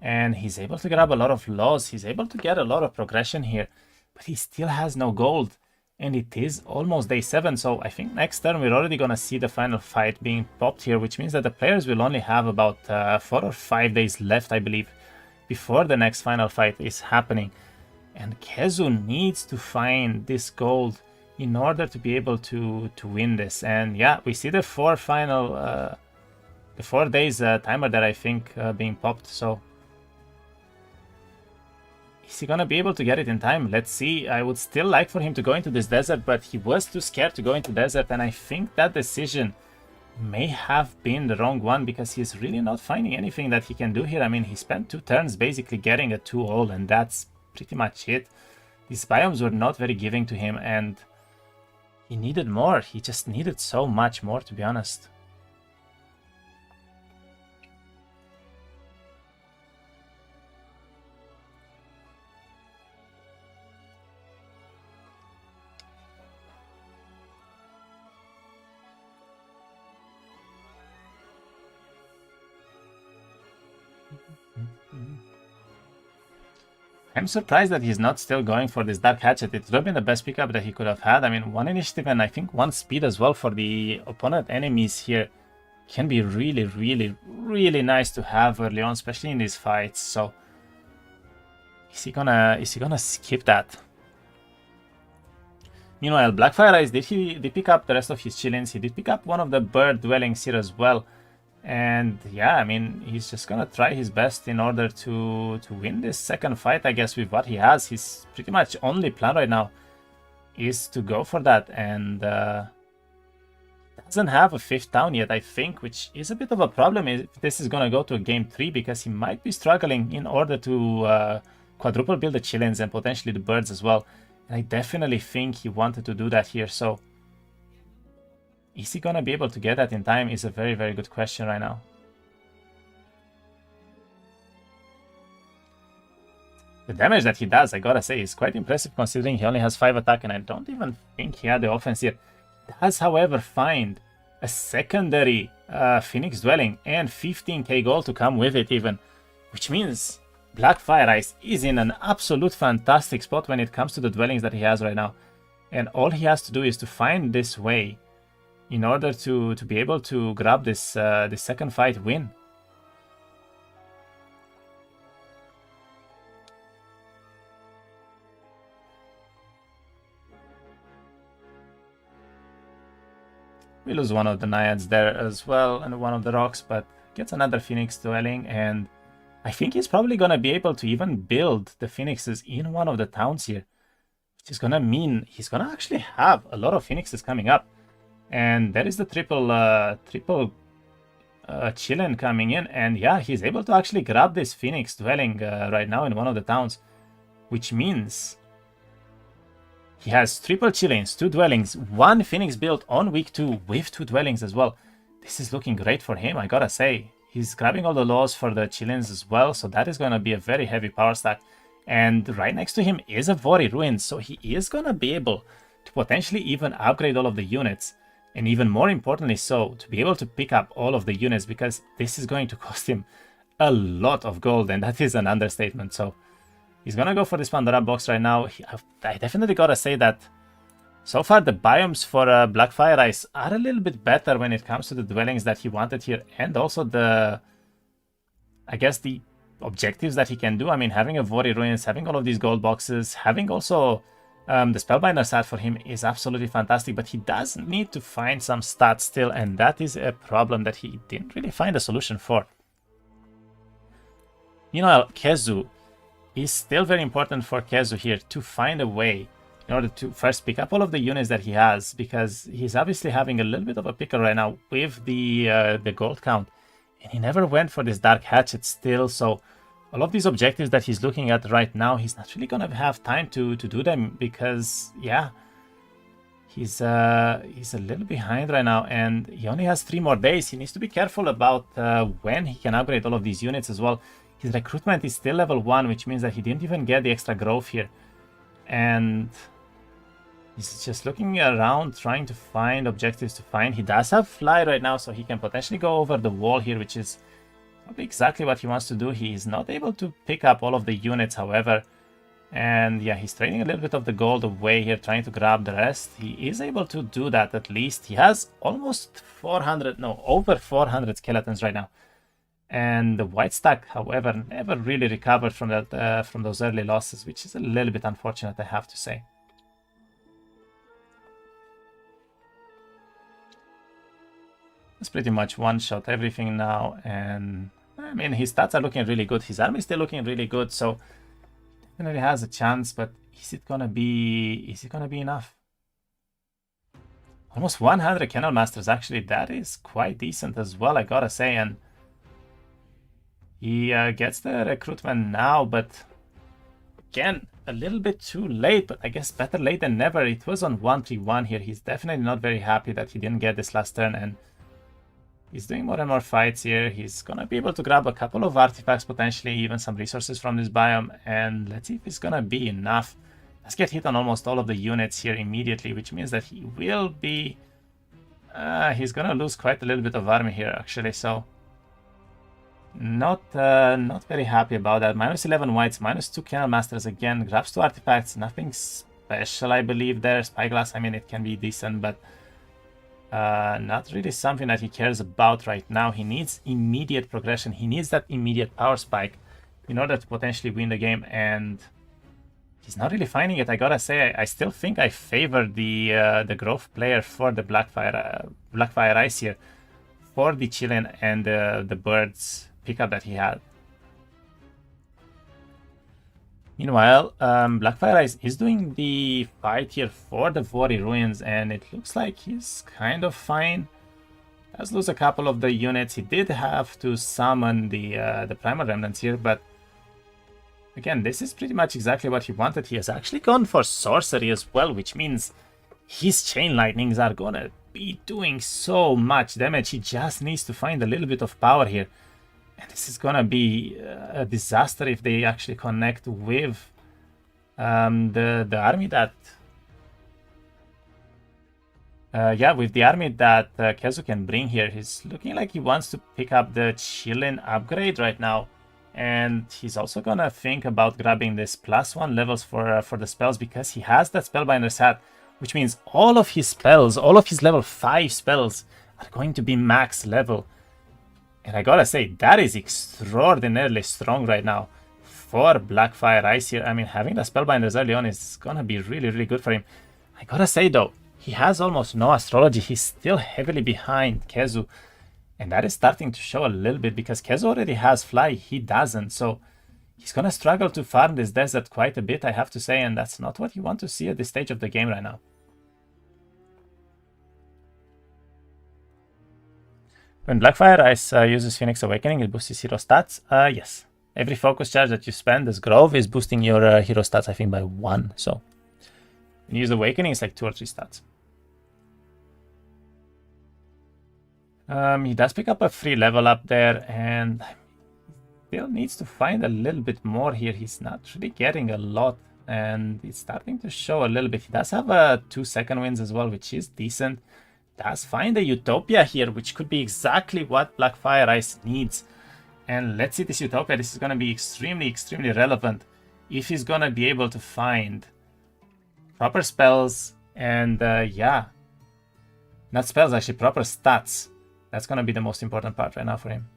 and he's able to grab a lot of laws, he's able to get a lot of progression here, but he still has no gold, and it is almost day 7, so I think next turn we're already gonna see the final fight being popped here, which means that the players will only have about 4 or 5 days left, I believe, before the next final fight is happening. And Keszu needs to find this gold in order to be able to win this. And yeah, we see the 4 days timer there, I think, being popped. So is he gonna be able to get it in time? Let's see. I would still like for him to go into this desert, but he was too scared to go into desert, and I think that decision may have been the wrong one, because he's really not finding anything that he can do here. I mean, he spent 2 turns basically getting a 2-all, and that's pretty much it. These biomes were not very giving to him, and he needed more. He just needed so much more, to be honest. I'm surprised that he's not still going for this Dark Hatchet. It would have been the best pickup that he could have had. I mean, 1 initiative and I think 1 speed as well for the opponent enemies here can be really nice to have early on, especially in these fights. So is he gonna skip that? Meanwhile, Blackfireice did pick up the rest of his chillins. He did pick up one of the bird dwellings here as well. And yeah, I mean, he's just gonna try his best in order to win this second fight, I guess, with what he has. His pretty much only plan right now is to go for that, and doesn't have a 5th town yet, I think, which is a bit of a problem if this is gonna go to a game 3, because he might be struggling in order to quadruple build the chillins and potentially the birds as well. And I definitely think he wanted to do that here, so is he gonna be able to get that in time is a very good question right now. the damage that he does, I gotta say, is quite impressive considering he only has 5 attack, and I don't even think he had the offense here. He does, however, find a secondary Phoenix Dwelling and 15k gold to come with it even, which means Blackfireice is in an absolute fantastic spot when it comes to the dwellings that he has right now. And all he has to do is to find this way in order to be able to grab this, this second fight win. We lose one of the Naiads there as well, and one of the rocks, but gets another Phoenix Dwelling, and I think he's probably going to be able to even build the Phoenixes in one of the towns here, which is going to mean he's going to actually have a lot of Phoenixes coming up. And there is the triple Chillin coming in, and yeah, he's able to actually grab this Phoenix Dwelling right now in one of the towns, which means he has triple Chillins, 2 dwellings, 1 Phoenix built on week 2 with 2 dwellings as well. This is looking great for him, I gotta say. He's grabbing all the laws for the Chillins as well, so that is gonna be a very heavy power stack. And right next to him is a Alvari Ruins, so he is gonna be able to potentially even upgrade all of the units. And even more importantly so, to be able to pick up all of the units, because this is going to cost him a lot of gold, and that is an understatement. So he's gonna go for this Pandora box right now. I definitely gotta say that so far the biomes for Blackfireice are a little bit better when it comes to the dwellings that he wanted here, and also the, I guess, the objectives that he can do. I mean, having a Alvari Ruins, having all of these gold boxes, having also the Spellbinder stat for him is absolutely fantastic, but he does need to find some stats still, and that is a problem that he didn't really find a solution for. Meanwhile, Keszu is still very important for Keszu here to find a way in order to first pick up all of the units that he has, because he's obviously having a little bit of a pickle right now with the gold count, and he never went for this Dark Hatchet still, so all of these objectives that he's looking at right now, he's not really gonna have time to do them, because yeah, he's a little behind right now, and he only has 3 more days. He needs to be careful about when he can upgrade all of these units as well. His recruitment is still level 1, which means that he didn't even get the extra growth here. And he's just looking around, trying to find objectives to find. He does have Fly right now, so he can potentially go over the wall here, which is probably exactly what he wants to do. He is not able to pick up all of the units, however. And yeah, he's trading a little bit of the gold away here, trying to grab the rest. He is able to do that at least. He has almost 400, no, over 400 skeletons right now. And the white stack, however, never really recovered from that, from those early losses, which is a little bit unfortunate, I have to say. It's pretty much one-shot everything now, and I mean, his stats are looking really good. His army is still looking really good, so definitely has a chance. But is it gonna be? Is it gonna be enough? Almost 100 Kennel Masters. Actually, that is quite decent as well, I gotta say. And he gets the recruitment now, but again, a little bit too late. But I guess better late than never. It was on 131 here. He's definitely not very happy that he didn't get this last turn, and he's doing more and more fights here. He's gonna be able to grab a couple of artifacts, potentially even some resources from this biome, and let's see if it's gonna be enough. Let's get hit on almost all of the units here immediately, which means that he will be... he's gonna lose quite a little bit of army here, actually, so... Not very happy about that. Minus 11 whites, minus 2 Kennel Masters again, grabs 2 artifacts, nothing special, I believe there. Spyglass, I mean, it can be decent, but... not really something that he cares about right now. He needs immediate progression. He needs that immediate power spike in order to potentially win the game, and he's not really finding it. I gotta say, I still think I favor the growth player for the Blackfireice here, for the Chillin and the birds pickup that he had. Meanwhile, Blackfireice is doing the fight here for the Alvari Ruins, and it looks like he's kind of fine. Does lose a couple of the units. He did have to summon the Primal Remnants here, but again, this is pretty much exactly what he wanted. He has actually gone for Sorcery as well, which means his Chain Lightnings are gonna be doing so much damage. He just needs to find a little bit of power here. And this is gonna be a disaster if they actually connect with the army that with the army that Keszu can bring here. He's looking like he wants to pick up the Chillin upgrade right now. And he's also gonna think about grabbing this +1 levels for the spells, because he has that Spellbinder's Hat, which means all of his spells, all of his level 5 spells are going to be max level. And I gotta say, that is extraordinarily strong right now for Blackfireice here. I mean, having the Spellbinders early on is gonna be really, really good for him. I gotta say though, he has almost no astrology. He's still heavily behind Keszu. And that is starting to show a little bit, because Keszu already has fly, he doesn't. So he's gonna struggle to farm this desert quite a bit, I have to say, and that's not what you want to see at this stage of the game right now. When Blackfireice uses Phoenix Awakening, it boosts his hero stats. Yes. Every focus charge that you spend as Grove is boosting your hero stats, I think, by 1. So when you use Awakening, it's like 2 or 3 stats. He does pick up a free level up there, and still needs to find a little bit more here. He's not really getting a lot, and it's starting to show a little bit. He does have 2 second wins as well, which is decent. Does find a Utopia here, which could be exactly what Blackfireice needs. And let's see this Utopia. This is going to be extremely, extremely relevant if he's going to be able to find proper spells and, yeah, not spells, actually, proper stats. That's going to be the most important part right now for him.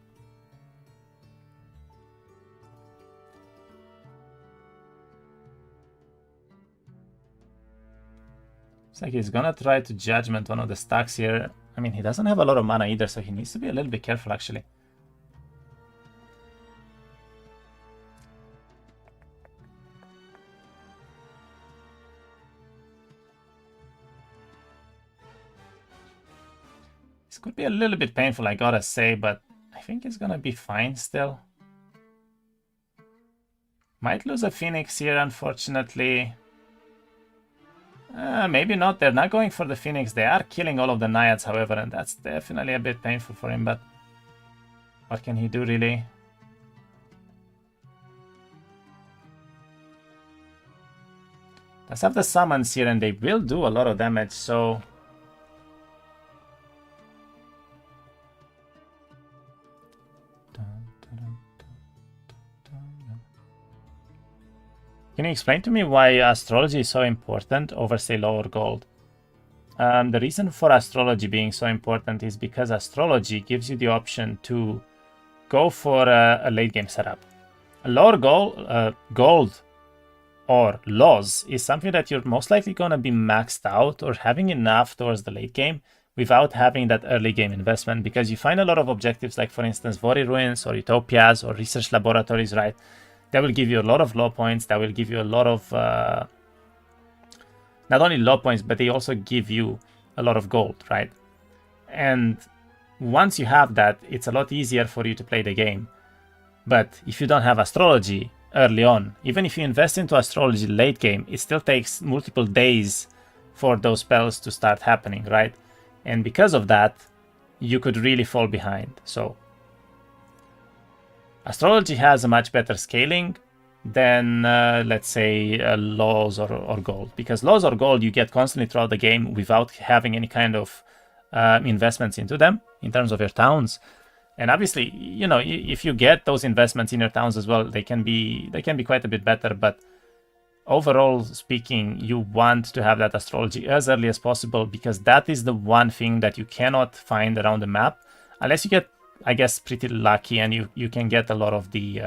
It's like he's going to try to Judgment one of the stacks here. I mean, he doesn't have a lot of mana either, so he needs to be a little bit careful, actually. This could be a little bit painful, I gotta say, but I think he's gonna be fine still. Might lose a Phoenix here, unfortunately. Maybe not. They're not going for the Phoenix. They are killing all of the Naiads, however, and that's definitely a bit painful for him, but what can he do, really? Does have the summons here, and they will do a lot of damage, so... Can you explain to me why astrology is so important over, say, lower gold? The reason for astrology being so important is because astrology gives you the option to go for a late game setup. A lower gold or laws is something that you're most likely going to be maxed out or having enough towards the late game without having that early game investment, because you find a lot of objectives like, for instance, Vori Ruins or Utopias or research laboratories, right? That will give you a lot of low points. That will give you a lot of, not only low points, but they also give you a lot of gold, right? And once you have that, it's a lot easier for you to play the game. But if you don't have astrology early on, even if you invest into astrology late game, it still takes multiple days for those spells to start happening, right? And because of that, you could really fall behind. So astrology has a much better scaling than, let's say, laws or gold. Because laws or gold, you get constantly throughout the game without having any kind of investments into them in terms of your towns. And obviously, you know, if you get those investments in your towns as well, they can be quite a bit better. But overall speaking, you want to have that astrology as early as possible, because that is the one thing that you cannot find around the map unless you get, I guess, pretty lucky and you can get a lot of the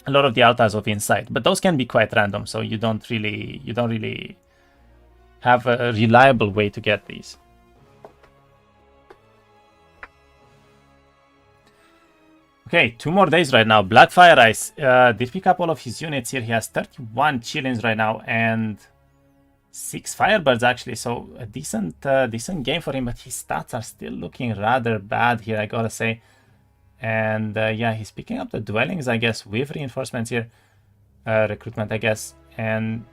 altars of insight, but those can be quite random, so you don't really have a reliable way to get these. Okay, 2 more days right now. Blackfireice did pick up all of his units here. He has 31 Chillins right now and 6 Firebirds, actually, so a decent game for him, but his stats are still looking rather bad here, I gotta say. And yeah, he's picking up the dwellings, I guess, with reinforcements here, recruitment, I guess, and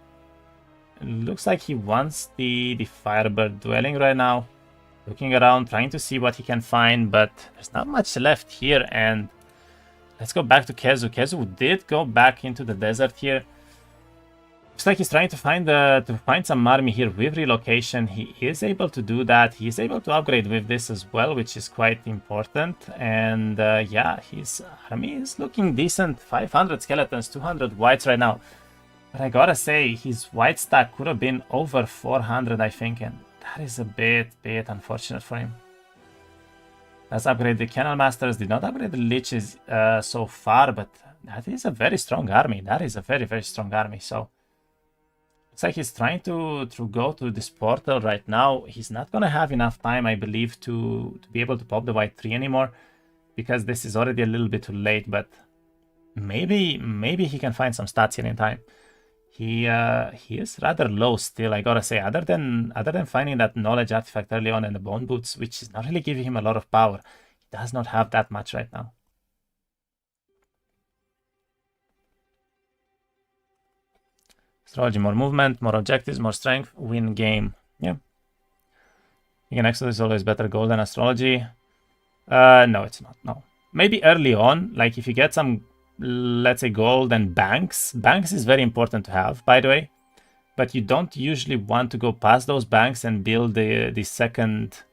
it looks like he wants the Firebird dwelling right now. looking around, trying to see what he can find, but there's not much left here. And let's go back to Keszu. Keszu did go back into the desert here. Looks like he's trying to find some army here with relocation. He is able to do that. He is able to upgrade with this as well, which is quite important. And yeah, his army is looking decent. 500 skeletons, 200 whites right now. But I gotta say, his white stack could have been over 400, I think, and that is a bit unfortunate for him. Let's upgrade the Canal Masters. Did not upgrade the Leeches so far, but that is a very strong army. That is a very, very strong army. So looks like he's trying to go to this portal right now. He's not gonna have enough time, I believe, to be able to pop the white 3 anymore, because this is already a little bit too late. But maybe he can find some stats here in time. He is rather low still, I gotta say. Other than finding that knowledge artifact early on in the bone boots, which is not really giving him a lot of power, he does not have that much right now. Astrology, more movement, more objectives, more strength, win game. Yeah. Again, Exodus is always better gold than astrology. No, it's not. No. Maybe early on, like if you get some, let's say, gold and banks. Banks is very important to have, by the way. But you don't usually want to go past those banks and build the second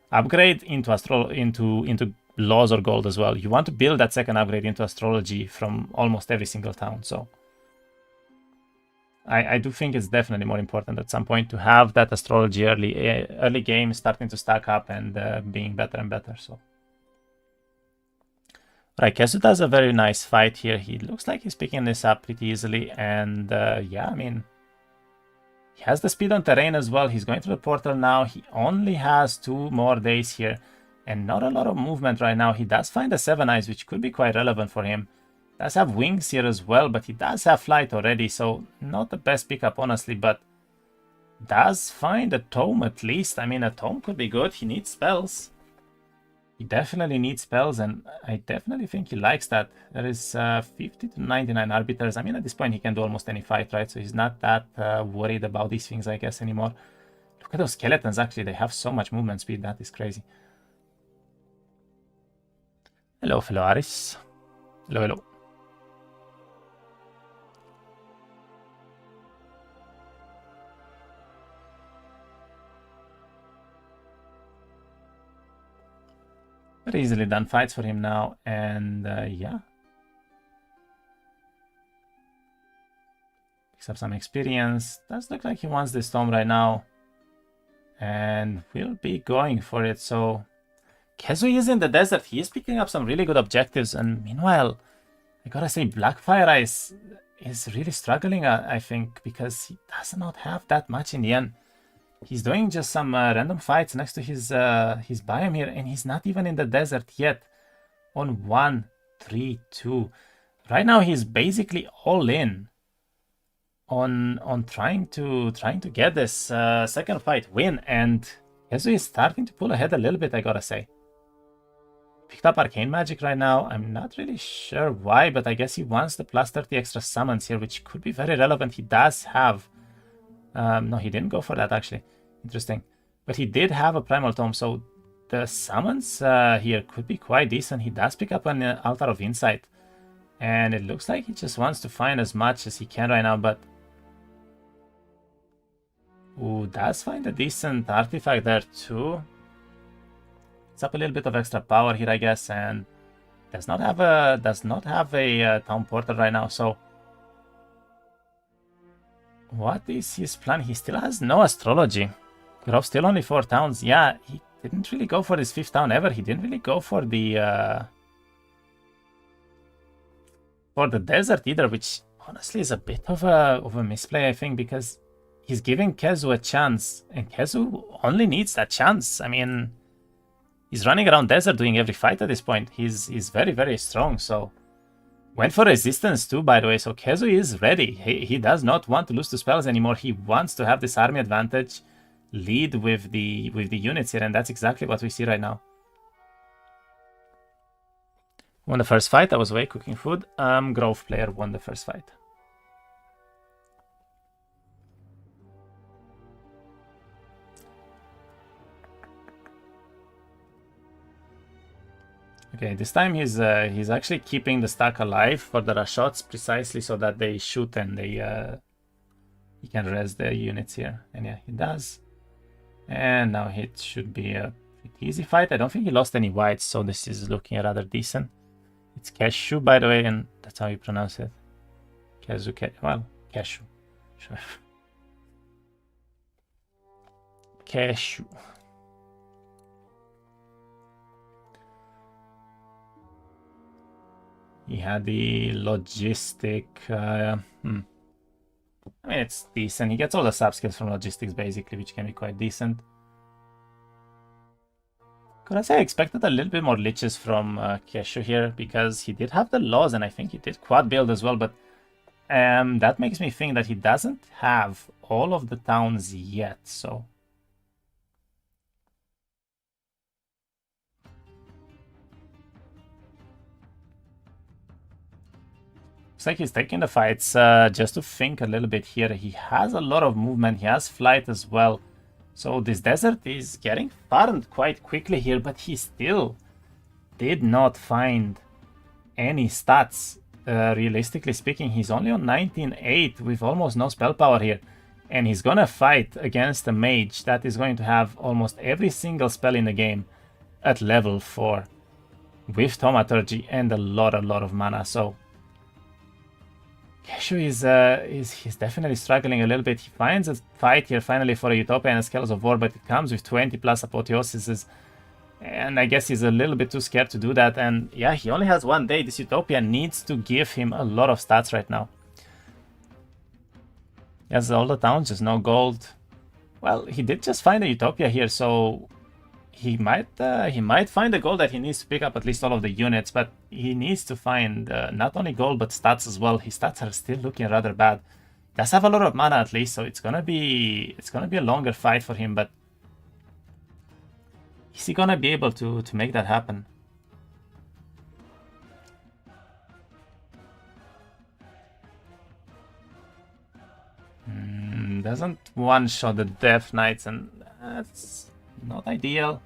upgrade into laws or gold as well. You want to build that second upgrade into astrology from almost every single town. So I do think it's definitely more important at some point to have that astrology early game starting to stack up and being better and better. So, right, Keszu does a very nice fight here. He looks like he's picking this up pretty easily, and yeah, I mean, he has the speed on terrain as well. He's going to the portal now. He only has 2 more days here, and not a lot of movement right now. He does find the 7 eyes, which could be quite relevant for him. Does have wings here as well, but he does have flight already, so not the best pickup, honestly, but does find a tome at least. I mean, a tome could be good. He needs spells. He definitely needs spells, and I definitely think he likes that. There is 50 to 99 arbiters. I mean, at this point, he can do almost any fight, right? So he's not that worried about these things, I guess, anymore. Look at those skeletons, actually. They have so much movement speed. That is crazy. Hello, fellow Aris. Hello, hello. Very easily done fights for him now, and yeah. Picks up some experience. Does look like he wants this tome right now, and will be going for it. So Keszu is in the desert. He is picking up some really good objectives, and meanwhile, I gotta say, Blackfireice is really struggling, I think, because he does not have that much in the end. He's doing just some random fights next to his biome here, and he's not even in the desert yet. On 1, 3, 2. Right now, he's basically all in on trying to get this second fight win, and Keszu is starting to pull ahead a little bit, I gotta say. Picked up Arcane Magic right now. I'm not really sure why, but I guess he wants the plus 30 extra summons here, which could be very relevant. He does have... no, he didn't go for that, actually. Interesting. But he did have a Primal Tome, so the summons here could be quite decent. He does pick up an Altar of Insight, and it looks like he just wants to find as much as he can right now, but... Ooh, does find a decent artifact there, too. It's up a little bit of extra power here, I guess, and does not have a Town Portal right now, so... What is his plan? He still has no astrology. Grove still only 4 towns. Yeah, he didn't really go for his 5th town ever. He didn't really go for the desert either, which honestly is a bit of a misplay, I think, because he's giving Keszu a chance, and Keszu only needs that chance. I mean, he's running around desert doing every fight at this point. He's very, very strong, so... Went for resistance too, by the way, so Keszu is ready. He does not want to lose to spells anymore. He wants to have this army advantage, lead with the units here, and that's exactly what we see right now. Won the first fight. I was away cooking food. Grove player won the first fight. Okay, this time he's actually keeping the stack alive for the rush shots precisely so that they shoot and they he can res the units here. And yeah, he does. And now it should be a pretty easy fight. I don't think he lost any whites, so this is looking rather decent. It's Keszu, by the way, and that's how you pronounce it. Keszu, well, Keszu. Sure. Keszu. He had the logistic. I mean, it's decent. He gets all the sub skills from logistics, basically, which can be quite decent. Could I say I expected a little bit more liches from Keszu here, because he did have the laws, and I think he did quad build as well, but that makes me think that he doesn't have all of the towns yet, so... Looks like he's taking the fights just to think a little bit here. He has a lot of movement, he has flight as well. So this desert is getting farmed quite quickly here, but he still did not find any stats. Realistically speaking, he's only on 19.8 with almost no spell power here. And he's gonna fight against a mage that is going to have almost every single spell in the game at level 4. With Thaumaturgy and a lot of mana, so... Keszu is definitely struggling a little bit. He finds a fight here finally for a Utopia and a Scales of War, but it comes with 20 plus Apotheoses. And I guess he's a little bit too scared to do that. And yeah, he only has 1 day. This Utopia needs to give him a lot of stats right now. He has all the towns, just no gold. Well, he did just find a Utopia here, so he might find the gold that he needs to pick up at least all of the units, but he needs to find not only gold but stats as well. His stats are still looking rather bad. He does have a lot of mana at least, so it's gonna be a longer fight for him, but is he gonna be able to make that happen? Doesn't one-shot the Death Knights, and that's not ideal.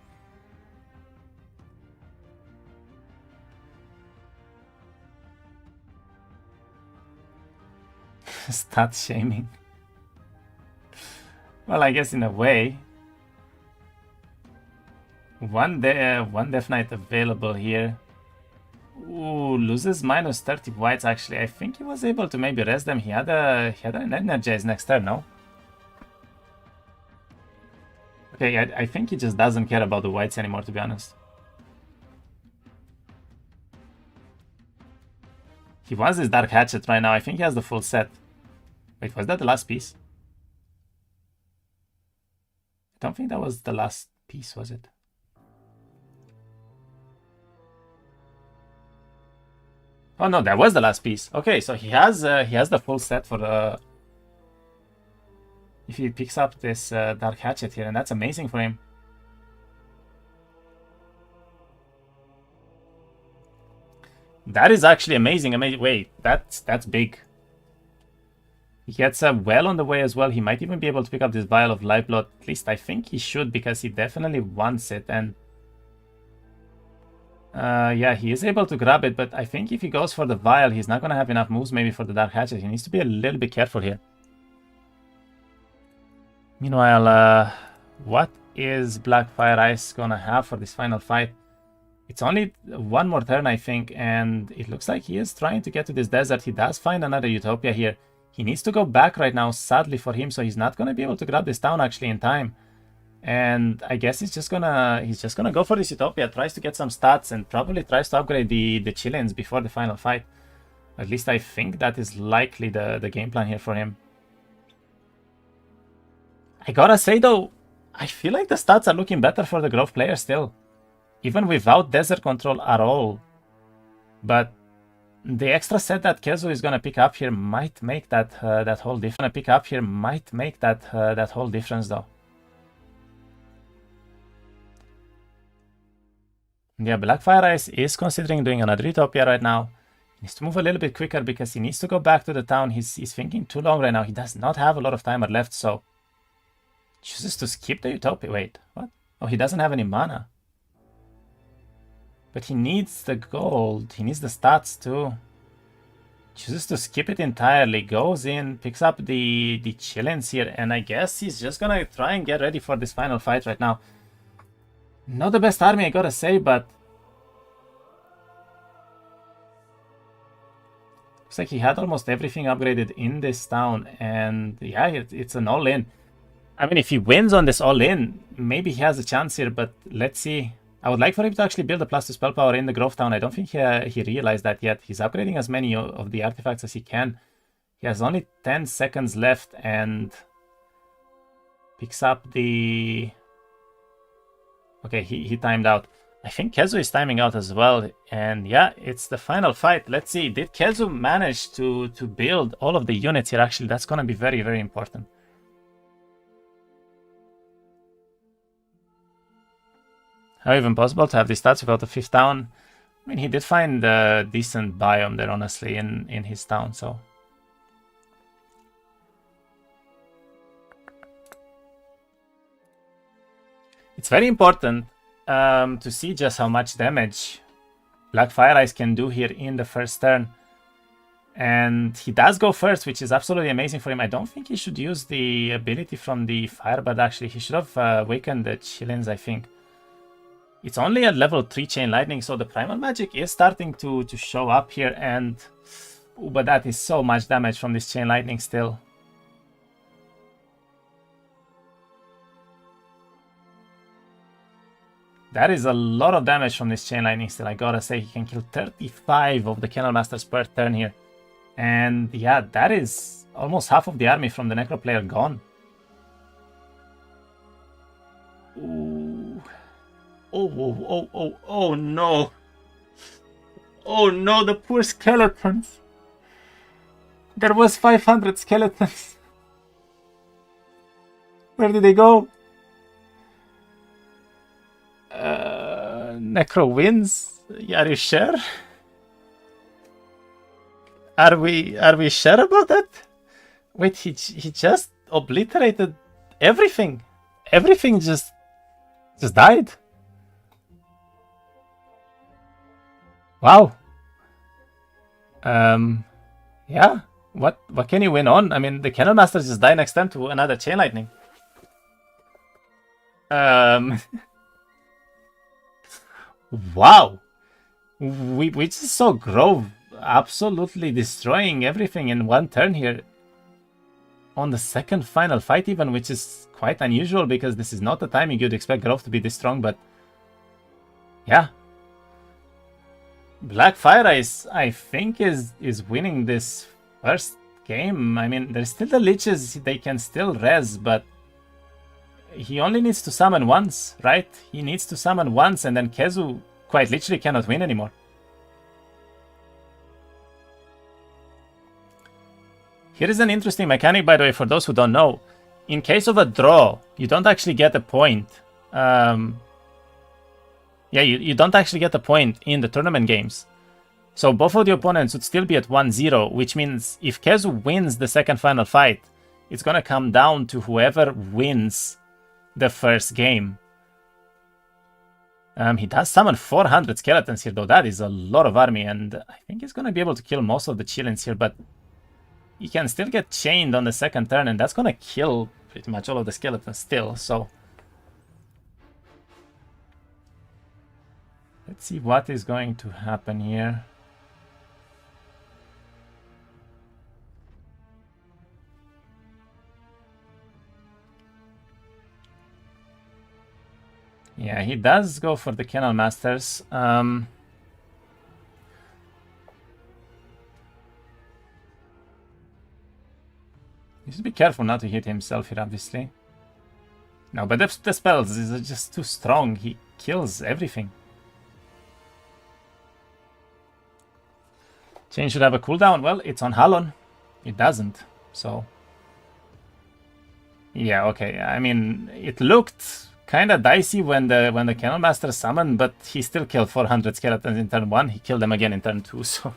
Stat shaming. Well, I guess in a way. One Death Knight available here. Ooh, loses minus 30 whites actually. I think he was able to maybe rest them. He had an energize next turn, no? Okay, I think he just doesn't care about the whites anymore, to be honest. He wants this Dark Hatchet right now. I think he has the full set. Wait, was that the last piece? I don't think that was the last piece, was it? Oh no, that was the last piece. Okay, so he has the full set for the... If he picks up this Dark Hatchet here, and that's amazing for him. That is actually amazing. Wait, that's big. He gets well on the way as well. He might even be able to pick up this Vial of Lifeblood. At least I think he should, because he definitely wants it. And yeah, he is able to grab it, but I think if he goes for the Vial, he's not going to have enough moves maybe for the Dark Hatchet. He needs to be a little bit careful here. Meanwhile, what is Blackfireice gonna have for this final fight? It's only one more turn, I think, and it looks like he is trying to get to this desert. He does find another Utopia here. He needs to go back right now, sadly for him, so he's not gonna be able to grab this town actually in time. And I guess he's just gonna go for this Utopia, tries to get some stats, and probably tries to upgrade the Chileans before the final fight. At least I think that is likely the game plan here for him. I gotta say though, I feel like the stats are looking better for the Grove player still. Even without desert control at all. But the extra set that Keszu is gonna pick up here might make that whole difference. That whole difference though. Yeah, Blackfireice is considering doing another Utopia right now. He needs to move a little bit quicker because he needs to go back to the town. He's thinking too long right now. He does not have a lot of timer left, so chooses to skip the Utopia. Wait, what? Oh, he doesn't have any mana. But he needs the gold. He needs the stats too. Chooses to skip it entirely. Goes in, picks up the chillins here, and I guess he's just gonna try and get ready for this final fight right now. Not the best army, I gotta say, but looks like he had almost everything upgraded in this town, and yeah, it's an all-in. I mean, if he wins on this all-in, maybe he has a chance here, but let's see. I would like for him to actually build a +2 spell power in the Grove Town. I don't think he realized that yet. He's upgrading as many of the artifacts as he can. He has only 10 seconds left and picks up the... Okay, he timed out. I think Keszu is timing out as well. And yeah, it's the final fight. Let's see. Did Keszu manage to build all of the units here? Actually, that's going to be very, very important. How even possible to have these stats without the 5th town? I mean, he did find a decent biome there, honestly, in his town, so... It's very important to see just how much damage Blackfireice can do here in the first turn. And he does go first, which is absolutely amazing for him. I don't think he should use the ability from the Firebird, actually. He should have awakened the Chillins, I think. It's only at level 3 Chain Lightning, so the Primal Magic is starting to show up here, and... Ooh, but that is so much damage from this Chain Lightning still. That is a lot of damage from this Chain Lightning still, I gotta say. He can kill 35 of the Kennel Masters per turn here. And yeah, that is almost half of the army from the Necro player gone. Ooh. Oh no. Oh no, the poor skeletons. There was 500 skeletons. Where did they go? Necro wins? Are you sure? Are we sure about that? Wait, he just obliterated everything. Everything just died. Wow. Yeah. What can you win on? I mean, the Kennel Masters just die next turn to another Chain Lightning. Wow. We just saw Grove absolutely destroying everything in one turn here. On the second final fight even, which is quite unusual because this is not the timing you'd expect Grove to be this strong, but yeah. Blackfireice, I think, is winning this first game. I mean, there's still the Liches, they can still res, but he only needs to summon once, right? He needs to summon once, and then Keszu quite literally cannot win anymore. Here is an interesting mechanic, by the way, for those who don't know. In case of a draw, you don't actually get a point. Yeah, you don't actually get a point in the tournament games. So both of the opponents would still be at 1-0, which means if Keszu wins the second final fight, it's gonna come down to whoever wins the first game. He does summon 400 skeletons here, though. That is a lot of army, and I think he's gonna be able to kill most of the Chillins here, but he can still get chained on the second turn, and that's gonna kill pretty much all of the skeletons still, so... Let's see what is going to happen here. Yeah, he does go for the Kennel Masters. He should be careful not to hit himself here, obviously. No, but the spells is just too strong. He kills everything. Chain should have a cooldown. Well, it's on Halon. It doesn't, so... Yeah, okay. I mean, it looked kind of dicey when the Kennel Master summoned, but he still killed 400 skeletons in turn 1. He killed them again in turn 2, so...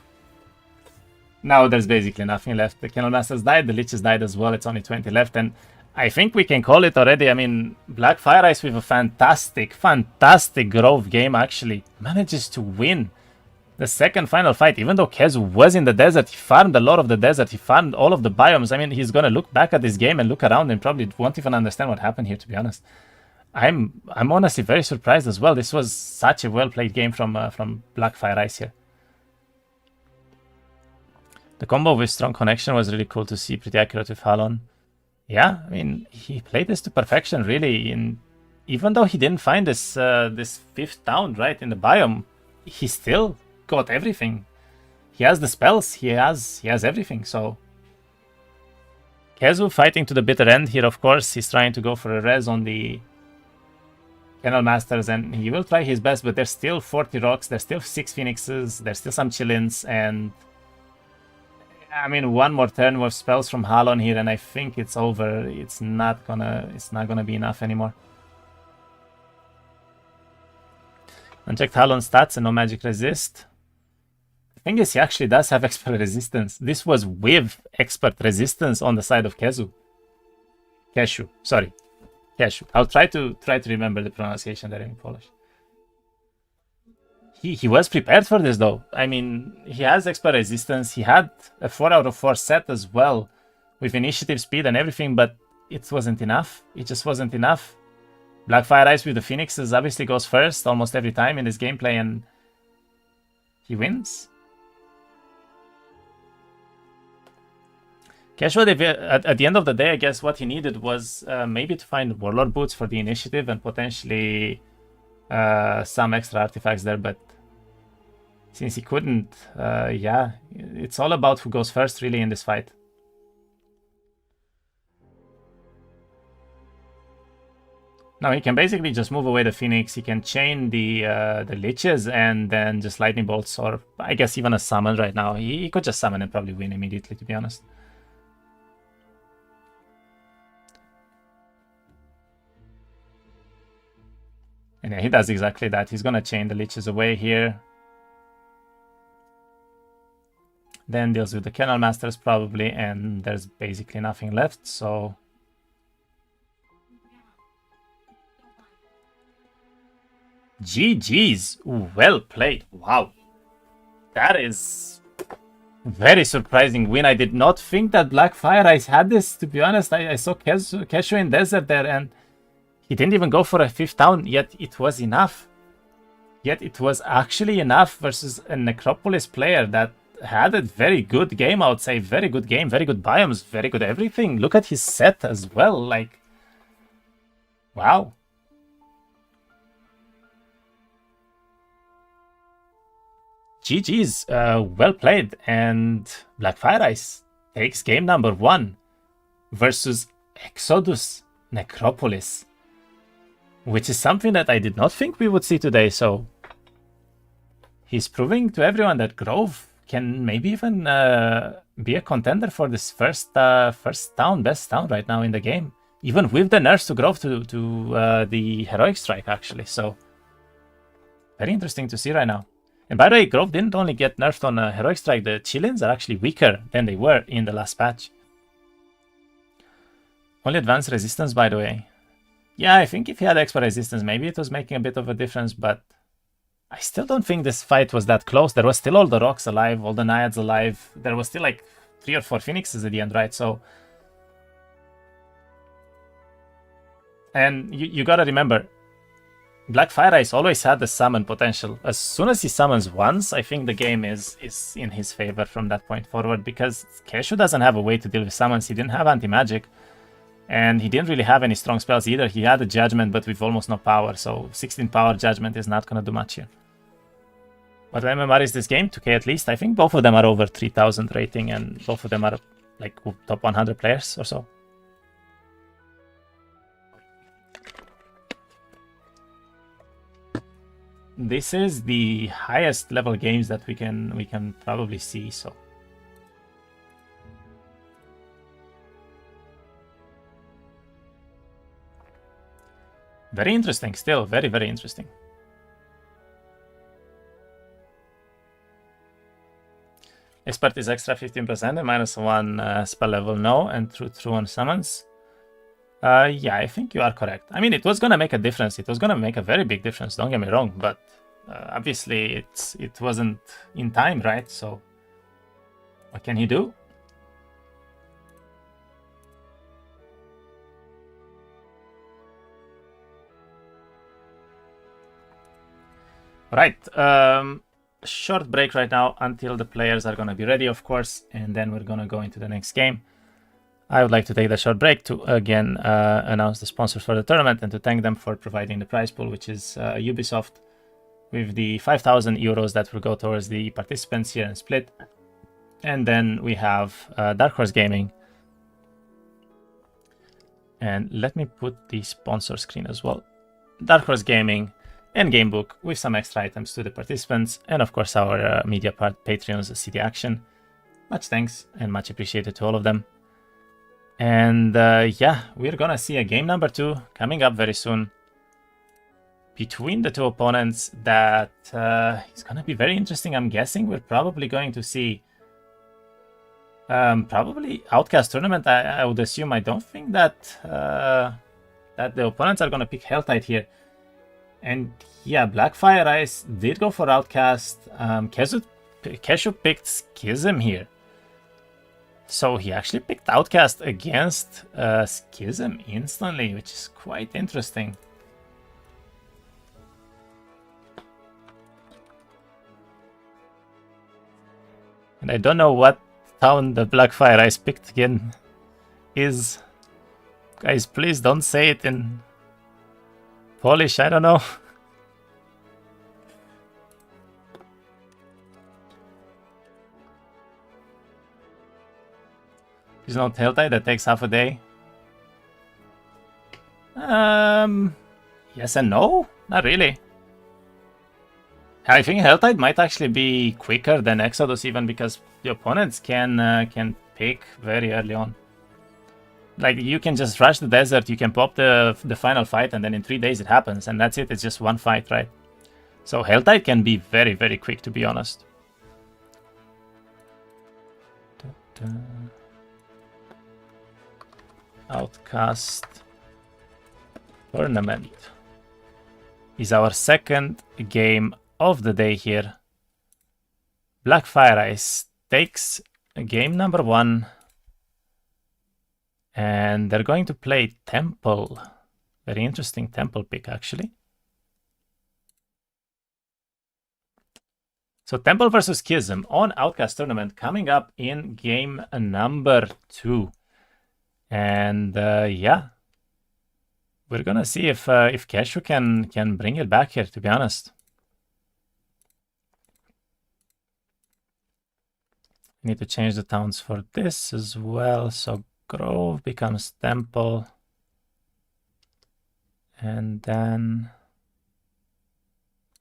Now there's basically nothing left. The Kennel Masters died, the Liches died as well. It's only 20 left, and I think we can call it already. I mean, Blackfireice with a fantastic Grove game actually manages to win the second final fight. Even though Keszu was in the desert, he farmed a lot of the desert, he farmed all of the biomes. I mean, he's gonna look back at this game and look around and probably won't even understand what happened here, to be honest. I'm honestly very surprised as well. This was such a well-played game from Blackfireice here. The combo with strong connection was really cool to see, pretty accurate with Halon. Yeah, I mean, he played this to perfection, really. Even though he didn't find this this fifth town right in the biome, he still got everything. He has the spells, he has everything. So Keszu fighting to the bitter end here. Of course, he's trying to go for a res on the Kennel Masters, and he will try his best. But there's still 40 rocks, there's still 6 phoenixes, there's still some chillins, and I mean, one more turn with spells from Halon here, and I think it's over. It's not gonna be enough anymore. Unchecked Halon stats and no magic resist. The thing is, he actually does have expert resistance. This was with expert resistance on the side of Keszu. Keszu, sorry, Keszu. I'll try to remember the pronunciation there in Polish. He was prepared for this though. I mean, he has expert resistance. He had a 4 out of 4 set as well with initiative speed and everything, but it wasn't enough. It just wasn't enough. Blackfireice with the Phoenixes obviously goes first almost every time in this gameplay, and he wins. Keszu, at the end of the day, I guess what he needed was maybe to find Warlord Boots for the initiative and potentially some extra artifacts there, but since he couldn't, yeah, it's all about who goes first really in this fight. Now he can basically just move away the Phoenix, he can chain the Liches and then just Lightning Bolts, or I guess even a summon right now. He could just summon and probably win immediately, to be honest. And yeah, he does exactly that. He's gonna chain the Liches away here. Then deals with the Kennel Masters probably, and there's basically nothing left, so... GG's. Well played. Wow. That is very surprising win. I did not think that Blackfireice had this, to be honest. I saw Keszu in desert there, and he didn't even go for a 5th town, yet it was enough. Yet it was actually enough versus a Necropolis player that had a very good game, I would say. Very good game, very good biomes, very good everything. Look at his set as well, like... Wow. GG's, well played, and Blackfireice takes game number 1 versus Exodus Necropolis, which is something that I did not think we would see today, so he's proving to everyone that Grove can maybe even be a contender for this first town, best town right now in the game, even with the nerfs to Grove to the Heroic Strike actually, so very interesting to see right now. And by the way, Grove didn't only get nerfed on Heroic Strike, the Chillins are actually weaker than they were in the last patch. Only advanced resistance, by the way. Yeah, I think if he had expert resistance, maybe it was making a bit of a difference, but I still don't think this fight was that close. There was still all the rocks alive, all the Naiads alive. There was still like 3 or 4 Phoenixes at the end, right? So... And you gotta remember, Blackfireice always had the summon potential. As soon as he summons once, I think the game is in his favor from that point forward, because Keszu doesn't have a way to deal with summons. He didn't have anti-magic, and he didn't really have any strong spells either. He had a Judgment, but with almost no power, so 16 power Judgment is not going to do much here. What MMR is this game? 2K at least. I think both of them are over 3000 rating, and both of them are like top 100 players or so. This is the highest level games that we can probably see, so very interesting still, very interesting. Expert is extra 15% and -1 spell level, no, and true on summons. Yeah, I think you are correct. I mean, it was gonna make a difference. It was gonna make a very big difference. Don't get me wrong, but obviously it wasn't in time, right? So what can he do? Right. Short break right now until the players are gonna be ready, of course, and then we're gonna go into the next game. I would like to take the short break to again announce the sponsors for the tournament and to thank them for providing the prize pool, which is Ubisoft, with the 5,000 euros that will go towards the participants here in Split. And then we have Dark Horse Gaming. And let me put the sponsor screen as well. Dark Horse Gaming and Gamebook with some extra items to the participants. And of course our media part Patreons see the action. Much thanks and much appreciated to all of them. And yeah, we're gonna see a game number 2 coming up very soon between the two opponents that is gonna be very interesting. I'm guessing we're probably going to see probably Outcast tournament. I would assume. I don't think that that the opponents are gonna pick Helltide here. And yeah, Blackfireice did go for Outcast. Keszu picked Schism here. So he actually picked Outcast against Schism instantly, which is quite interesting. And I don't know what town the Blackfireice picked again is. Guys, please don't say it in Polish, I don't know. There's no Helltide that takes half a day. Yes and no? Not really. I think Helltide might actually be quicker than Exodus, even because the opponents can pick very early on. Like, you can just rush the desert, you can pop the final fight, and then in 3 days it happens, and that's it. It's just one fight, right? So Helltide can be very, very quick, to be honest. Outcast tournament is our second game of the day here. Blackfireice takes game number 1, and they're going to play Temple. Very interesting Temple pick, actually. So Temple versus Schism on Outcast tournament coming up in game number 2. And yeah, we're gonna see if Keszu can bring it back here, to be honest. Need to change the towns for this as well. So Grove becomes Temple. And then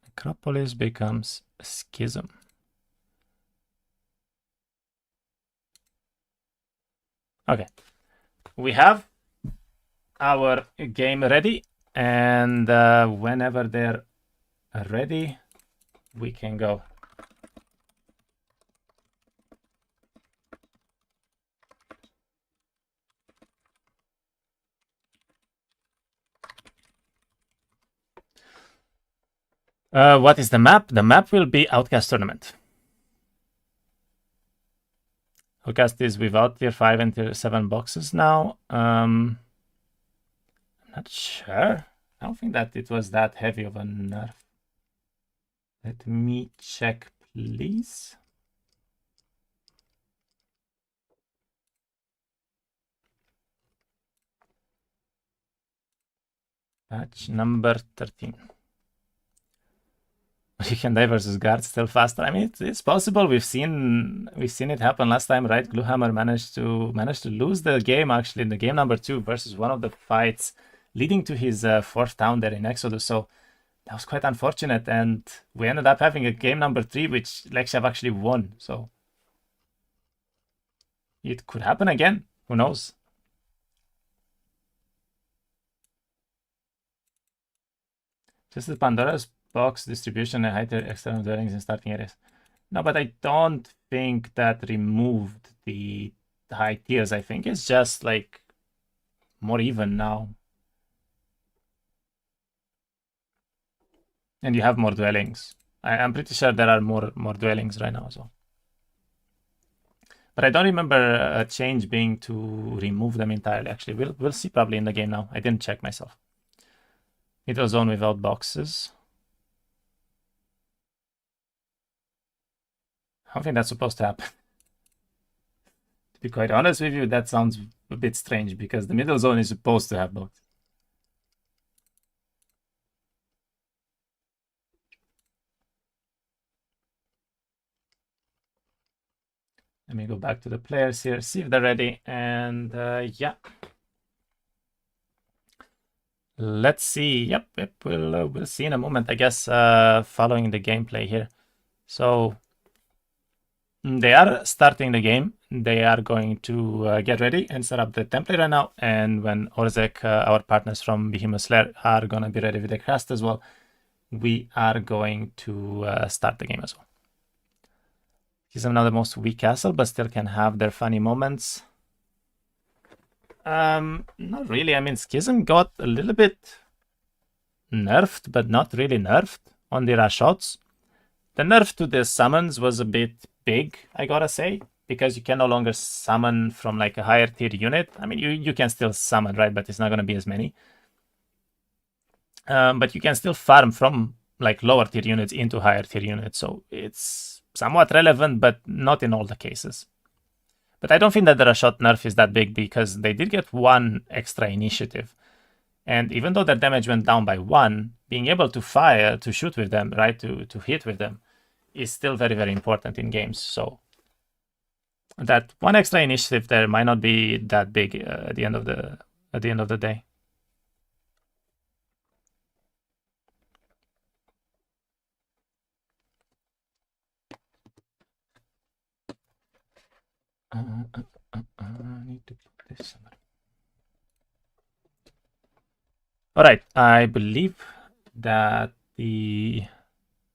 Necropolis becomes Schism. Okay. We have our game ready, and whenever they're ready, we can go. What is the map? The map will be Outcast Tournament. Outcast is without tier 5 and tier 7 boxes now. I'm not sure. I don't think that it was that heavy of a nerf. Let me check, please. Patch number 13. You can die versus guard still faster. I mean, it's possible. We've seen it happen last time, right? Gluehammer managed to lose the game actually in the game number 2 versus one of the fights, leading to his 4th town there in Exodus. So that was quite unfortunate, and we ended up having a game number 3, which Lexav actually won. So it could happen again. Who knows? Just as Pandora's box distribution and higher external dwellings in starting areas. No, but I don't think that removed the high tiers. I think it's just like more even now. And you have more dwellings. I'm pretty sure there are more dwellings right now as well. But I don't remember a change being to remove them entirely. Actually, we'll see probably in the game now. I didn't check myself. Middle zone without boxes. I don't think that's supposed to happen. To be quite honest with you, that sounds a bit strange because the middle zone is supposed to have boxes. Let me go back to the players here, see if they're ready, and yeah. Let's see. Yep, we'll see in a moment, I guess, following the gameplay here. So they are starting the game. They are going to get ready and set up the template right now. And when Orzek, our partners from Behemoth Slayer, are going to be ready with the cast as well, we are going to start the game as well. Schism now the most weak castle, but still can have their funny moments. Not really. I mean, Schism got a little bit nerfed, but not really nerfed on the rush shots. The nerf to the summons was a bit big, I gotta say, because you can no longer summon from like a higher tier unit. I mean, you can still summon, right? But it's not gonna be as many. But you can still farm from like lower tier units into higher tier units. So it's somewhat relevant, but not in all the cases. But I don't think that the rush shot nerf is that big because they did get one extra initiative. And even though their damage went down by 1, being able to fire, to shoot with them, right, to hit with them, is still very, very important in games. So that one extra initiative there might not be that big at the end of the day. I need to put this somewhere. All right, I believe that the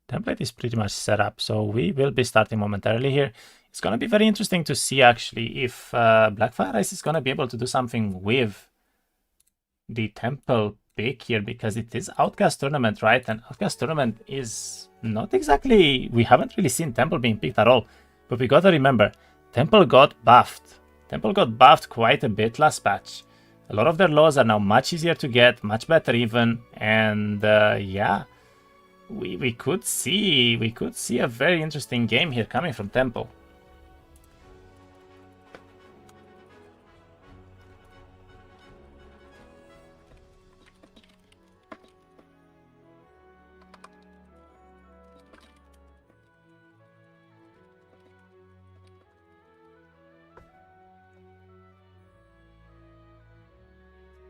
template is pretty much set up, so we will be starting momentarily here. It's going to be very interesting to see actually if Blackfireice is going to be able to do something with the temple pick here, because it is Outcast Tournament, right? And Outcast Tournament is not exactly, we haven't really seen temple being picked at all, but we got to remember, temple got buffed. Temple got buffed quite a bit last patch. A lot of their laws are now much easier to get, much better even, and yeah, we could see a very interesting game here coming from Temple.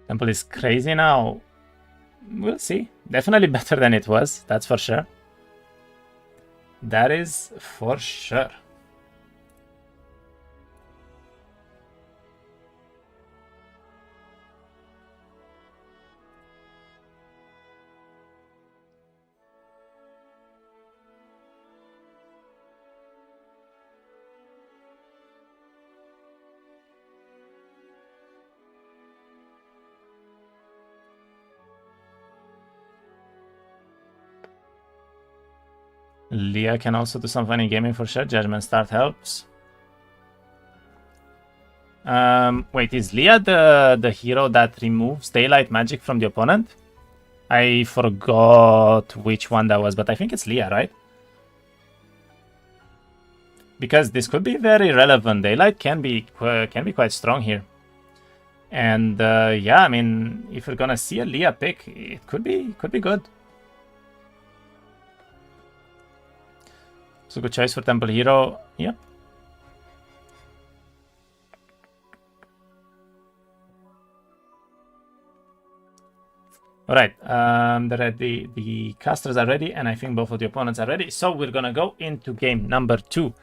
Temple is crazy now. We'll see. Definitely better than it was, that's for sure. That is for sure. Leah can also do some funny gaming for sure. Judgment Start helps. Wait, is Leah the hero that removes daylight magic from the opponent? I forgot which one that was, but I think it's Leah, right? Because this could be very relevant. Daylight can be quite strong here. And yeah, I mean, if we're gonna see a Leah pick, it could be good. So good choice for Temple Hero. Yep. All right, they're ready. The casters are ready, and I think both of the opponents are ready. So we're gonna go into game number 2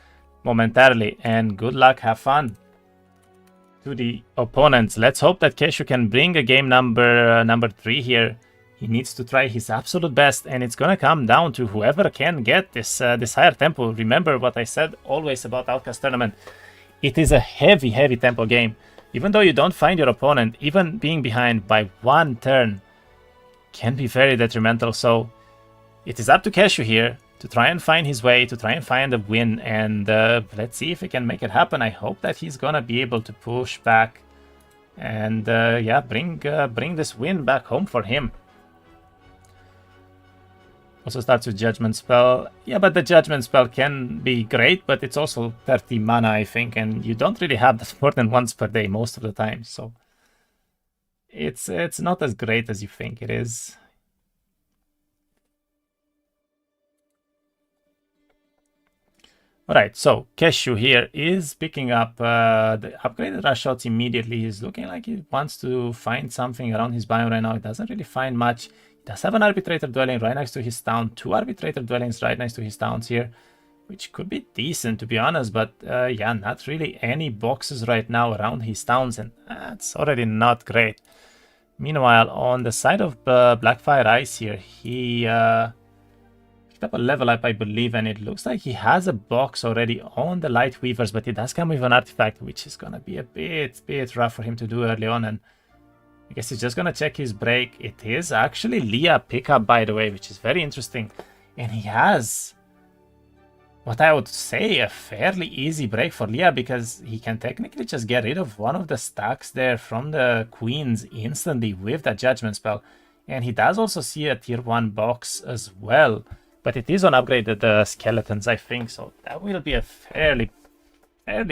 momentarily, and good luck, have fun to the opponents. Let's hope that Keszu can bring a game number 3 here. He needs to try his absolute best, and it's gonna come down to whoever can get this higher tempo. Remember what I said always about Outcast Tournament. It is a heavy tempo game. even though you don't find your opponent, even being behind by 1 turn can be very detrimental. So it is up to Keszu here to try and find his way, to try and find a win, and let's see if he can make it happen. I hope that he's gonna be able to push back and yeah, bring this win back home for him. Also starts with Judgment Spell. Yeah, but the Judgment Spell can be great, but it's also 30 mana, I think, and you don't really have that more than once per day most of the time, so it's not as great as you think it is. Alright, so Keszu here is picking up the upgraded rush shots immediately. He's looking like he wants to find something around his biome right now. He doesn't really find much. He does have an arbitrator dwelling right next to his town. 2 arbitrator dwellings right next to his towns here, which could be decent to be honest, but yeah, not really any boxes right now around his towns, and that's already not great. Meanwhile, on the side of Blackfireice here, he picked up a level up, I believe, and it looks like he has a box already on the Light Weavers, but he does come with an artifact, which is gonna be a bit rough for him to do early on, and I guess he's just gonna check his break. It is actually Leah pickup, by the way, which is very interesting, and he has what I would say a fairly easy break for Leah, because he can technically just get rid of one of the stacks there from the queens instantly with that Judgment Spell. And he does also see a tier 1 box as well, but it is on upgraded skeletons, I think, so that will be a fairly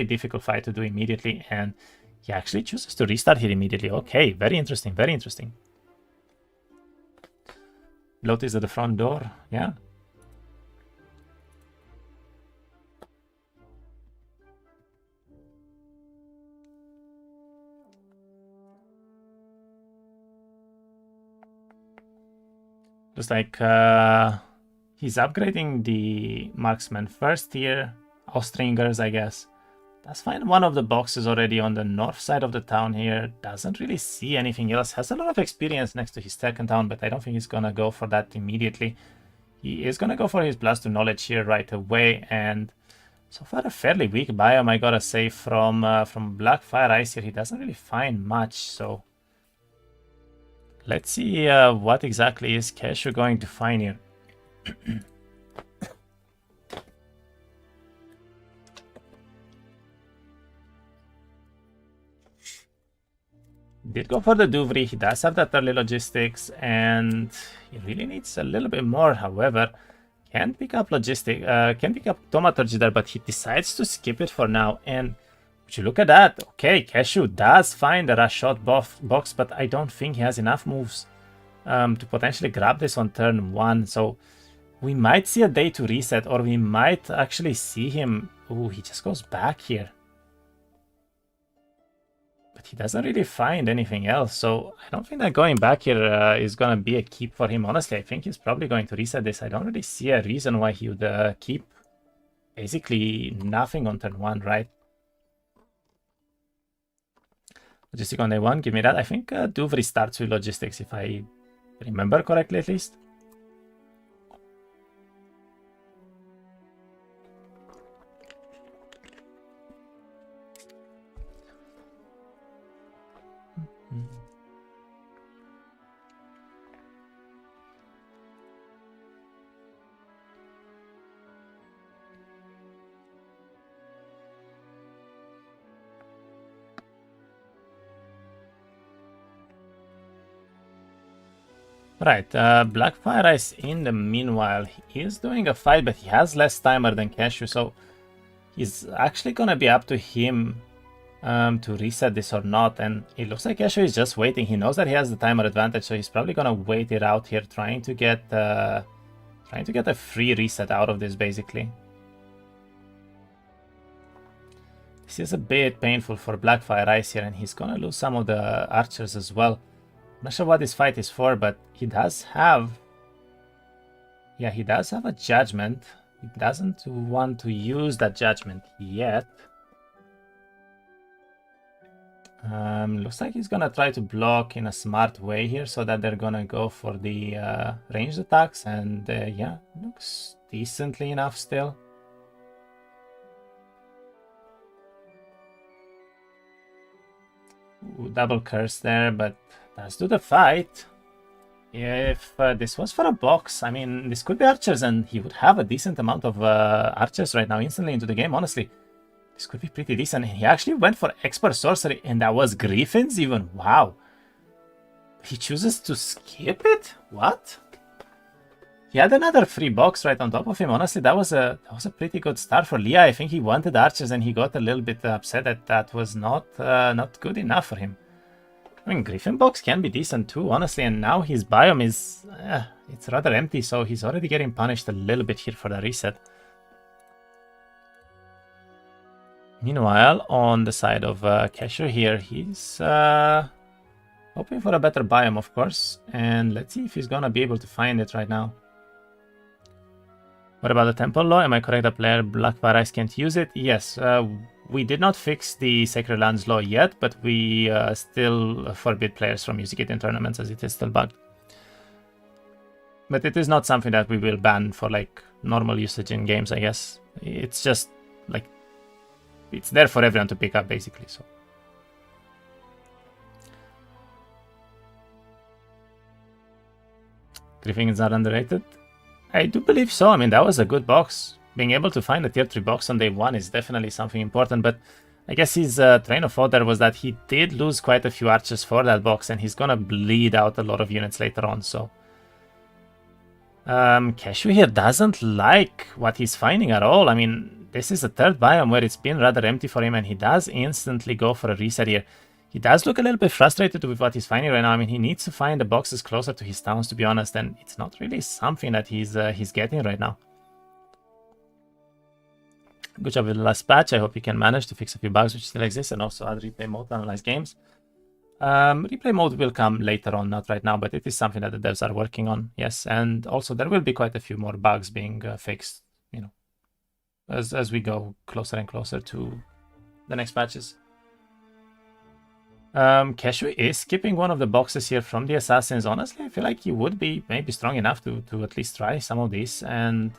difficult fight to do immediately, and he actually chooses to restart here immediately. Okay, very interesting, very interesting. Bloat is at the front door, yeah. Looks like he's upgrading the marksman first here. Austringers, I guess. Does find one of the boxes already on the north side of the town here. Doesn't really see anything else. Has a lot of experience next to his second town, but I don't think he's gonna go for that immediately. He is gonna go for his plus 2 knowledge here right away, and so far a fairly weak biome, I gotta say, from Blackfireice here. He doesn't really find much, so let's see what exactly is Keszu going to find here. Did go for the Duvri. He does have that early logistics, and he really needs a little bit more. However, can pick up can pick up Thaumaturgy there, but he decides to skip it for now. And would you look at that? Okay, Keszu does find a rush shot box, but I don't think he has enough moves to potentially grab this on turn 1. So we might see a day to reset, or we might actually see him. Ooh, he just goes back here. But he doesn't really find anything else, so I don't think that going back here is going to be a keep for him. Honestly, I think he's probably going to reset this. I don't really see a reason why he would keep basically nothing on turn 1, right? Logistic on day 1, give me that. I think Duvri starts with logistics, if I remember correctly at least. Right, Blackfireice in the meanwhile, he is doing a fight, but he has less timer than Keszu, so he's actually gonna be up to him to reset this or not. And it looks like Keszu is just waiting. He knows that he has the timer advantage, so he's probably gonna wait it out here, trying to get a free reset out of this, basically. This is a bit painful for Blackfireice here, and he's gonna lose some of the archers as well. I'm not sure what this fight is for, but he does have... yeah, he does have a judgment. He doesn't want to use that judgment yet. Looks like he's gonna try to block in a smart way here, so that they're gonna go for the ranged attacks, and yeah, looks decently enough still. Ooh, double curse there, but let's do the fight. If this was for a box, I mean, this could be archers, and he would have a decent amount of archers right now instantly into the game, honestly. This could be pretty decent. He actually went for expert sorcery, and that was griffins even. Wow. He chooses to skip it? What? He had another free box right on top of him. Honestly, that was a pretty good start for Leah. I think he wanted archers, and he got a little bit upset that that was not good enough for him. I mean, Griffin box can be decent too, honestly, and now his biome is it's rather empty, so he's already getting punished a little bit here for the reset. Meanwhile, on the side of Keszu here, he's hoping for a better biome, of course, and let's see if he's gonna be able to find it right now. What about the Temple Law? Am I correct that player Blackfireice can't use it? Yes, we did not fix the Sacred Lands Law yet, but we still forbid players from using it in tournaments as it is still bugged. But it is not something that we will ban for like normal usage in games, I guess. It's just like, it's there for everyone to pick up basically, so. Griffins are underrated? I do believe so. I mean, that was a good box. Being able to find a tier 3 box on day 1 is definitely something important, but I guess his train of thought there was that he did lose quite a few archers for that box, and he's gonna bleed out a lot of units later on, so. Keszu here doesn't like what he's finding at all. I mean, this is the third biome where it's been rather empty for him, and he does instantly go for a reset here. He does look a little bit frustrated with what he's finding right now. I mean, he needs to find the boxes closer to his towns, to be honest, and it's not really something that he's getting right now. Good job with the last patch. I hope you can manage to fix a few bugs which still exist, and also add replay mode to analyze games. Replay mode will come later on, not right now, but it is something that the devs are working on, yes. And also there will be quite a few more bugs being fixed, you know, as we go closer and closer to the next patches. Keszu is skipping one of the boxes here from the assassins. Honestly, I feel like he would be maybe strong enough to at least try some of these, and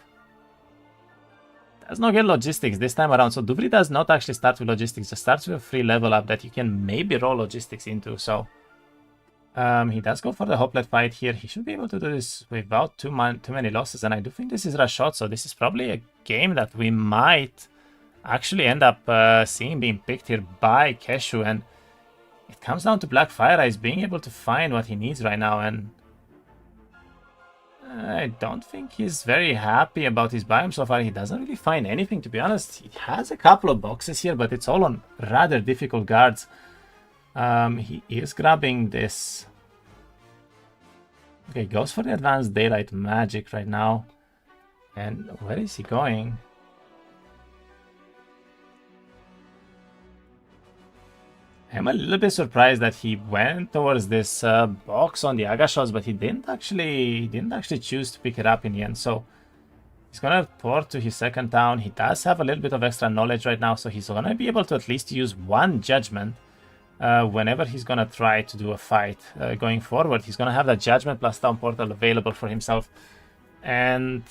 does not get logistics this time around. So Duvri does not actually start with logistics, just starts with a free level up that you can maybe roll logistics into. So he does go for the Hoplet fight here. He should be able to do this without too many losses, and I do think this is rush shot, so this is probably a game that we might actually end up seeing being picked here by Keszu, and it comes down to Blackfireice being able to find what he needs right now, and I don't think he's very happy about his biome so far. He doesn't really find anything, to be honest. He has a couple of boxes here, but it's all on rather difficult guards. He is grabbing this. Okay, goes for the advanced daylight magic right now. And where is he going? I'm a little bit surprised that he went towards this box on the Agashots, but he didn't actually choose to pick it up in the end. So he's gonna port to his second town. He does have a little bit of extra knowledge right now, so he's gonna be able to at least use one judgment whenever he's gonna try to do a fight going forward. He's gonna have that judgment plus town portal available for himself, and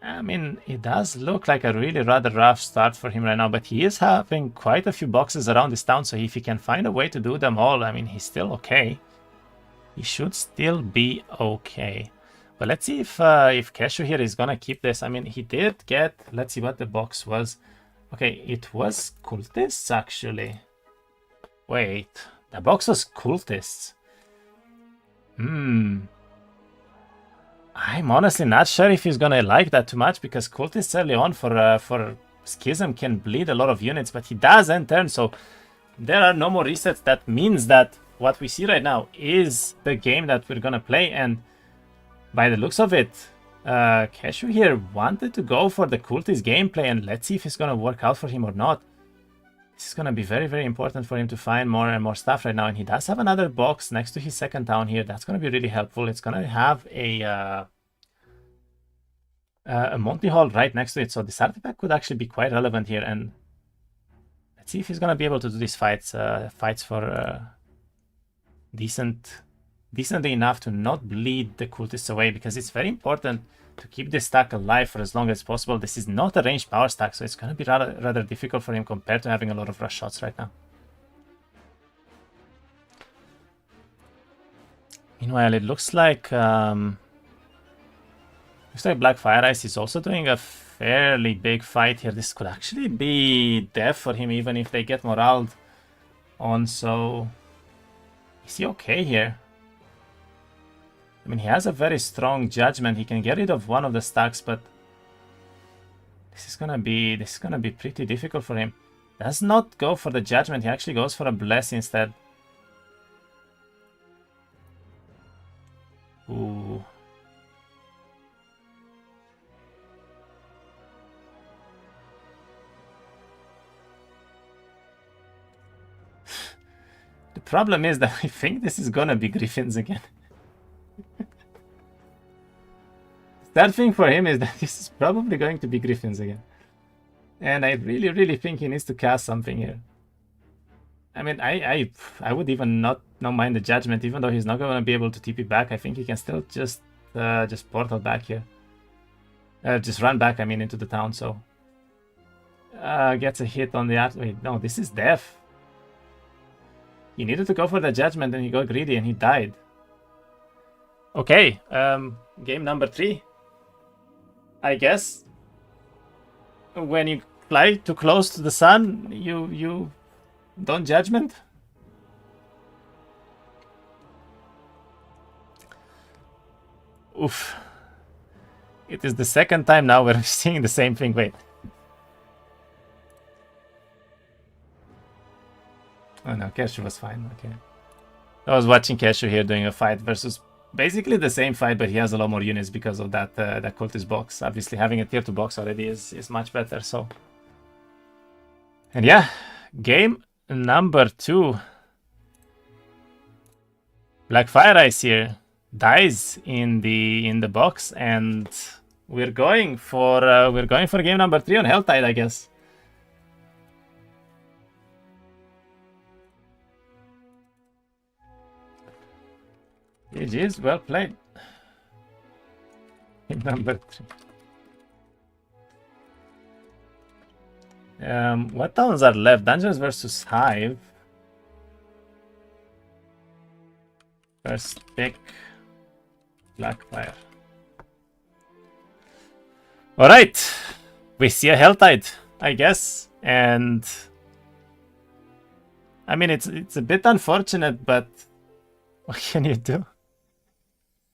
I mean, it does look like a really rather rough start for him right now, but he is having quite a few boxes around this town, so if he can find a way to do them all, I mean, he's still okay. He should still be okay. But let's see if Keszu here is gonna keep this. I mean, he did get, let's see what the box was. Okay, it was cultists, actually. Wait, the box was cultists. I'm honestly not sure if he's gonna like that too much, because cultists early on for Schism can bleed a lot of units, but he does end turn, so there are no more resets. That means that what we see right now is the game that we're gonna play, and by the looks of it, Keszu here wanted to go for the cultist gameplay, and let's see if it's gonna work out for him or not. This is gonna be very, very important for him to find more and more stuff right now, and he does have another box next to his second town here. That's gonna be really helpful. It's gonna have a Monty Hall right next to it, so this artifact could actually be quite relevant here. And let's see if he's gonna be able to do these fights for decently enough to not bleed the cultists away, because it's very important to keep this stack alive for as long as possible. This is not a ranged power stack, so it's going to be rather difficult for him compared to having a lot of rush shots right now. Meanwhile, it looks like Blackfireice is also doing a fairly big fight here. This could actually be death for him, even if they get morale on. So is he okay here? I mean, he has a very strong judgment. He can get rid of one of the stacks, but this is gonna be pretty difficult for him. Does not go for the judgment. He actually goes for a bless instead. Ooh. The problem is that I think this is gonna be Griffins again. That thing for him is that this is probably going to be Griffins again. And I really think he needs to cast something here. I mean, I would even not mind the judgment, even though he's not going to be able to TP back. I think he can still just portal back here. Just run back, I mean, into the town, so... gets a hit on the art. Wait, no, this is death. He needed to go for the judgment and he got greedy and he died. Okay, game number 3. I guess. When you fly too close to the sun, you don't judgment. Oof. It is the second time now we're seeing the same thing. Wait. Oh no, Keszu was fine. Okay. I was watching Keszu here doing a fight versus basically the same fight, but he has a lot more units because of that that cultist box. Obviously, having a tier 2 box already is much better. So, and yeah, game number 2. Blackfireice here dies in the box, and we're going for game number 3 on Helltide, I guess. GG's, well played. Number 3. What towns are left? Dungeons versus Hive. First pick Blackfire. Alright. We see a Helltide, I guess. And I mean it's a bit unfortunate, but what can you do?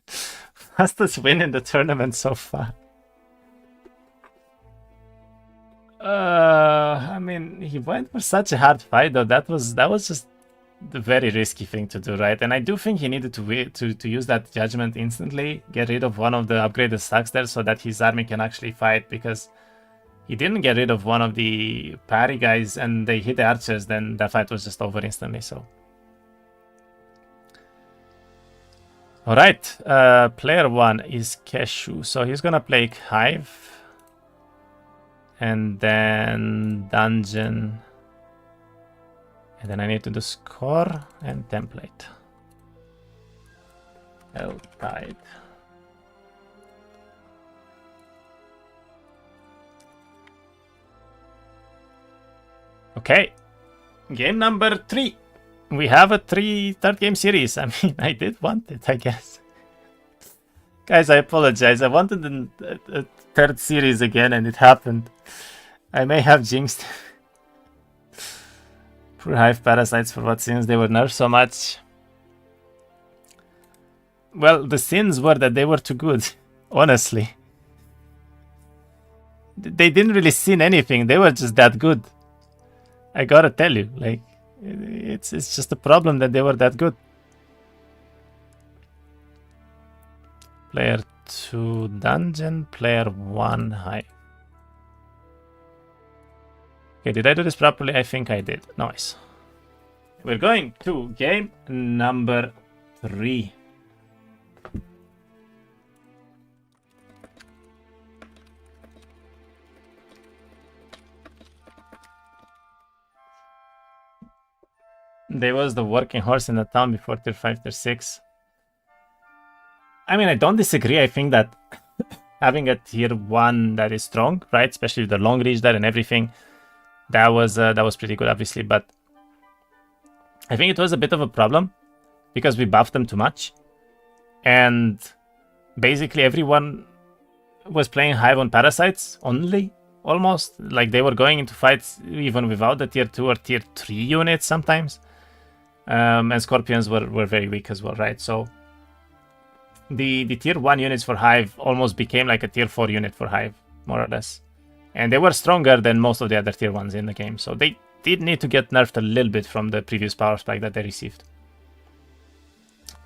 Fastest win in the tournament so far. I mean, he went for such a hard fight, though. That was just the very risky thing to do, right? And I do think he needed to use that judgment instantly, get rid of one of the upgraded stacks there, so that his army can actually fight. Because he didn't get rid of one of the parry guys, and they hit the archers, then that fight was just over instantly. So. Alright, player 1 is Keszu, so he's gonna play Hive, and then Dungeon, and then I need to do Score and Template. Helltide. Okay, game number 3. We have a third game series. I mean, I did want it, I guess. Guys, I apologize. I wanted a third series again, and it happened. I may have jinxed. Poor Hive Parasites, for what sins they were nerfed so much. Well, the sins were that they were too good, honestly. They didn't really sin anything. They were just that good. I gotta tell you, like, it's just a problem that they were that good. Player 2 Dungeon, player 1 Hive. Okay, did I do this properly? I think I did. Nice. We're going to game number 3. They was the working horse in the town before tier 5, tier 6. I mean, I don't disagree. I think that having a tier 1 that is strong, right? Especially the long reach there and everything, that was pretty good, obviously. But I think it was a bit of a problem because we buffed them too much. and basically everyone was playing Hive on Parasites only, almost. Like they were going into fights even without the tier 2 or tier 3 units sometimes. And Scorpions were very weak as well, right? So the tier 1 units for Hive almost became like a tier 4 unit for Hive, more or less. And they were stronger than most of the other tier 1s in the game. So they did need to get nerfed a little bit from the previous power spike that they received.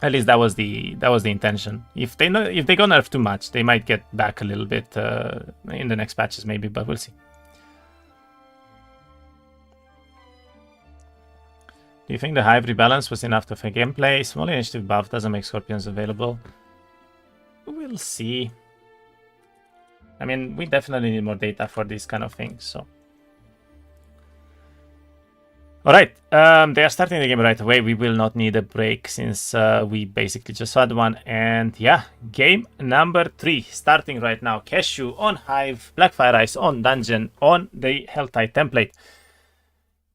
At least that was the intention. If they go nerf too much, they might get back a little bit in the next patches maybe, but we'll see. Do you think the Hive rebalance was enough to affect gameplay? Small initiative buff doesn't make Scorpions available. We'll see. I mean, we definitely need more data for these kind of things, so. Alright, they are starting the game right away. We will not need a break since we basically just had one. And yeah, game number 3 starting right now. Keszu on Hive, Blackfireice on Dungeon on the Helltide template.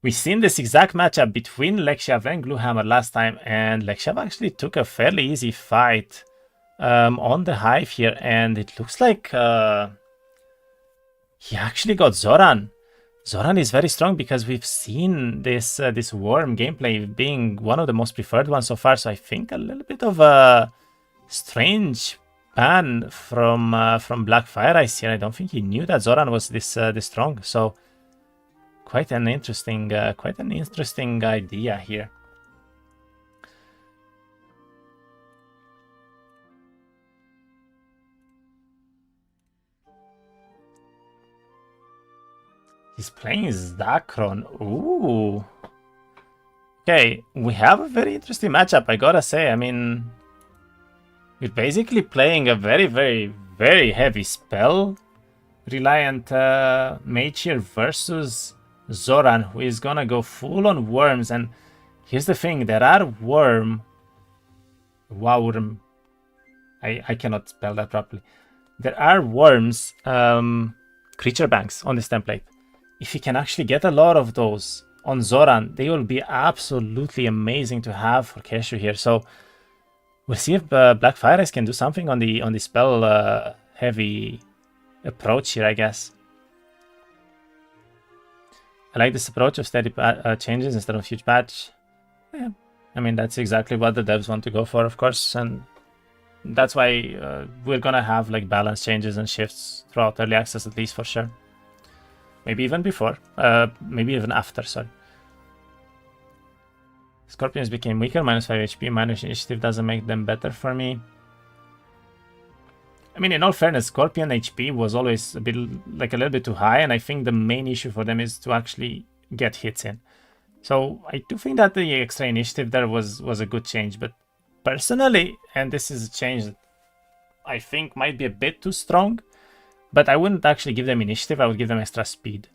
We've seen this exact matchup between Lekshav and Gluehammer last time, and Lekshav actually took a fairly easy fight on the Hive here, and it looks like he actually got Zoran. Zoran is very strong because we've seen this this worm gameplay being one of the most preferred ones so far. So I think a little bit of a strange ban from Blackfireice here. I don't think he knew that Zoran was this strong. So quite an interesting idea here. He's playing Zdakron. Ooh. Okay, we have a very interesting matchup, I gotta say. I mean, we're basically playing a very heavy spell reliant mage here versus Zoran, who is gonna go full on worms. And here's the thing, there are worm. I cannot spell that properly. There are worms creature banks on this template. If you can actually get a lot of those on Zoran, they will be absolutely amazing to have for Keszu here. So we'll see if Blackfireice can do something on the spell heavy approach here, I guess. I like this approach of steady changes instead of huge patch. Yeah, I mean, that's exactly what the devs want to go for, of course, and that's why we're gonna have like balance changes and shifts throughout early access, at least for sure. Maybe even before, maybe even after, sorry. Scorpions became weaker, minus 5 HP, minus initiative doesn't make them better for me. I mean, in all fairness, Scorpion HP was always a little bit too high, and I think the main issue for them is to actually get hits in. So I do think that the extra initiative there was a good change, but personally, and this is a change that I think might be a bit too strong, but I wouldn't actually give them initiative, I would give them extra speed.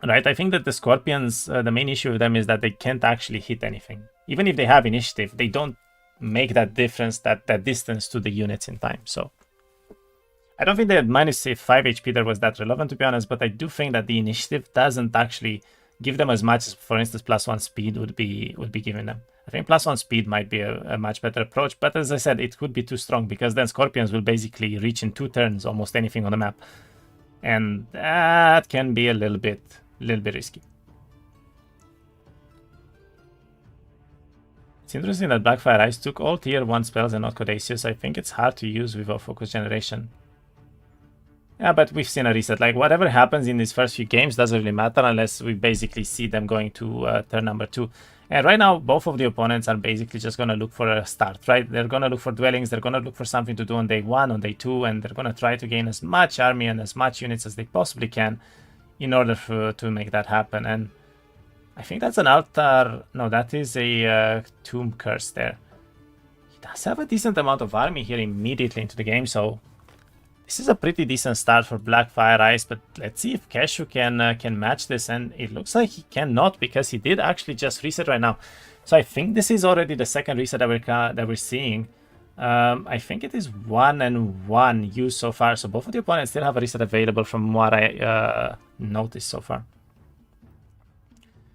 Right, I think that the Scorpions, the main issue with them is that they can't actually hit anything. Even if they have initiative, they don't make that difference, that distance to the units in time. So I don't think that minus 5 HP there was that relevant, to be honest, but I do think that the initiative doesn't actually give them as much as, for instance, +1 speed would be giving them. I think +1 speed might be a much better approach, but as I said, it could be too strong because then Scorpions will basically reach in 2 turns almost anything on the map, and that can be a little bit risky. It's interesting that Blackfireice took all tier 1 spells and not Codacious. I think it's hard to use without focus generation. Yeah, but we've seen a reset. Like, whatever happens in these first few games doesn't really matter unless we basically see them going to turn number 2. And right now, both of the opponents are basically just going to look for a start, right? They're going to look for dwellings, they're going to look for something to do on day 1, on day 2, and they're going to try to gain as much army and as much units as they possibly can in order to make that happen. And I think that's an altar. No, that is a tomb curse there. He does have a decent amount of army here immediately into the game, so this is a pretty decent start for Blackfireice, but let's see if Keszu can match this, and it looks like he cannot because he did actually just reset right now. So I think this is already the second reset that we're seeing. I think it is 1 and 1 used so far, so both of the opponents still have a reset available from what I noticed so far.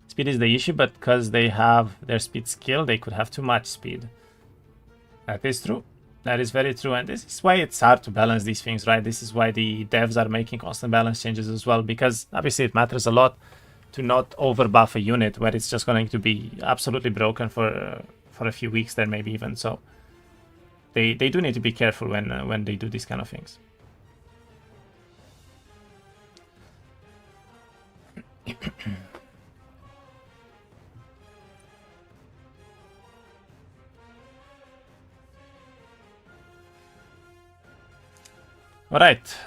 Speed is the issue, but because they have their speed skill, they could have too much speed. That is true. That is very true, and this is why it's hard to balance these things, right? This is why the devs are making constant balance changes as well, because obviously it matters a lot to not overbuff a unit where it's just going to be absolutely broken for a few weeks there, maybe even. So they do need to be careful when they do these kind of things. Alright,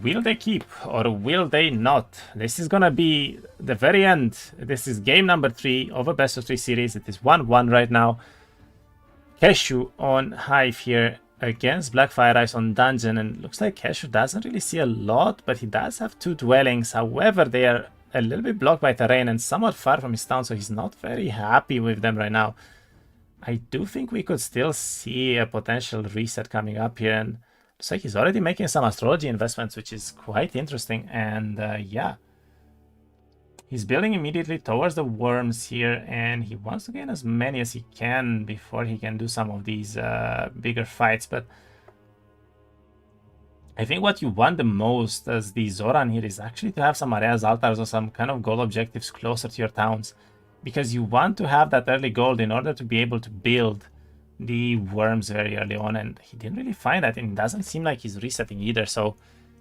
will they keep or will they not? This is gonna be the very end. This is game number 3 of a best of 3 series. It is 1-1 right now. Keszu on Hive here against Blackfireice on Dungeon, and looks like Keszu doesn't really see a lot, but he does have 2 dwellings. However, they are a little bit blocked by terrain and somewhat far from his town, so he's not very happy with them right now. I do think we could still see a potential reset coming up here, and looks like he's already making some astrology investments, which is quite interesting. And yeah, he's building immediately towards the worms here, and he wants to gain as many as he can before he can do some of these bigger fights. But I think what you want the most as the Zoran here is actually to have some areas altars or some kind of gold objectives closer to your towns, because you want to have that early gold in order to be able to build the worms very early on, and he didn't really find that, and it doesn't seem like he's resetting either. So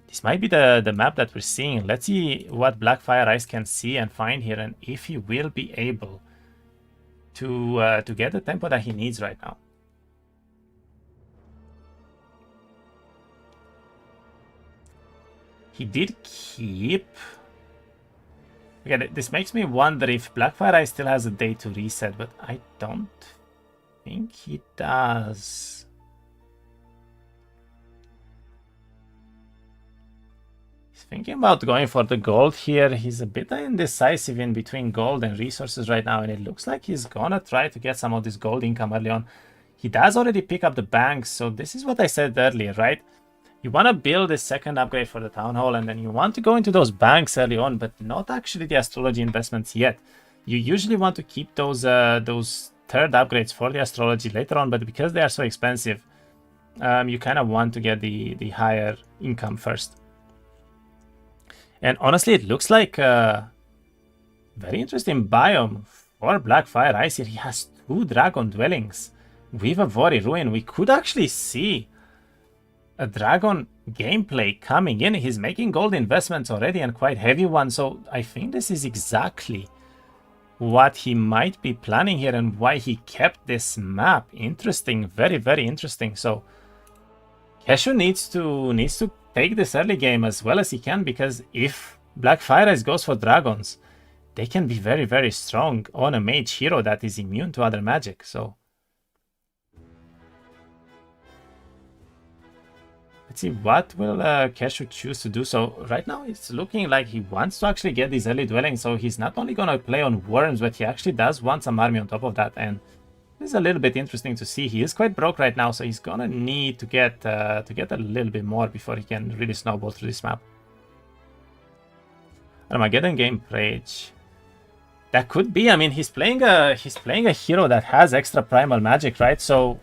this might be the map that we're seeing. Let's see what Blackfireice can see and find here, and if he will be able to get the tempo that he needs right now. He did keep. Again, this makes me wonder if Blackfireice still has a day to reset, but I don't think he does. He's thinking about going for the gold here. He's a bit indecisive in between gold and resources right now, and it looks like he's gonna try to get some of this gold income early on. He does already pick up the banks, so this is what I said earlier, right? You want to build a second upgrade for the town hall, and then you want to go into those banks early on, but not actually the astrology investments yet. You usually want to keep those third upgrades for the astrology later on, but because they are so expensive, you kind of want to get the higher income first. And honestly, it looks like a very interesting biome for Blackfireice here. He has 2 dragon dwellings with a Alvari ruin. We could actually see a dragon gameplay coming in. He's making gold investments already, and quite heavy ones, so I think this is exactly what he might be planning here and why he kept this map. Interesting, very, very interesting. So Keszu needs to take this early game as well as he can, because if Blackfireice goes for dragons, they can be very, very strong on a mage hero that is immune to other magic. So let's see, what will Keszu choose to do? So right now it's looking like he wants to actually get these early dwellings, so he's not only going to play on worms, but he actually does want some army on top of that, and this is a little bit interesting to see. He is quite broke right now, so he's going to need to get a little bit more before he can really snowball through this map. Armageddon game Rage. That could be. I mean, he's playing a hero that has extra primal magic, right? So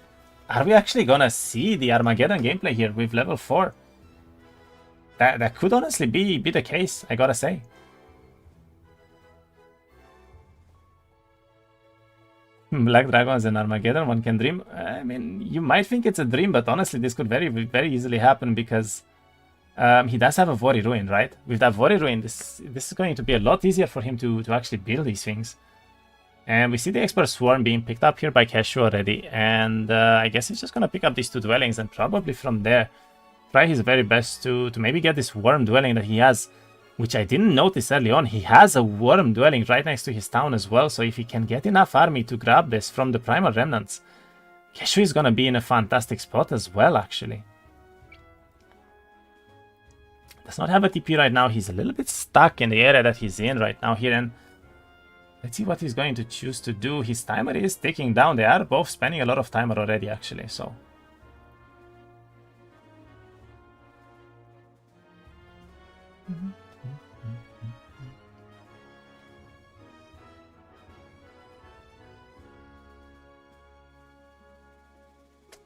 are we actually gonna see the Armageddon gameplay here with level 4? That could honestly be the case, I gotta say. Black Dragons and Armageddon, one can dream. I mean, you might think it's a dream, but honestly, this could very, very easily happen, because he does have a Alvari ruin, right? With that Alvari ruin, this is going to be a lot easier for him to actually build these things. And we see the Expert Swarm being picked up here by Keszu already, and I guess he's just going to pick up these 2 dwellings, and probably from there try his very best to maybe get this worm dwelling that he has, which I didn't notice early on. He has a worm dwelling right next to his town as well, so if he can get enough army to grab this from the Primal Remnants, Keszu is going to be in a fantastic spot as well, actually. Does not have a TP right now. He's a little bit stuck in the area that he's in right now here, and let's see what he's going to choose to do. His timer is ticking down. They are both spending a lot of timer already, actually, so.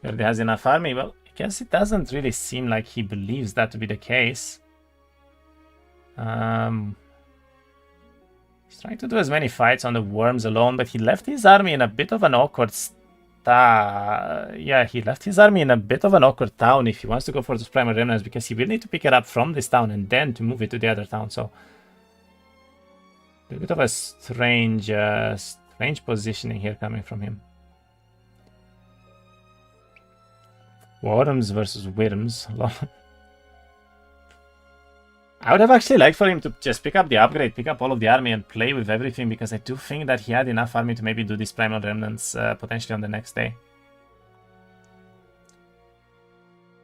He already has enough army. Well, I guess it doesn't really seem like he believes that to be the case. He's trying to do as many fights on the worms alone, but he left his army in a bit of an awkward yeah, he left his army in a bit of an awkward town if he wants to go for those primal remnants, because he will need to pick it up from this town and then to move it to the other town. So a bit of a strange positioning here coming from him. Worms versus Worms. I would have actually liked for him to just pick up the upgrade, pick up all of the army and play with everything, because I do think that he had enough army to maybe do these primal remnants potentially on the next day.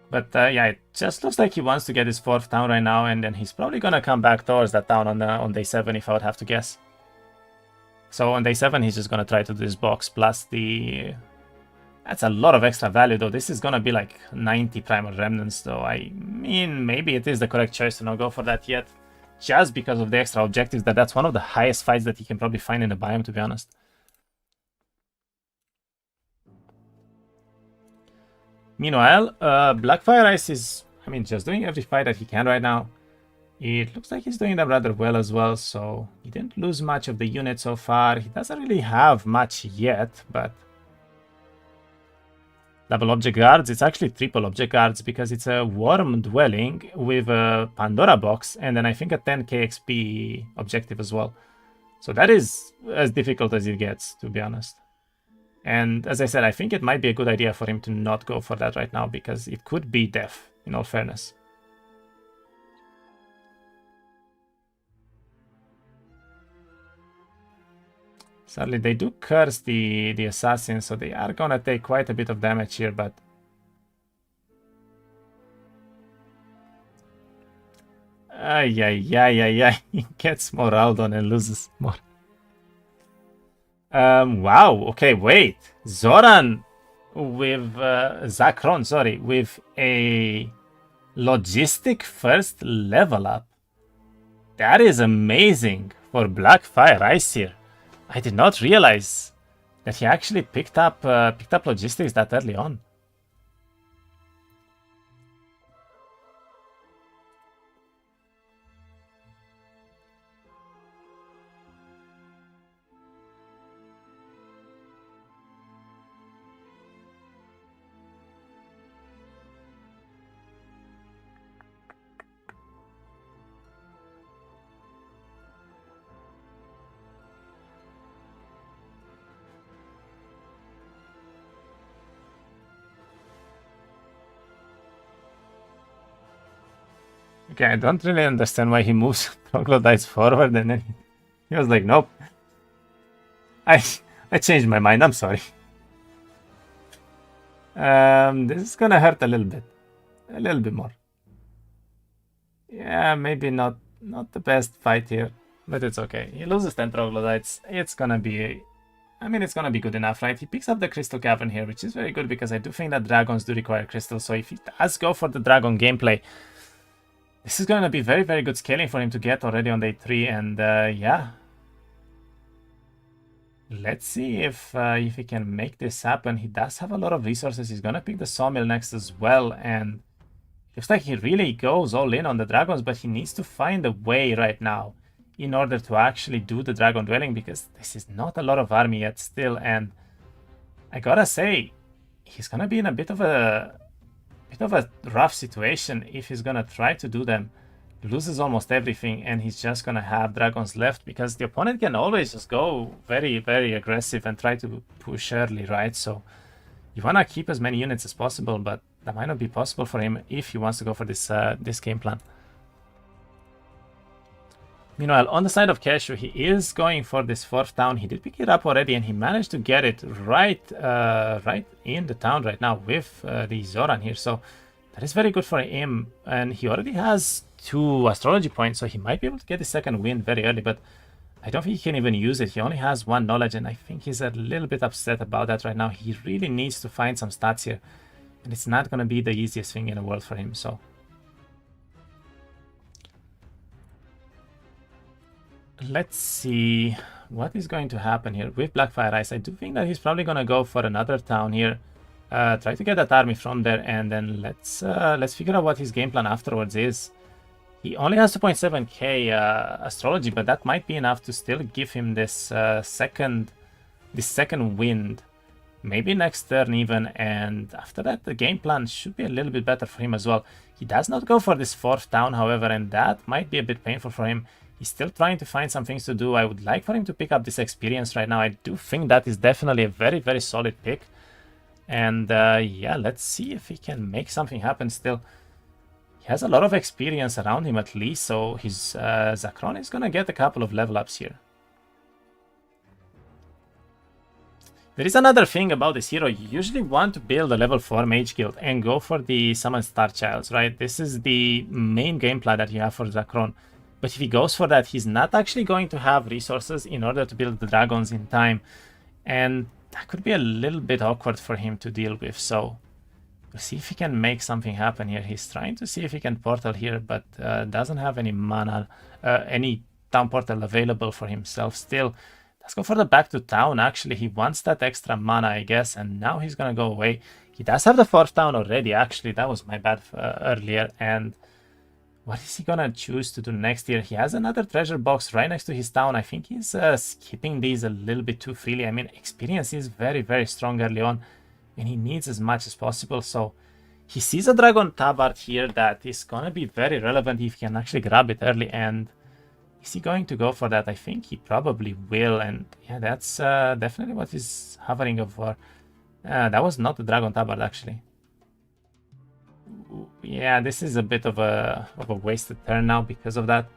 But yeah, it just looks like he wants to get his 4th town right now, and then he's probably gonna come back towards that town on day 7, if I would have to guess. So on day 7, he's just gonna try to do this box plus the... That's a lot of extra value, though. This is gonna be like 90 primal remnants, though. I mean, maybe it is the correct choice to not go for that yet, just because of the extra objectives. That's one of the highest fights that he can probably find in the biome, to be honest. Meanwhile, Blackfireice is, I mean, just doing every fight that he can right now. It looks like he's doing them rather well as well, so he didn't lose much of the unit so far. He doesn't really have much yet, but... Double object guards, it's actually triple object guards, because it's a worm dwelling with a Pandora box, and then I think a 10k XP objective as well. So that is as difficult as it gets, to be honest. And as I said, I think it might be a good idea for him to not go for that right now, because it could be death, in all fairness. Sadly, they do curse the assassins, so they are gonna take quite a bit of damage here, but... Ay, he gets morale done and loses more. Wow, okay, wait. Zoran with... Zakron, sorry, with a logistic first level up. That is amazing for Blackfireice here. I did not realize that he actually picked up logistics that early on. Okay, I don't really understand why he moves troglodytes forward, and then he was like, nope. I changed my mind, I'm sorry. This is gonna hurt a little bit. A little bit more. Yeah, maybe not the best fight here, but it's okay. He loses 10 troglodytes. It's gonna be... I mean, it's gonna be good enough, right? He picks up the crystal cavern here, which is very good, because I do think that dragons do require crystals, so if he does go for the dragon gameplay, this is going to be very, very good scaling for him to get already on day 3, and yeah. Let's see if he can make this happen. He does have a lot of resources. He's going to pick the sawmill next as well, and it looks like he really goes all in on the dragons, but he needs to find a way right now in order to actually do the dragon dwelling, because this is not a lot of army yet still, and I gotta say, he's going to be in a bit of a rough situation if he's gonna try to do them. He loses almost everything, and he's just gonna have dragons left, because the opponent can always just go very, very aggressive and try to push early, right? So you wanna keep as many units as possible, but that might not be possible for him if he wants to go for this this game plan. Meanwhile, on the side of Keszu, he is going for this 4th town. He did pick it up already, and he managed to get it right in the town right now with the Zoran here. So that is very good for him, and he already has 2 astrology points, so he might be able to get the 2nd win very early, but I don't think he can even use it. He only has 1 knowledge, and I think he's a little bit upset about that right now. He really needs to find some stats here, and it's not going to be the easiest thing in the world for him, so... Let's see what is going to happen here with Blackfireice. I do think that he's probably going to go for another town here try to get that army from there, and then let's figure out what his game plan afterwards is. He only has 2.7k astrology, but that might be enough to still give him this second wind. Maybe next turn even, and after that the game plan should be a little bit better for him as well. He does not go for this 4th town, however, and that might be a bit painful for him. He's still trying to find some things to do. I would like for him to pick up this experience right now. I do think that is definitely a very, very solid pick. And yeah, let's see if he can make something happen still. He has a lot of experience around him at least, so his Zakron is gonna get a couple of level ups here. There is another thing about this hero. You usually want to build a level 4 mage guild and go for the summon star childs, right? This is the main gameplay that you have for Zakron. But if he goes for that, he's not actually going to have resources in order to build the dragons in time. And that could be a little bit awkward for him to deal with. So we'll see if he can make something happen here. He's trying to see if he can portal here, but doesn't have any mana, any town portal available for himself still. Let's go for the back to town. Actually, he wants that extra mana, I guess, and now he's gonna go away. He does have the 4th town already, actually. That was my bad earlier. And what is he gonna choose to do next here? He has another treasure box right next to his town. I think he's skipping these a little bit too freely. I mean, experience is very, very strong early on, and he needs as much as possible. So he sees a Dragon Tabard here that is gonna be very relevant if he can actually grab it early. And is he going to go for that? I think he probably will. And yeah, that's definitely what he's hovering over. That was not the Dragon Tabard, actually. Yeah, this is a bit of a wasted turn now because of that.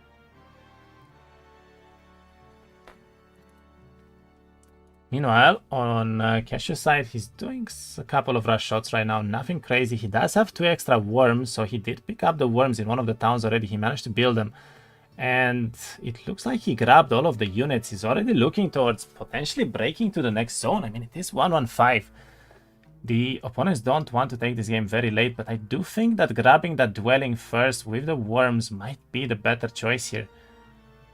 Meanwhile, on Keszu's side, he's doing a couple of rush shots right now. Nothing crazy. He does have 2 extra worms, so he did pick up the worms in one of the towns already. He managed to build them. And it looks like he grabbed all of the units. He's already looking towards potentially breaking to the next zone. I mean, it is 1-1-5. The opponents don't want to take this game very late, but I do think that grabbing that dwelling first with the worms might be the better choice here.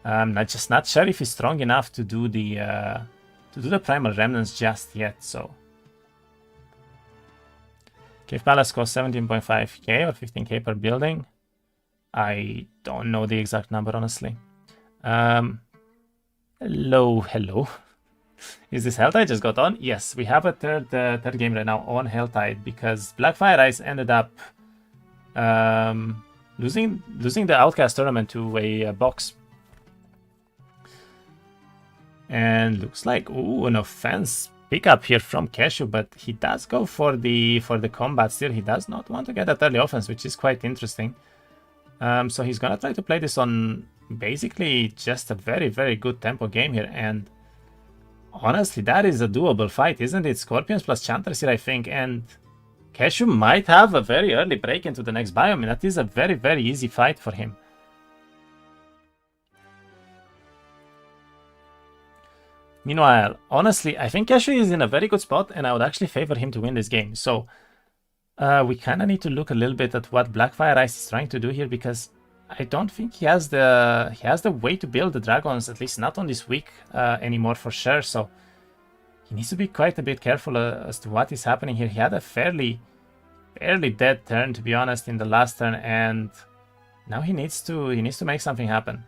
I'm just not sure if he's strong enough to do the primal remnants just yet. So Cave Palace costs 17.5k or 15k per building. I don't know the exact number, honestly. Hello. Is this Helltide just got on? Yes, we have a third game right now on Helltide because Blackfireice ended up losing the Outcast tournament to a box. And looks like an offense pickup here from Keszu, but he does go for the combat still. He does not want to get that early offense, which is quite interesting. So he's gonna try to play this on basically just a very, very good tempo game here. And honestly, that is a doable fight, isn't it? Scorpions plus Chanters here, I think. And Keszu might have a very early break into the next biome. And that is a very, very easy fight for him. Meanwhile, honestly, I think Keszu is in a very good spot. And I would actually favor him to win this game. So we kind of need to look a little bit at what Blackfireice is trying to do here, because I don't think he has the way to build the dragons, at least not on this week anymore for sure. So he needs to be quite a bit careful as to what is happening here. He had a fairly dead turn, to be honest, in the last turn, and now he needs to make something happen.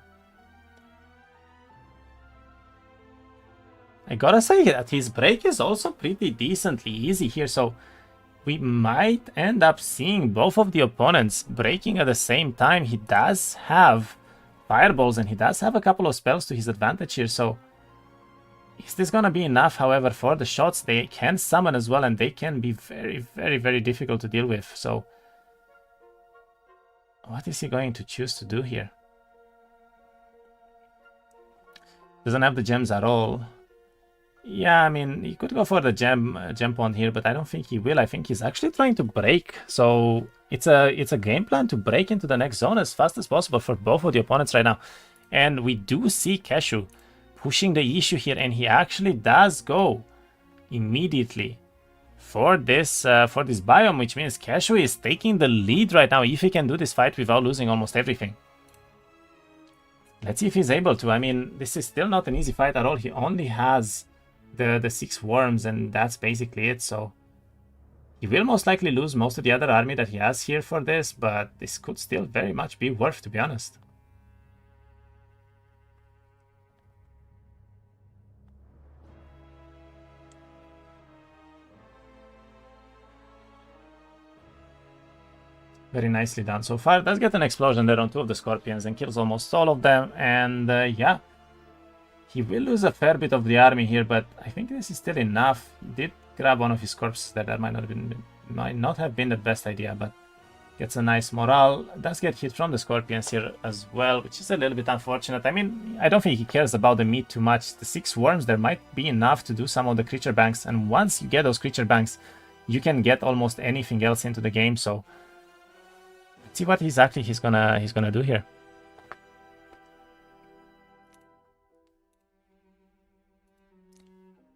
I gotta say that his break is also pretty decently easy here, so we might end up seeing both of the opponents breaking at the same time. He does have fireballs and he does have a couple of spells to his advantage here. So is this going to be enough? However, for the shots, they can summon as well, and they can be very, very, very difficult to deal with. So what is he going to choose to do here? Doesn't have the gems at all. Yeah, I mean, he could go for the gem pond here, but I don't think he will. I think he's actually trying to break. So it's a game plan to break into the next zone as fast as possible for both of the opponents right now. And we do see Keszu pushing the issue here, and he actually does go immediately for this biome, which means Keszu is taking the lead right now if he can do this fight without losing almost everything. Let's see if he's able to. I mean, this is still not an easy fight at all. He only has the 6 worms, and that's basically it. So He will most likely lose most of the other army that he has here for this, but this could still very much be worth, to be honest. Very nicely done so far. Does get an explosion there on 2 of the Scorpions and kills almost all of them. And yeah, he will lose a fair bit of the army here, but I think this is still enough. He did grab one of his corpses there. That might not have been the best idea, but gets a nice morale. Does get hit from the Scorpions here as well, which is a little bit unfortunate. I mean, I don't think he cares about the meat too much. The 6 worms there might be enough to do some of the creature banks, and once you get those creature banks, you can get almost anything else into the game. So let's see what exactly he's gonna do here.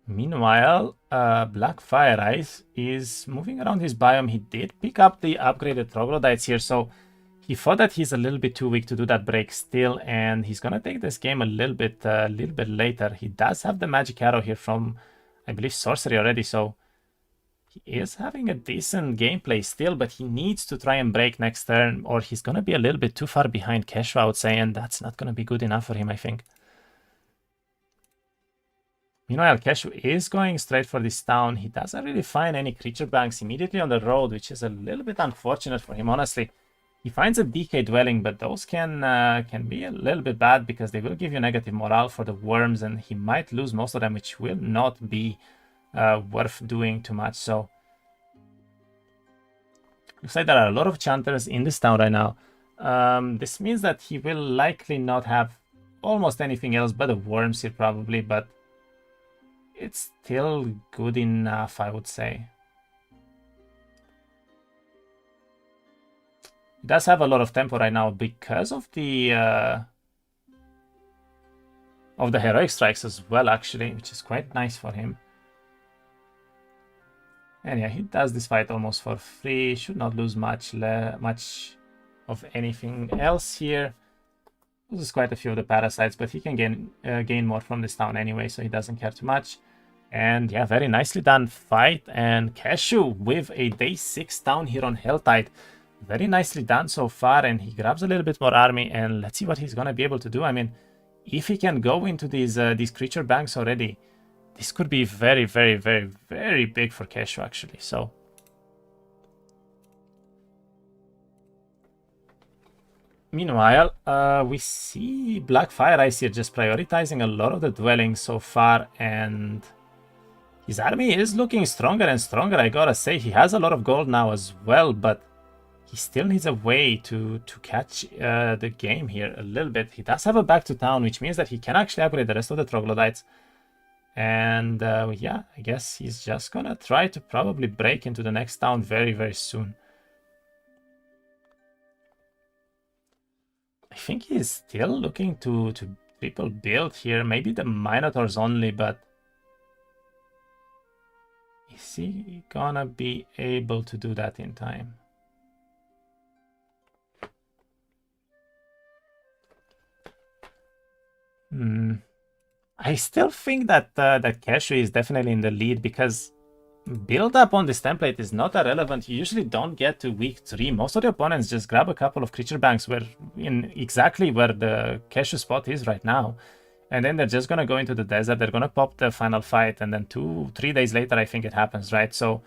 Meanwhile, Blackfireice is moving around his biome. He did pick up the upgraded troglodytes here, so he thought that he's a little bit too weak to do that break still, and he's gonna take this game a little bit later. He does have the magic arrow here from, I believe, sorcery already, so he is having a decent gameplay still, but he needs to try and break next turn, or he's gonna be a little bit too far behind Keszu, I would say, and that's not gonna be good enough for him, I think. Meanwhile, Keszu is going straight for this town. He doesn't really find any creature banks immediately on the road, which is a little bit unfortunate for him, honestly. He finds a DK dwelling, but those can be a little bit bad because they will give you negative morale for the worms, and he might lose most of them, which will not be worth doing too much. So looks like there are a lot of chanters in this town right now. This means that he will likely not have almost anything else but the worms here probably, but it's still good enough, I would say. He does have a lot of tempo right now because of the heroic strikes as well, actually, which is quite nice for him. And yeah, he does this fight almost for free. Should not lose much of anything else here. Loses quite a few of the parasites, but he can gain more from this town anyway, so he doesn't care too much. And yeah, very nicely done fight. And Keszu with a day 6 town here on Helltide. Very nicely done so far, and he grabs a little bit more army, and let's see what he's gonna be able to do. I mean, if he can go into these creature banks already, this could be very, very, very, very big for Keszu, actually. So meanwhile, we see Blackfireice here just prioritizing a lot of the dwellings so far, and his army is looking stronger and stronger, I gotta say. He has a lot of gold now as well, but he still needs a way to catch the game here a little bit. He does have a back to town, which means that he can actually upgrade the rest of the troglodytes. And yeah, I guess he's just gonna try to probably break into the next town very, very soon. I think he's still looking to triple build here. Maybe the Minotaurs only, but is he gonna be able to do that in time? I still think that that Keszu is definitely in the lead, because build up on this template is not that relevant. You usually don't get to week 3. Most of the opponents just grab a couple of creature banks exactly where the Keszu spot is right now, and then they're just gonna go into the desert. They're gonna pop the final fight, and then 2-3 days later, I think it happens, right? So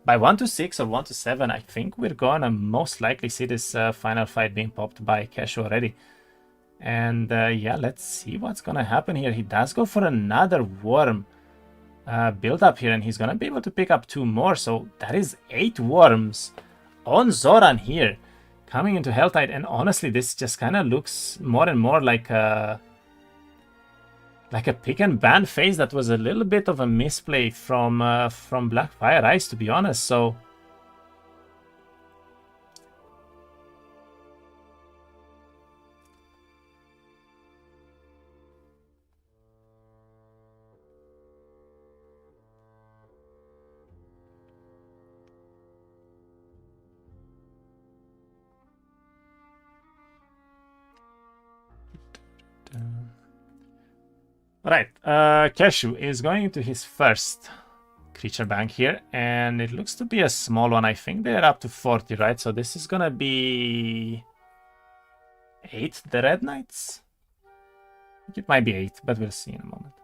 by 1 to 6 or 1 to 7, I think we're gonna most likely see this final fight being popped by Keszu already. And yeah, let's see what's gonna happen here. He does go for another worm build up here, and he's gonna be able to pick up 2 more. So that is 8 worms on Zoran here coming into Helltide. And honestly, this just kind of looks more and more like a pick and ban phase that was a little bit of a misplay from Blackfireice, to be honest. So right, Keszu is going into his first creature bank here, and it looks to be a small one. I think they're up to 40, right? So this is gonna be 8, the red knights. I think it might be 8, but we'll see in a moment.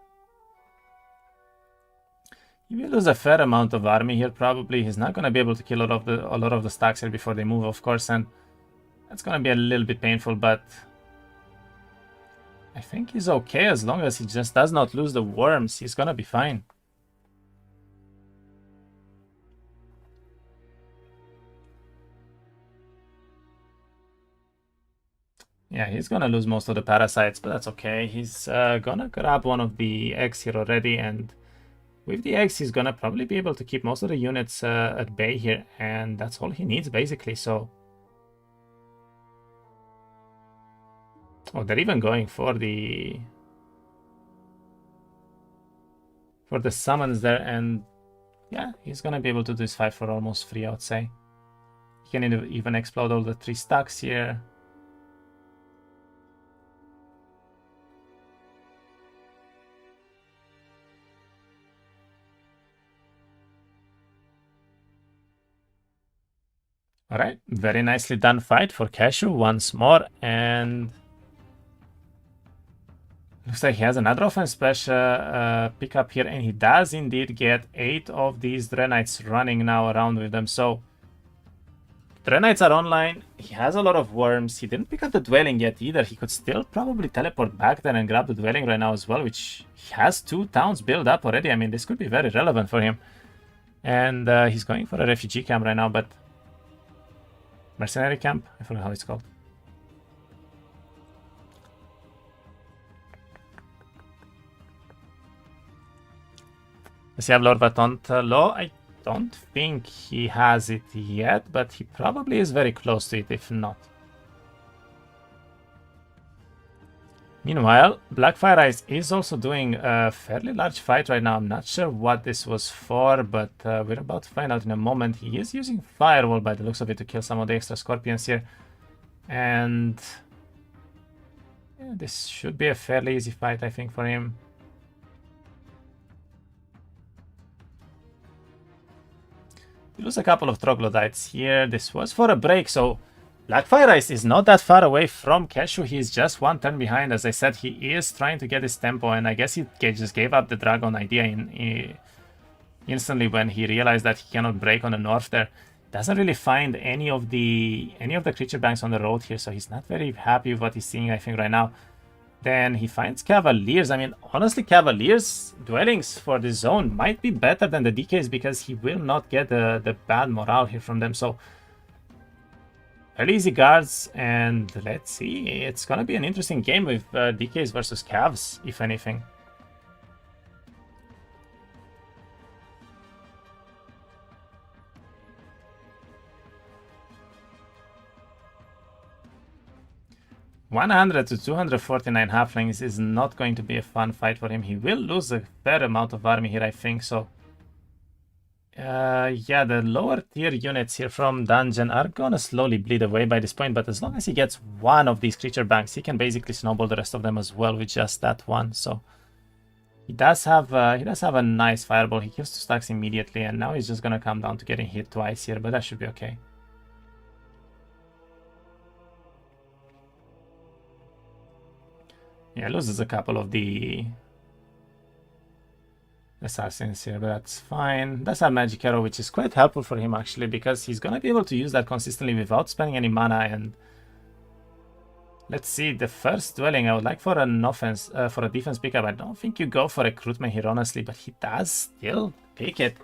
He will lose a fair amount of army here, probably. He's not gonna be able to kill a lot of the stacks here before they move, of course, and that's gonna be a little bit painful, but I think he's okay as long as he just does not lose the worms. He's gonna be fine. Yeah, he's gonna lose most of the parasites, but that's okay. He's gonna grab one of the eggs here already, and with the eggs, he's gonna probably be able to keep most of the units at bay here, and that's all he needs, basically, so... Oh, they're even going for the summons there, and yeah, he's gonna be able to do his 5 for almost free, I would say. He can even explode all the 3 stacks here. Alright, very nicely done fight for Keszu once more, and looks like he has another offense special pickup here, and he does indeed get 8 of these Dread Knights running now around with them. So Dread Knights are online, he has a lot of worms, he didn't pick up the Dwelling yet either. He could still probably teleport back there and grab the Dwelling right now as well, which he has 2 towns built up already. I mean, this could be very relevant for him. And he's going for a refugee camp right now, but... mercenary camp? I forgot how it's called. Does he have Lord Vatonta Law? I don't think he has it yet, but he probably is very close to it, if not. Meanwhile, Blackfireice is also doing a fairly large fight right now. I'm not sure what this was for, but we're about to find out in a moment. He is using Firewall by the looks of it to kill some of the extra Scorpions here. And yeah, this should be a fairly easy fight, I think, for him. We lose a couple of Troglodytes here. This was for a break, so Blackfireice is not that far away from Keszu. He is just 1 turn behind. As I said, he is trying to get his tempo, and I guess he just gave up the Dragon idea instantly when he realized that he cannot break on the north there. Doesn't really find any of the creature banks on the road here, so he's not very happy with what he's seeing, I think, right now. Then he finds Cavaliers. I mean, honestly, Cavaliers dwellings for this zone might be better than the DKs because he will not get the bad morale here from them. So fairly easy guards, and let's see. It's gonna be an interesting game with DKs versus Cavs, if anything. (100 to 249 halflings) is not going to be a fun fight for him. He will lose a fair amount of army here, I think, so... yeah, the lower tier units here from Dungeon are gonna slowly bleed away by this point, but as long as he gets 1 of these creature banks, he can basically snowball the rest of them as well with just that 1, so... He does have a nice fireball. He kills 2 stacks immediately, and now he's just gonna come down to getting hit twice here, but that should be okay. Yeah, loses a couple of the assassins here, but that's fine. That's a magic arrow, which is quite helpful for him actually, because he's gonna be able to use that consistently without spending any mana. And let's see, the first dwelling I would like for an offense, for a defense pickup. I don't think you go for recruitment here, honestly, but he does still pick it.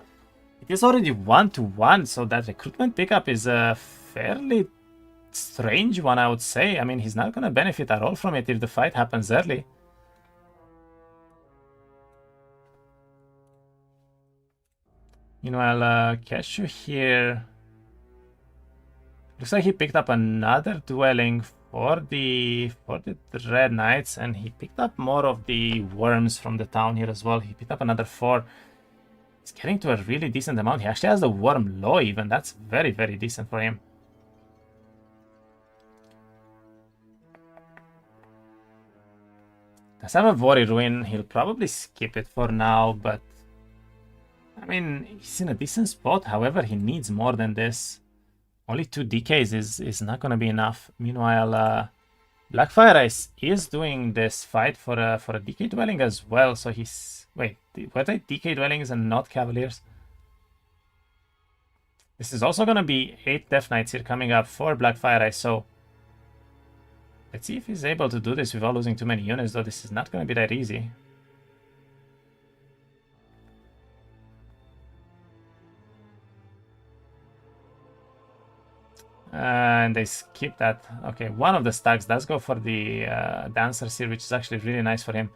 It is already 1-1, so that recruitment pickup is a fairly strange one, I would say. I mean, he's not gonna benefit at all from it if the fight happens early. Meanwhile, Keszu here looks like he picked up another dwelling for the Red Knights, and he picked up more of the worms from the town here as well. He picked up another 4. He's getting to a really decent amount. He actually has the worm law even. That's very, very decent for him. Does have a Vori Ruin. He'll probably skip it for now, but I mean, he's in a decent spot. However, he needs more than this. Only 2 decays is not going to be enough. Meanwhile, Blackfireice is doing this fight for a decay dwelling as well. So he's... Wait, were they decay dwellings and not cavaliers? This is also going to be 8 Death Knights here coming up for Blackfireice. So let's see if he's able to do this without losing too many units, though this is not going to be that easy. And they skip that. Okay, one of the stacks does go for the dancers here, which is actually really nice for him.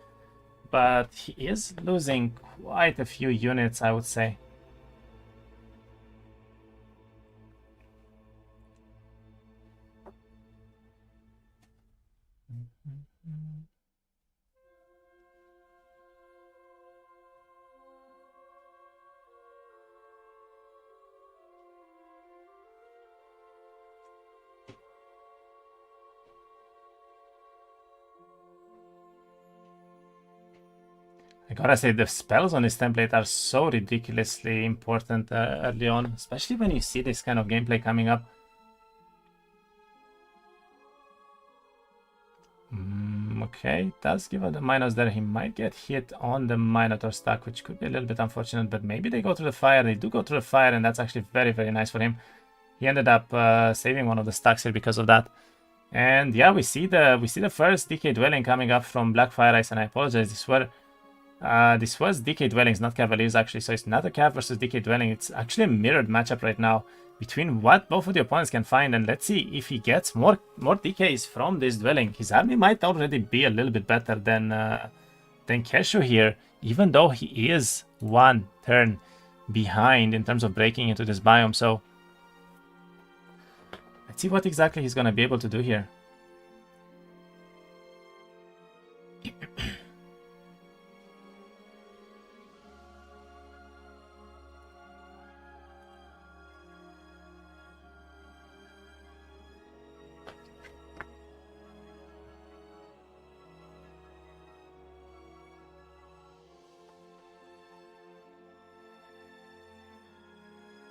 But he is losing quite a few units, I would say. I gotta say, the spells on this template are so ridiculously important early on, especially when you see this kind of gameplay coming up. Okay, does give out the minus there. He might get hit on the Minotaur stack, which could be a little bit unfortunate, but maybe they go through the fire. They do go through the fire, and that's actually very, very nice for him. He ended up saving one of the stacks here because of that. And yeah, we see the first DK dwelling coming up from Blackfireice, and I apologize, this was DK dwellings, not cavaliers actually, so it's not a cav versus DK dwelling. It's actually a mirrored matchup right now between what both of the opponents can find, and let's see if he gets more DKs from this dwelling. His army might already be a little bit better than Keszu here, even though he is 1 turn behind in terms of breaking into this biome. So let's see what exactly he's gonna be able to do here.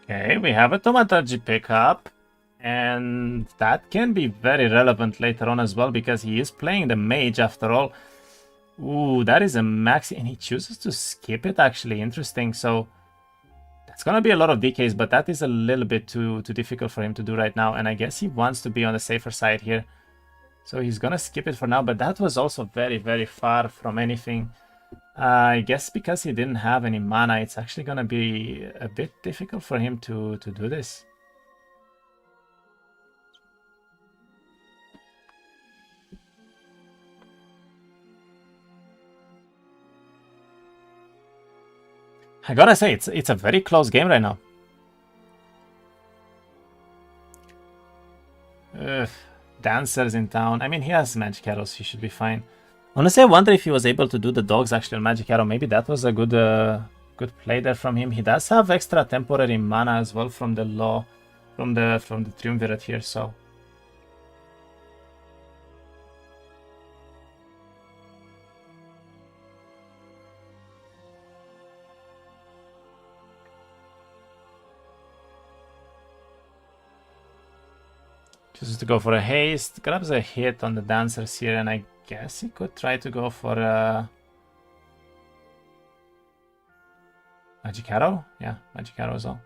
Okay, we have a Thaumaturgy pickup, and that can be very relevant later on as well, because he is playing the mage after all. Ooh, that is a maxi, and he chooses to skip it, actually. Interesting. So that's gonna be a lot of DKs, but that is a little bit too difficult for him to do right now, and I guess he wants to be on the safer side here. So he's gonna skip it for now, but that was also very, very far from anything. I guess because he didn't have any mana, it's actually gonna be a bit difficult for him to do this. I gotta say, it's a very close game right now. Ugh, dancers in town. I mean, he has magic arrows, he should be fine. Honestly, I wonder if he was able to do the dogs actually on magic arrow. Maybe that was a good play there from him. He does have extra temporary mana as well from the law, from the triumvirate here. So chooses to go for a haste, grabs a hit on the dancers here, and I guess he could try to go for a magic arrow. Yeah, magic arrow as well.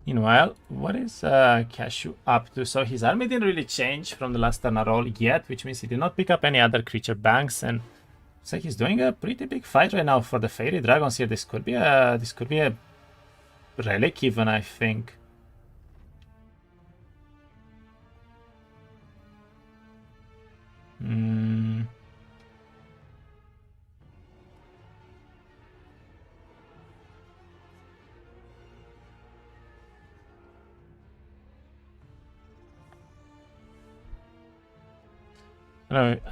Meanwhile, what is Keszu up to? So his army didn't really change from the last turn at all yet, which means he did not pick up any other creature banks, and it's like he's doing a pretty big fight right now for the fairy dragons here. This could be a relic even, I think.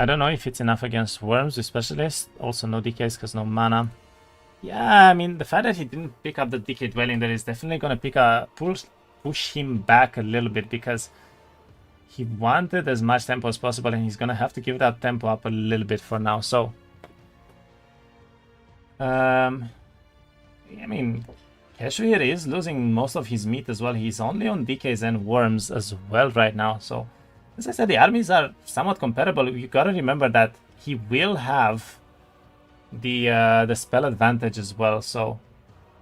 I don't know if it's enough against worms with specialist. Also no DKs because no mana. Yeah, I mean, the fact that he didn't pick up the DK dwelling there is definitely going to push him back a little bit, because he wanted as much tempo as possible, and he's gonna have to give that tempo up a little bit for now. So, I mean, Keszu here is losing most of his meat as well. He's only on DKs and worms as well right now. So, as I said, the armies are somewhat comparable. You gotta remember that he will have the spell advantage as well. So,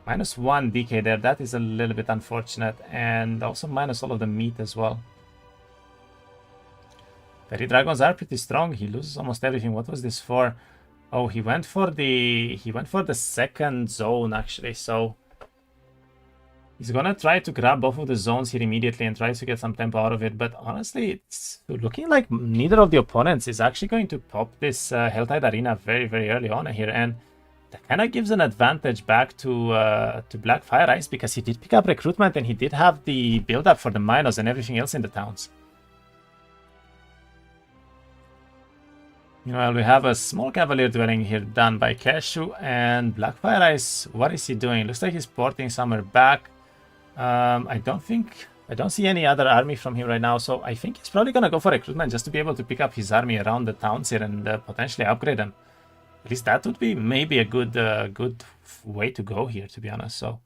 -1 DK there. That is a little bit unfortunate, and also minus all of the meat as well. Fairy dragons are pretty strong. He loses almost everything. What was this for? Oh, he went for the second zone actually. So he's gonna try to grab both of the zones here immediately and try to get some tempo out of it. But honestly, it's looking like neither of the opponents is actually going to pop this Helltide Arena very, very early on here, and that kind of gives an advantage back to Blackfireice, because he did pick up recruitment and he did have the build up for the miners and everything else in the towns. Meanwhile, we have a small cavalier dwelling here done by Keszu, and Blackfireice, what is he doing? Looks like he's porting somewhere back. I don't see any other army from him right now, so I think he's probably gonna go for recruitment just to be able to pick up his army around the towns here and potentially upgrade them. At least that would be maybe a good way to go here, to be honest. So.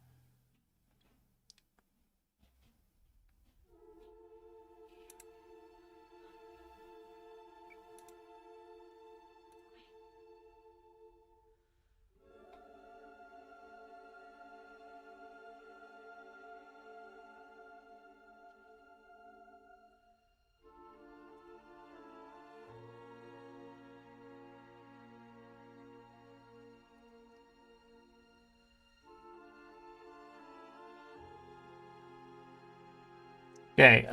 Okay,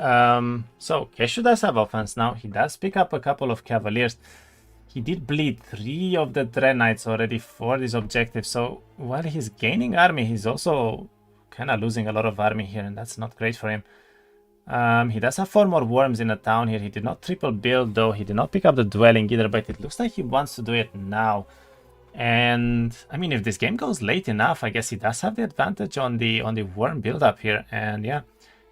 so Keszu does have offense now. He does pick up a couple of cavaliers. He did bleed 3 of the Dread Knights already for this objective. So while he's gaining army, he's also kind of losing a lot of army here, and that's not great for him. He does have 4 more worms in the town here. He did not triple build though. He did not pick up the dwelling either, but it looks like he wants to do it now. And I mean, if this game goes late enough, I guess he does have the advantage on the worm build up here. And yeah.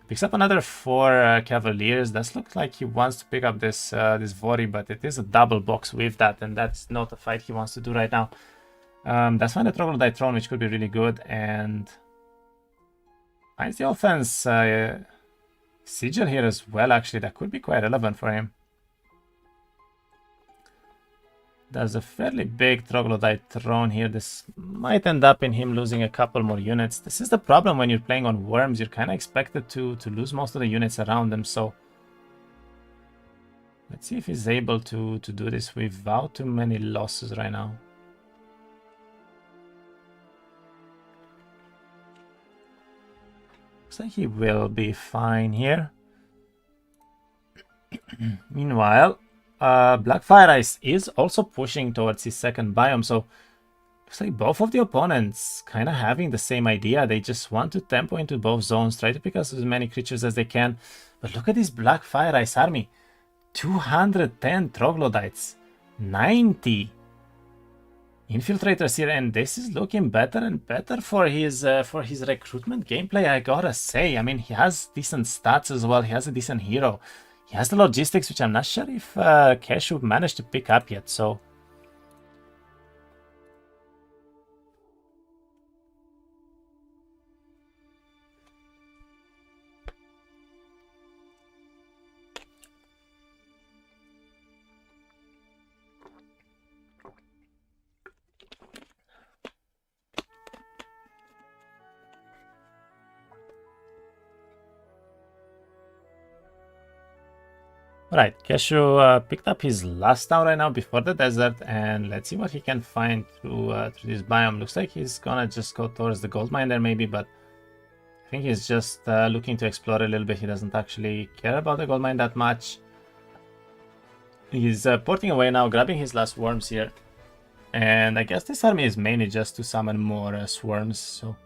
Picks up another 4 cavaliers. That looks like he wants to pick up this this Vori, but it is a double box with that, and that's not a fight he wants to do right now. That's fine, the Troglodyte Throne, which could be really good, and finds the offense Sigil here as well. Actually, that could be quite relevant for him. There's a fairly big Troglodyte Throne here. This might end up in him losing a couple more units. This is the problem when you're playing on worms. You're kind of expected to lose most of the units around them. So let's see if he's able to do this without too many losses right now. Looks like he will be fine here. Meanwhile, Blackfireice is also pushing towards his second biome, so looks like both of the opponents kind of having the same idea. They just want to tempo into both zones, try to pick up as many creatures as they can. But look at this Blackfireice army. 210 Troglodytes, 90 infiltrators here, and this is looking better and better for his recruitment gameplay, I gotta say. I mean, he has decent stats as well. He has a decent hero. He has the logistics, which I'm not sure if Keszu managed to pick up yet, so... Right, Keszu picked up his last town right now before the desert, and let's see what he can find through this biome. Looks like he's gonna just go towards the gold mine there maybe, but I think he's just looking to explore a little bit. He doesn't actually care about the gold mine that much. He's porting away now, grabbing his last worms here, and I guess this army is mainly just to summon more swarms, so...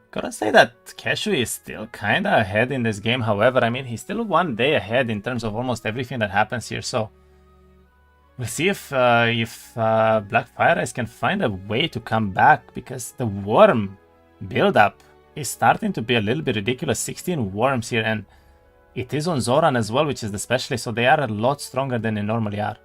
Gotta say that Keszu is still kinda ahead in this game. However, I mean, he's still 1 day ahead in terms of almost everything that happens here. So we'll see if Blackfireice can find a way to come back, because the worm build-up is starting to be a little bit ridiculous. 16 worms here, and it is on Zoran as well, which is the specialist, so they are a lot stronger than they normally are.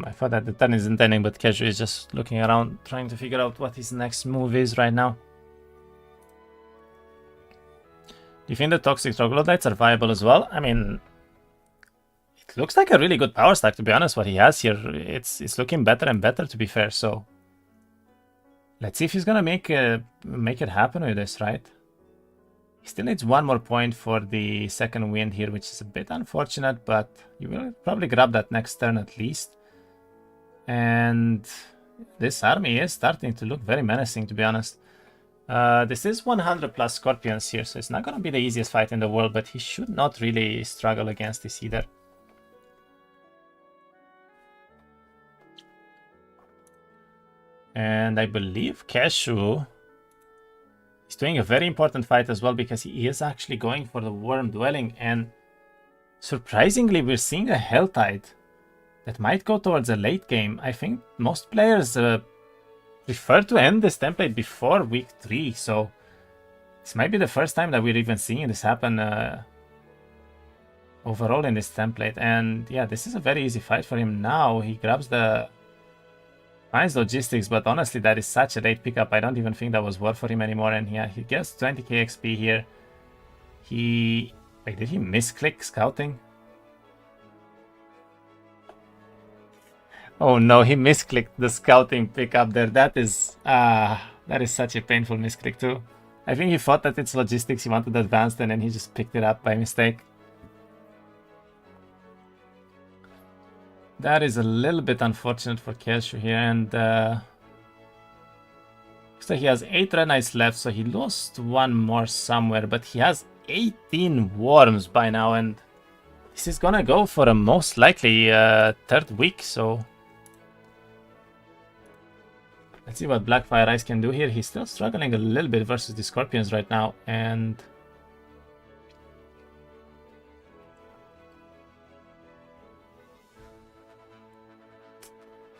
I thought that the turn isn't ending, but Keszu is just looking around, trying to figure out what his next move is right now. Do you think the Toxic Troglodytes are viable as well? I mean, it looks like a really good power stack, to be honest, what he has here. It's looking better and better, to be fair, so... Let's see if he's gonna make it happen with this, right? He still needs one more point for the second wind here, which is a bit unfortunate, but you will probably grab that next turn at least. And this army is starting to look very menacing, to be honest. This is 100 plus Scorpions here, so it's not going to be the easiest fight in the world, but he should not really struggle against this either. And I believe Keszu is doing a very important fight as well, because he is actually going for the Worm Dwelling, and surprisingly we're seeing a Hell Tide that might go towards a late game. I think most players prefer to end this template before week 3, so this might be the first time that we're even seeing this happen overall in this template. And yeah, this is a very easy fight for him now. He grabs the finds logistics, but honestly that is such a late pickup. I don't even think that was worth for him anymore. And yeah, he gets 20k XP here. Wait, did he misclick scouting? Oh no, he misclicked the scouting pickup there. That is such a painful misclick too. I think he thought that it's logistics, he wanted advanced, and then he just picked it up by mistake. That is a little bit unfortunate for Keszu here, and so he has 8 Red Knights left, so he lost one more somewhere, but he has 18 worms by now, and this is gonna go for a most likely third week, so let's see what Blackfireice can do here. He's still struggling a little bit versus the Scorpions right now, and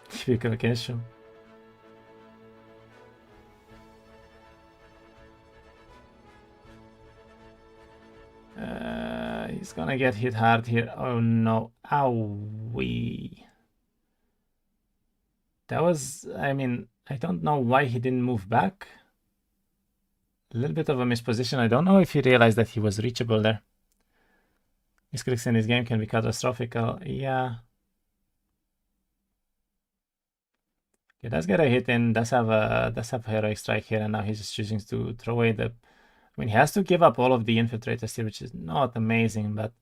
typical Keszu. He's gonna get hit hard here. Oh no. Owie. That was, I mean, I don't know why he didn't move back. A little bit of a misposition. I don't know if he realized that he was reachable there. Misclicks in this game can be catastrophic. Yeah. He does get a hit in, does have a heroic strike here, and now he's just choosing to throw away the... I mean, he has to give up all of the infiltrators here, which is not amazing, but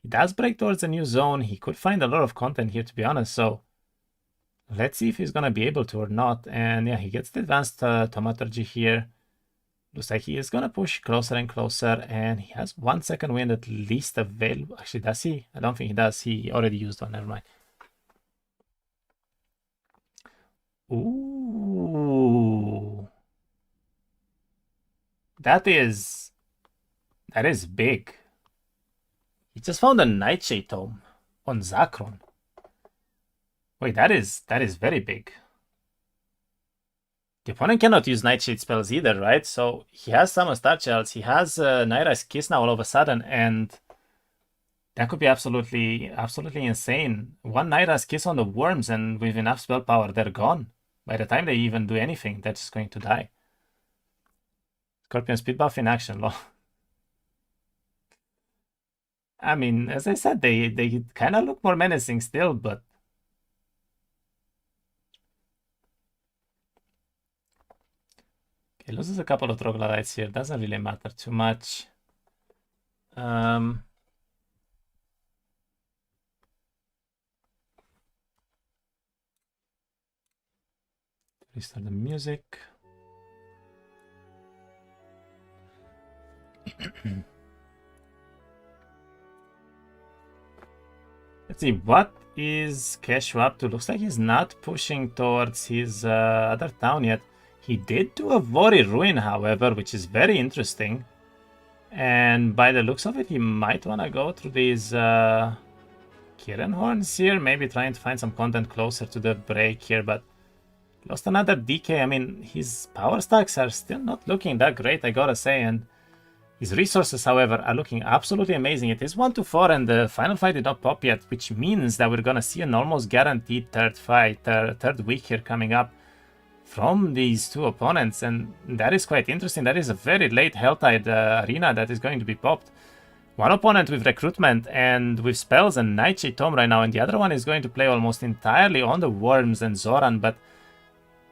he does break towards a new zone. He could find a lot of content here, to be honest, so let's see if he's gonna be able to or not. And yeah, he gets the advanced thaumaturgy here. Looks like he is gonna push closer and closer, and he has 1 second wind at least available. Actually, does he? I don't think he does. He already used one, never mind. Ooh. That is big. He just found a Nightshade Tome on Zakron. Wait, that is very big. The opponent cannot use Nightshade spells either, right? So he has Summon Star Childs, he has Naira's Kiss now all of a sudden, and that could be absolutely insane. One Naira's Kiss on the worms, and with enough spell power, they're gone. By the time they even do anything, they're just going to die. Scorpion speed buff in action, lol. I mean, as I said, they kind of look more menacing still, but he loses a couple of troglodytes here. Doesn't really matter too much. Restart the music. Let's see, what is Keszu up to? Looks like he's not pushing towards his other town yet. He did do a Vori Ruin, however, which is very interesting. And by the looks of it, he might want to go through these Kirin Horns here. Maybe trying to find some content closer to the break here, but lost another DK. I mean, his power stacks are still not looking that great, I gotta say. And his resources, however, are looking absolutely amazing. It is 1-4 and the final fight did not pop yet, which means that we're gonna see an almost guaranteed third fight, third week here coming up from these two opponents, and that is quite interesting. That is a very late Helltide arena that is going to be popped. One opponent with recruitment and with spells and Nightshade Tome right now, and the other one is going to play almost entirely on the Worms and Zoran, but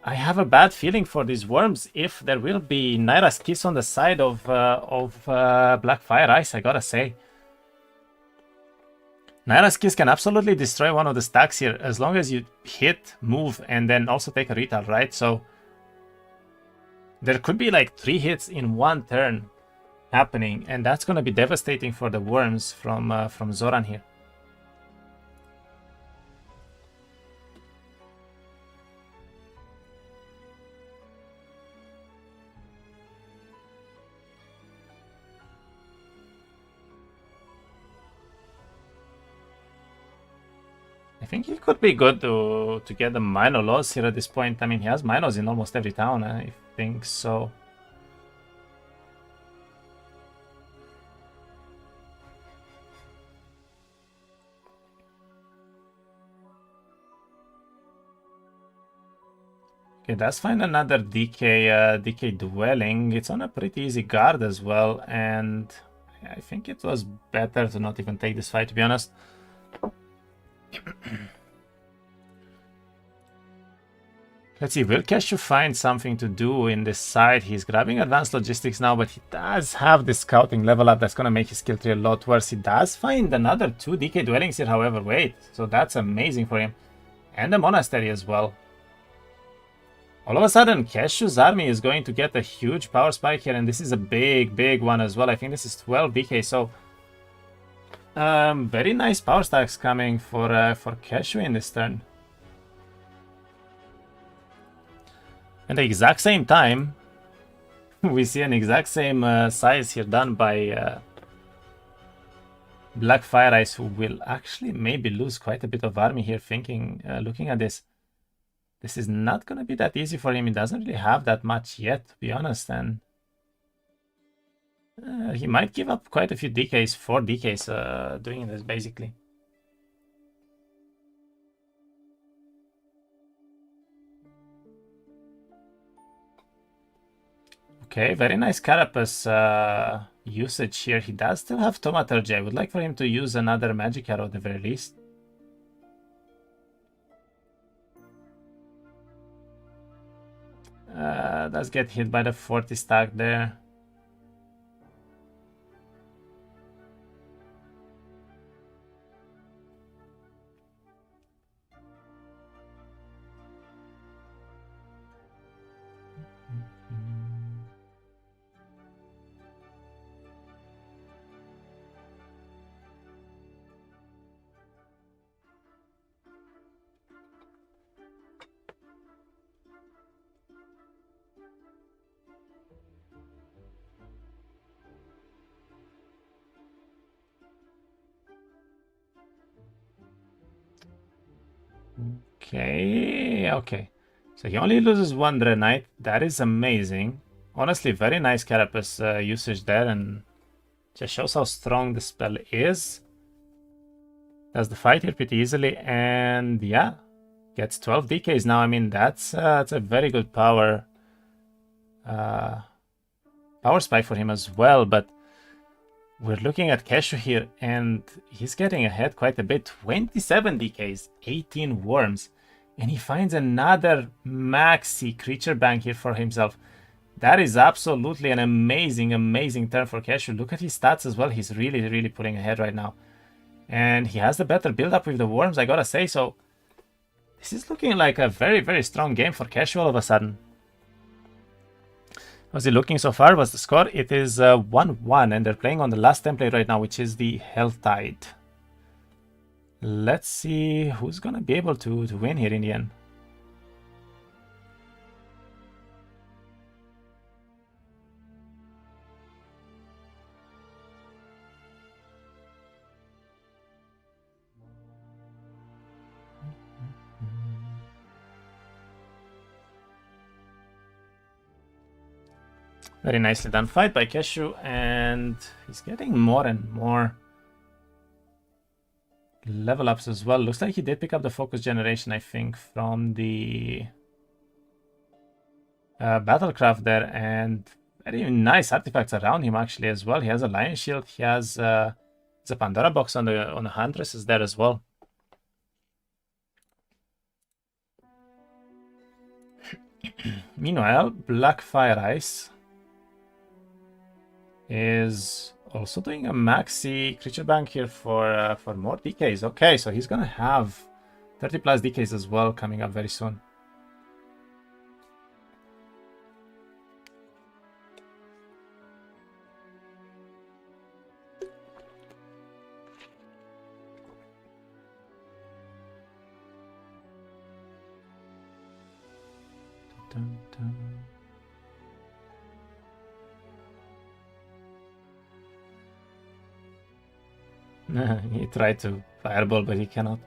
I have a bad feeling for these Worms if there will be Naira's Kiss on the side of Blackfireice, I gotta say. Naira's Kiss can absolutely destroy one of the stacks here as long as you hit, move, and then also take a retail, right? So there could be like 3 hits in one turn happening, and that's gonna be devastating for the Worms from Zoran here. I think it could be good to get the minor loss here at this point. I mean, he has minors in almost every town, I think so. Okay, let's find another DK dwelling. It's on a pretty easy guard as well, and I think it was better to not even take this fight, to be honest. Let's see, will Keszu find something to do in this side? He's grabbing advanced logistics now, but he does have the scouting level up that's going to make his skill tree a lot worse. He does find another 2 DK dwellings here, however, wait. So that's amazing for him. And a monastery as well. All of a sudden, Keszu's army is going to get a huge power spike here, and this is a big one as well. I think this is 12 DK, so very nice power stacks coming for Keszu in this turn. At the exact same time, we see an exact same size here done by Blackfireice, who will actually maybe lose quite a bit of army here. Looking at this, this is not going to be that easy for him. He doesn't really have that much yet, to be honest, and he might give up quite a few DKs, 4 DKs doing this basically. Okay, very nice Carapace usage here. He does still have Thaumaturgy. I would like for him to use another magic arrow at the very least. Does get hit by the 40 stack there. Okay. So he only loses 1 Dread Knight. That is amazing. Honestly, very nice Carapace usage there, and just shows how strong the spell is. Does the fight here pretty easily, and yeah, gets 12 DKs now. I mean, that's a very good power spike for him as well, but we're looking at Keszu here, and he's getting ahead quite a bit. 27 DKs, 18 worms, and he finds another maxi creature bank here for himself. That is absolutely an amazing turn for Keszu. Look at his stats as well. He's really pulling ahead right now. And he has the better build-up with the worms, I gotta say. So this is looking like a very strong game for Keszu all of a sudden. How's it looking so far? What's the score? It is 1-1, and they're playing on the last template right now, which is the Helltide. Let's see who's gonna be able to win here in the end. Very nicely done fight by Keszu, and he's getting more and more level ups as well. Looks like he did pick up the focus generation, I think, from the battlecraft there, and very nice artifacts around him actually as well. He has a lion shield. He has the Pandora box on the huntresses there as well. Meanwhile, Blackfireice is also doing a maxi creature bank here for more DKs. Okay, so he's gonna have 30 plus DKs as well coming up very soon. Dun, dun. He tried to fireball, but he cannot.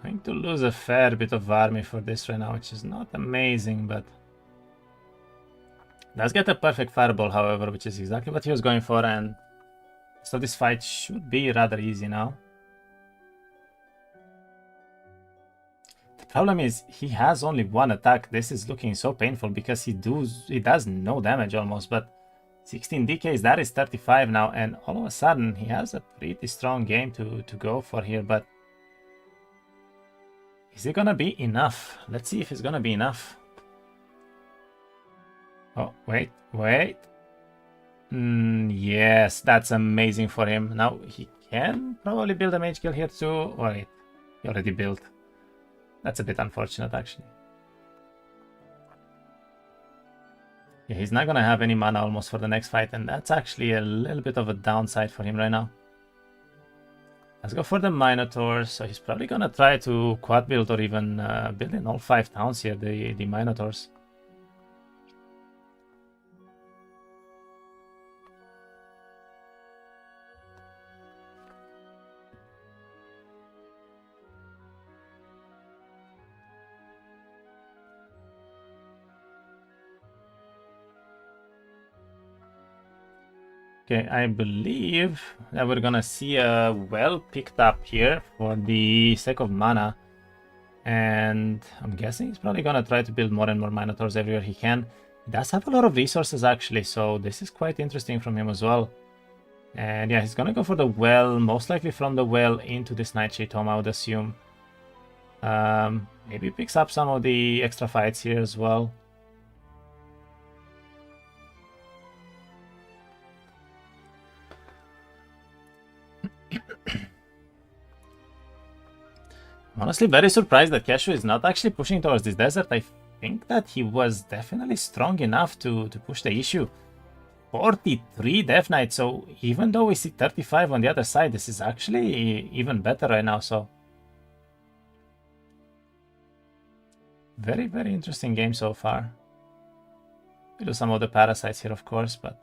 Going to lose a fair bit of army for this right now, which is not amazing, but does get a perfect fireball, however, which is exactly what he was going for, and so this fight should be rather easy now. The problem is he has only one attack. This is looking so painful because he does no damage almost, but 16 DKs, that is 35 now, and all of a sudden he has a pretty strong game to go for here, but is it gonna be enough? Let's see if it's gonna be enough. Oh, wait. Yes, that's amazing for him. Now he can probably build a mage kill here too. Wait, he already built. That's a bit unfortunate, actually. Yeah, he's not gonna have any mana almost for the next fight, and that's actually a little bit of a downside for him right now. Let's go for the Minotaurs. So he's probably gonna try to quad build or even build in all 5 towns here, the Minotaurs. Okay, I believe that we're gonna see a well picked up here for the sake of mana. And I'm guessing he's probably gonna try to build more and more Minotaurs everywhere he can. He does have a lot of resources actually, so this is quite interesting from him as well. And yeah, he's gonna go for the well, most likely from the well into this Nightshade Tome, I would assume. Maybe picks up some of the extra fights here as well. Honestly, very surprised that Keszu is not actually pushing towards this desert. I think that he was definitely strong enough to push the issue. 43 Death Knight, so even though we see 35 on the other side, this is actually even better right now, so... Very, very interesting game so far. We do some of the parasites here, of course, but...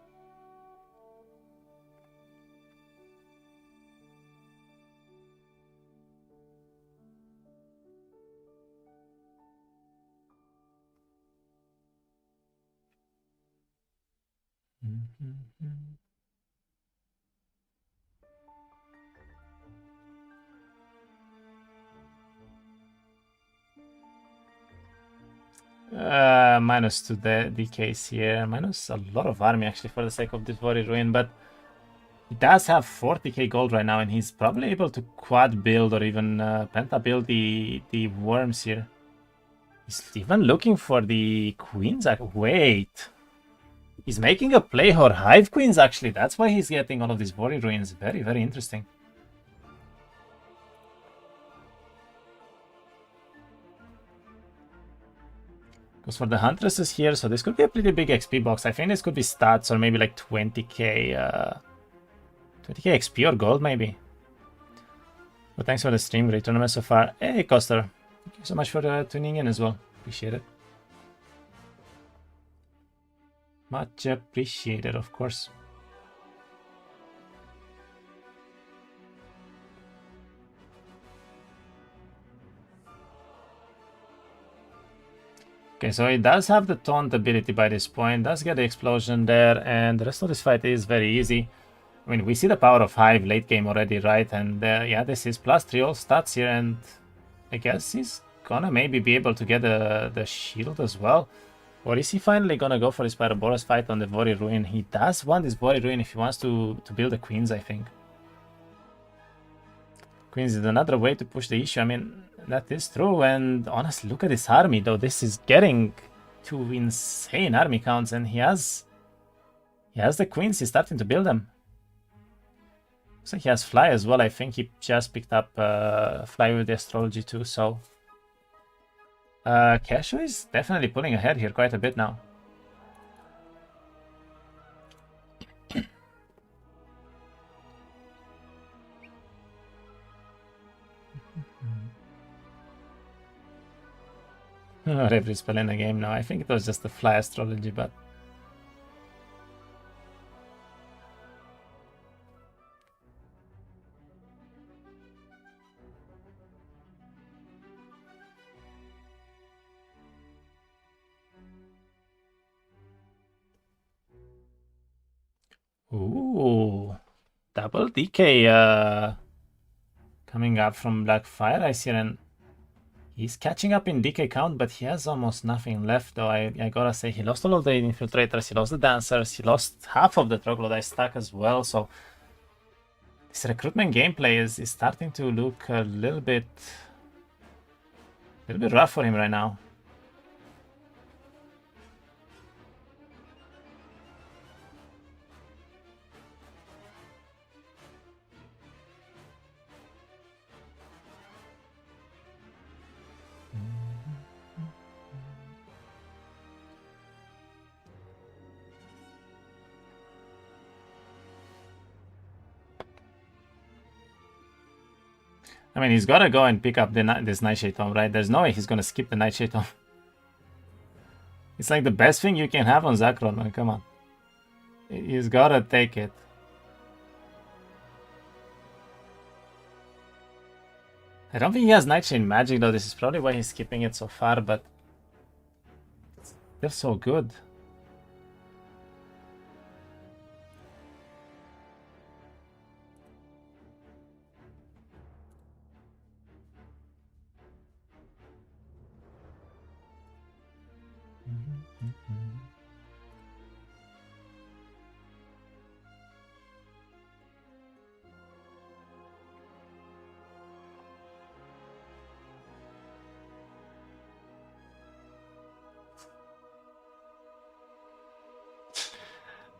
minus 2 DKs here, minus a lot of army actually for the sake of this Vori Ruin, but he does have 40k gold right now, and he's probably able to quad build or even penta build the worms here. He's even looking for the queens. Wait, he's making a play for hive queens actually. That's why he's getting all of these Vori Ruins. Very, very interesting. Goes for the huntresses here, so this could be a pretty big XP box. I think this could be stats or maybe like 20k 20k XP or gold maybe. But thanks for the stream, great tournament so far. Hey Coster, thank you so much for tuning in as well. Appreciate it. Much appreciated, of course. Okay, so it does have the taunt ability by this point, does get the explosion there, and the rest of this fight is very easy. I mean, we see the power of Hive late game already, right? And yeah, this is +3 all stats here, and I guess he's gonna maybe be able to get the shield as well. Or is he finally gonna go for his Pyroboros fight on the Vori Ruin? He does want this Vori Ruin if he wants to build the Queens, I think. Queens is another way to push the issue. I mean, that is true, and honestly, look at this army, though. This is getting to insane army counts, and he has the Queens. He's starting to build them. Looks like he has Fly as well. I think he just picked up Fly with the Astrology too, so... Keszu is definitely pulling ahead here quite a bit now. Every spell in the game now. I think it was just the Fly Astrology, but... Ooh, double DK coming up from Blackfireice here, and he's catching up in DK count, but he has almost nothing left, though. I gotta say, he lost all of the Infiltrators, he lost the Dancers, he lost half of the Troglodyte stack as well, so this recruitment gameplay is starting to look a little bit rough for him right now. I mean, he's gotta go and pick up this Nightshade Tome, right? There's no way he's gonna skip the Nightshade Tome. It's like the best thing you can have on Zakron, man. Come on. He's gotta take it. I don't think he has Nightshade Magic, though. This is probably why he's skipping it so far, but... they're so good.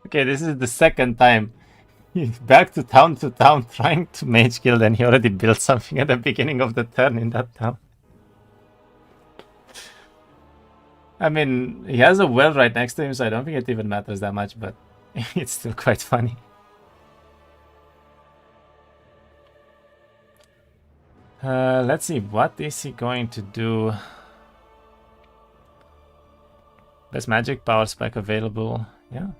Okay, this is the second time. He's back to town trying to mage guild, and he already built something at the beginning of the turn in that town. I mean, he has a well right next to him, so I don't think it even matters that much, but it's still quite funny. Let's see, what is he going to do? Best magic, power spike available, yeah.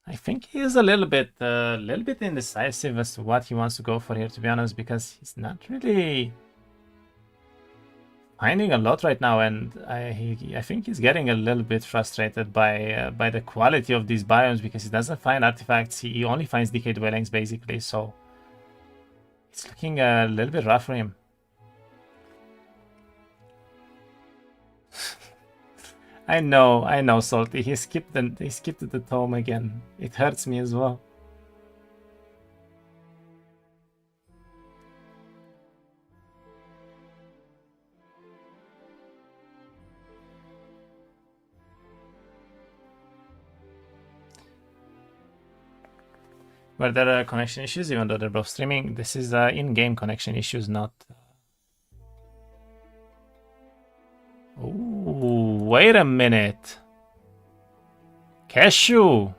I think he is a little bit indecisive as to what he wants to go for here, to be honest, because he's not really finding a lot right now, and I think he's getting a little bit frustrated by the quality of these biomes, because he doesn't find artifacts. He only finds decay dwellings basically, so it's looking a little bit rough for him. I know, Salty. He skipped the tome again. It hurts me as well. Were there connection issues, even though they're both streaming? This is in-game connection issues, not... Ooh, wait a minute. Keszu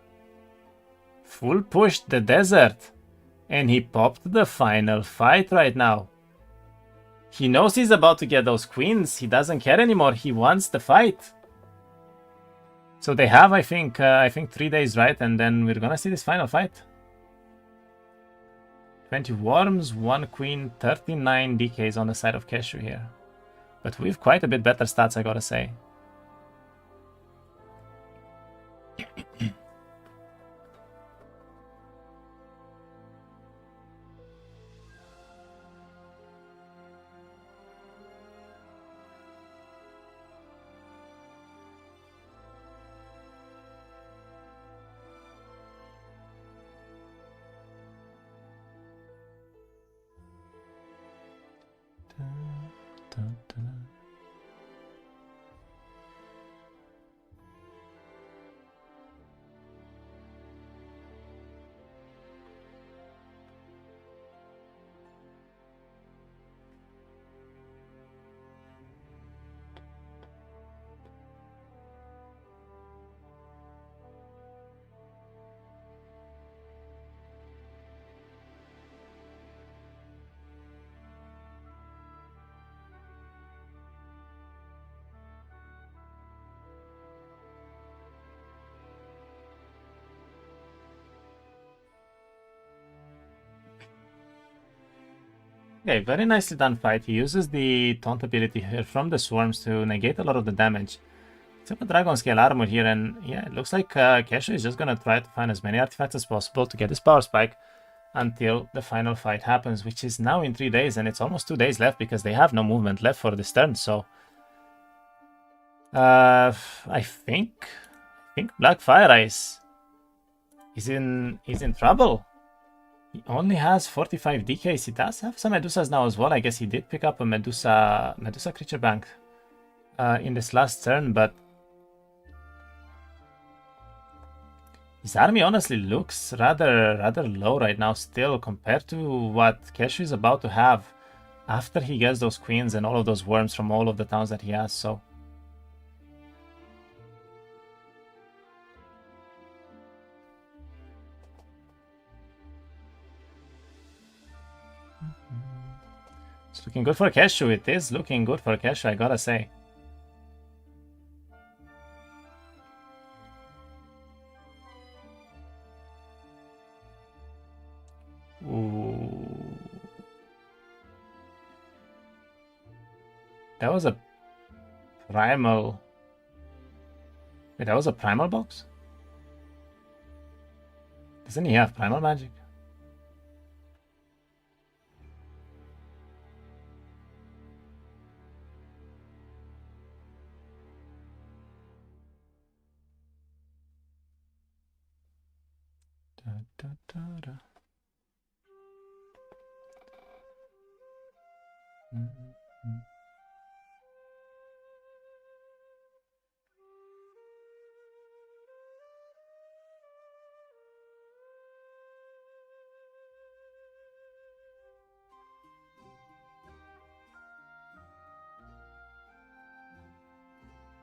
full pushed the desert, and he popped the final fight right now. He knows he's about to get those queens. He doesn't care anymore. He wants the fight. So they have, I think 3 days, right? And then we're gonna see this final fight. 20 worms, 1 queen, 39 DKs on the side of Keszu here. But we've quite a bit better stats, I gotta say. Okay, very nicely done fight. He uses the taunt ability here from the swarms to negate a lot of the damage. It's a dragon scale armor here, and yeah, it looks like Keszu is just gonna try to find as many artifacts as possible to get his power spike until the final fight happens, which is now in 3 days, and it's almost 2 days left because they have no movement left for this turn. So I think Blackfireice is in trouble. He only has 45 DKs. He does have some Medusas now as well. I guess he did pick up a Medusa creature bank in this last turn, but his army honestly looks rather low right now still compared to what Keszu is about to have after he gets those queens and all of those worms from all of the towns that he has. So it's looking good for Keszu. It is looking good for Keszu, I gotta say. Ooh. That was a primal... Wait, that was a primal box? Doesn't he have primal magic?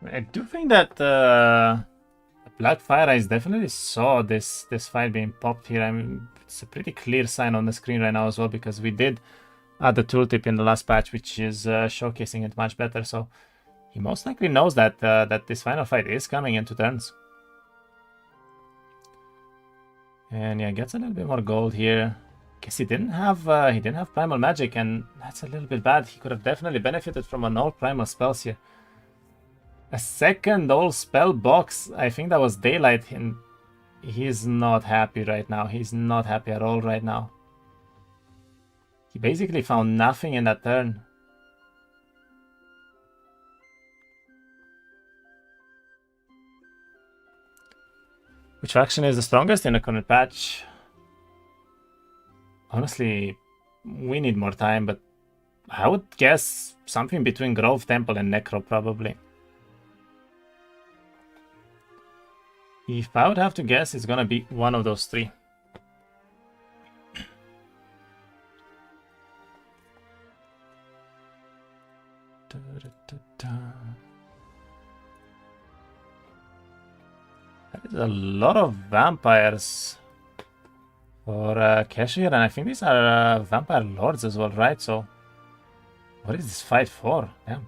I do think that Blackfireice definitely saw this fight being popped here. I mean, it's a pretty clear sign on the screen right now as well, because we did add the tooltip in the last patch, which is showcasing it much better. So he most likely knows that that this final fight is coming in 2 turns. And yeah, gets a little bit more gold here. Guess he didn't have primal magic, and that's a little bit bad. He could have definitely benefited from an all primal spells here. A second all spell box. I think that was daylight, and he's not happy right now. He's not happy at all right now. He basically found nothing in that turn. Which faction is the strongest in the current patch? Honestly, we need more time, but I would guess something between Grove, Temple, and Necro, probably. If I would have to guess, it's gonna be one of those 3. That is a lot of vampires for Keszu here, and I think these are vampire lords as well, right? So What is this fight for? Damn.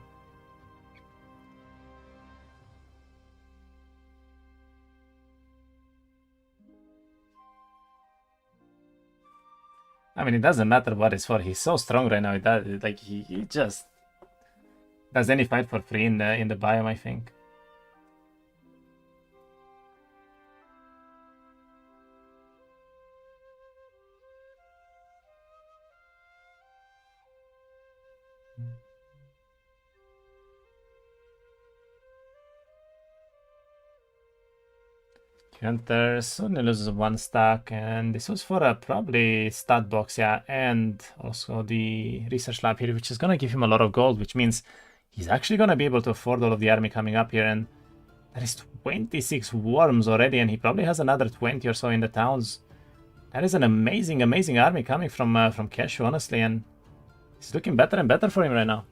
I mean, it doesn't matter what it's for. He's so strong right now. It does, like he just does any fight for free in the biome, I think. Hunter suddenly loses 1 stack, and this was for a probably stat box, yeah, and also the research lab here, which is gonna give him a lot of gold, which means he's actually gonna be able to afford all of the army coming up here. And there is 26 worms already, and he probably has another 20 or so in the towns. That is an amazing, amazing army coming from Keszu, honestly, and it's looking better and better for him right now.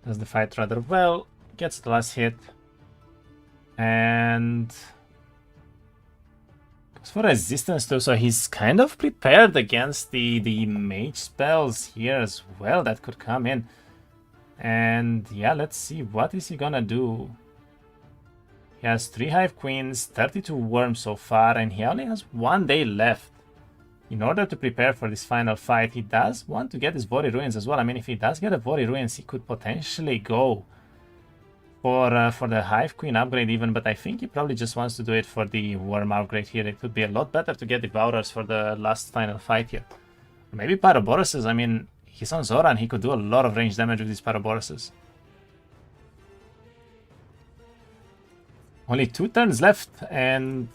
Does the fight rather well, gets the last hit, and goes for resistance too, so he's kind of prepared against the mage spells here as well that could come in. And yeah, let's see, what is he gonna do? He has 3 Hive Queens, 32 worms so far, and he only has 1 day left. In order to prepare for this final fight, he does want to get his Vori Ruins as well. I mean, if he does get a Vori Ruins, he could potentially go for the Hive Queen upgrade even, but I think he probably just wants to do it for the Worm upgrade here. It would be a lot better to get Devourers for the last final fight here. Maybe Pyroboruses. I mean, he's on Zora and he could do a lot of range damage with these Pyroboruses. Only 2 turns left, and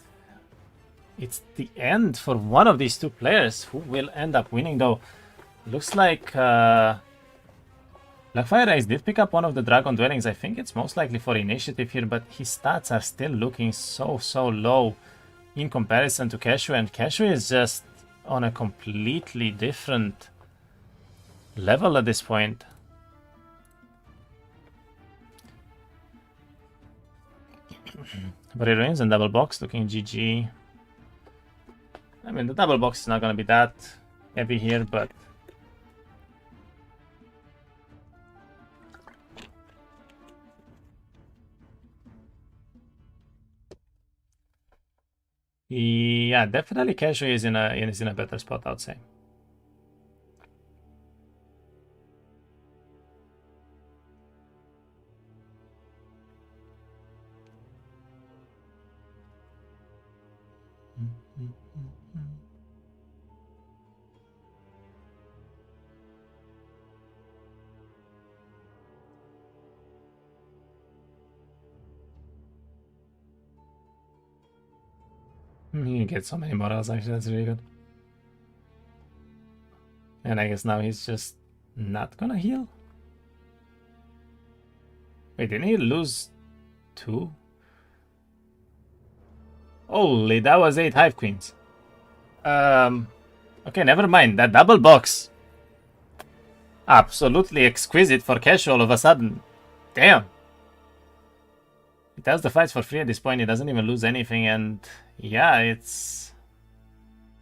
it's the end for one of these 2 players. Who will end up winning though? Looks like Blackfireice did pick up one of the Dragon Dwellings. I think it's most likely for initiative here, but his stats are still looking so low in comparison to Keszu, and Keszu is just on a completely different level at this point. But it remains in double box, looking GG. I mean, the double box is not going to be that heavy here, but yeah, definitely Keszu is in a better spot, I would say. You get so many morals, actually, that's really good. And I guess now he's just not gonna heal? Wait, didn't he lose 2? Holy, that was 8 Hive Queens. Okay, never mind. That double box. Absolutely exquisite for Keszu all of a sudden. Damn. He does the fights for free at this point. He doesn't even lose anything, and yeah,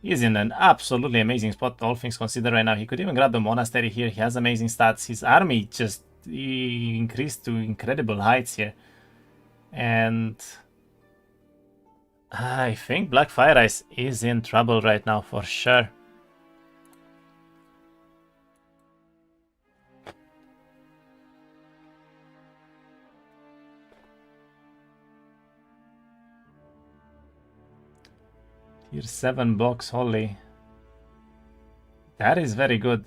he's in an absolutely amazing spot, all things considered right now. He could even grab the monastery here. He has amazing stats. His army just increased to incredible heights here. And I think Blackfireice is in trouble right now for sure. Tier 7 box, holy. That is very good.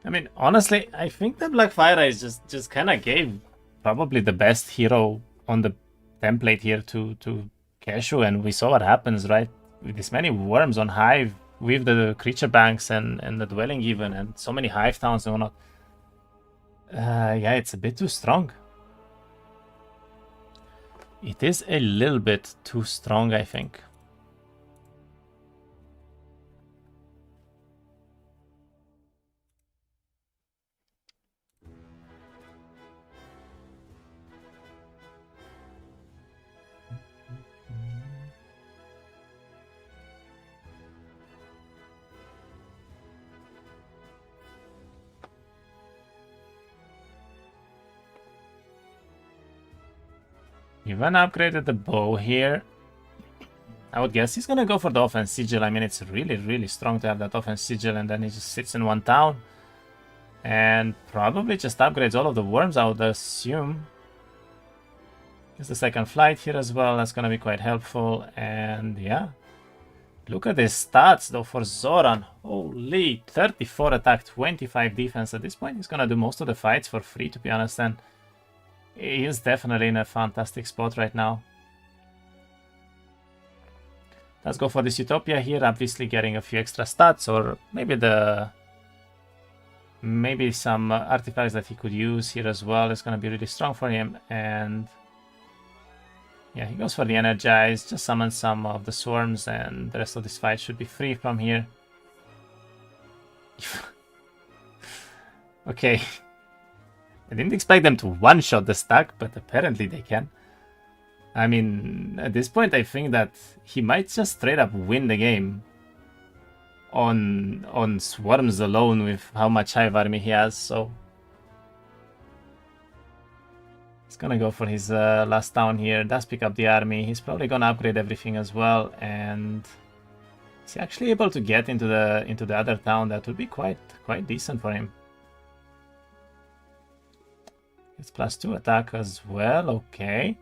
I mean, honestly, I think that Blackfireice just kind of gave probably the best hero on the template here to Keszu, and we saw what happens, right? With this many worms on Hive, with the creature banks and the dwelling even, and so many Hive towns and whatnot. Yeah, it's a bit too strong. It is a little bit too strong, I think. Even upgraded the bow here. I would guess he's gonna go for the offense sigil. I mean, it's really, really strong to have that offense sigil, and then he just sits in one town. And probably just upgrades all of the worms, I would assume. There's the second flight here as well. That's gonna be quite helpful. And yeah. Look at his stats though for Zoran. Holy, 34 attack, 25 defense. At this point, he's gonna do most of the fights for free, to be honest. And he is definitely in a fantastic spot right now. Let's go for this Utopia here, obviously getting a few extra stats, or maybe some artifacts that he could use here as well. It's going to be really strong for him. And yeah, he goes for the Energize, just summon some of the swarms, and the rest of this fight should be free from here. Okay. I didn't expect them to one-shot the stack, but apparently they can. I mean, at this point, I think that he might just straight up win the game on swarms alone with how much hive army he has. So he's gonna go for his last town here. Does pick up the army. He's probably gonna upgrade everything as well. And is he actually able to get into the other town? That would be quite decent for him. It's +2 attack as well. Okay.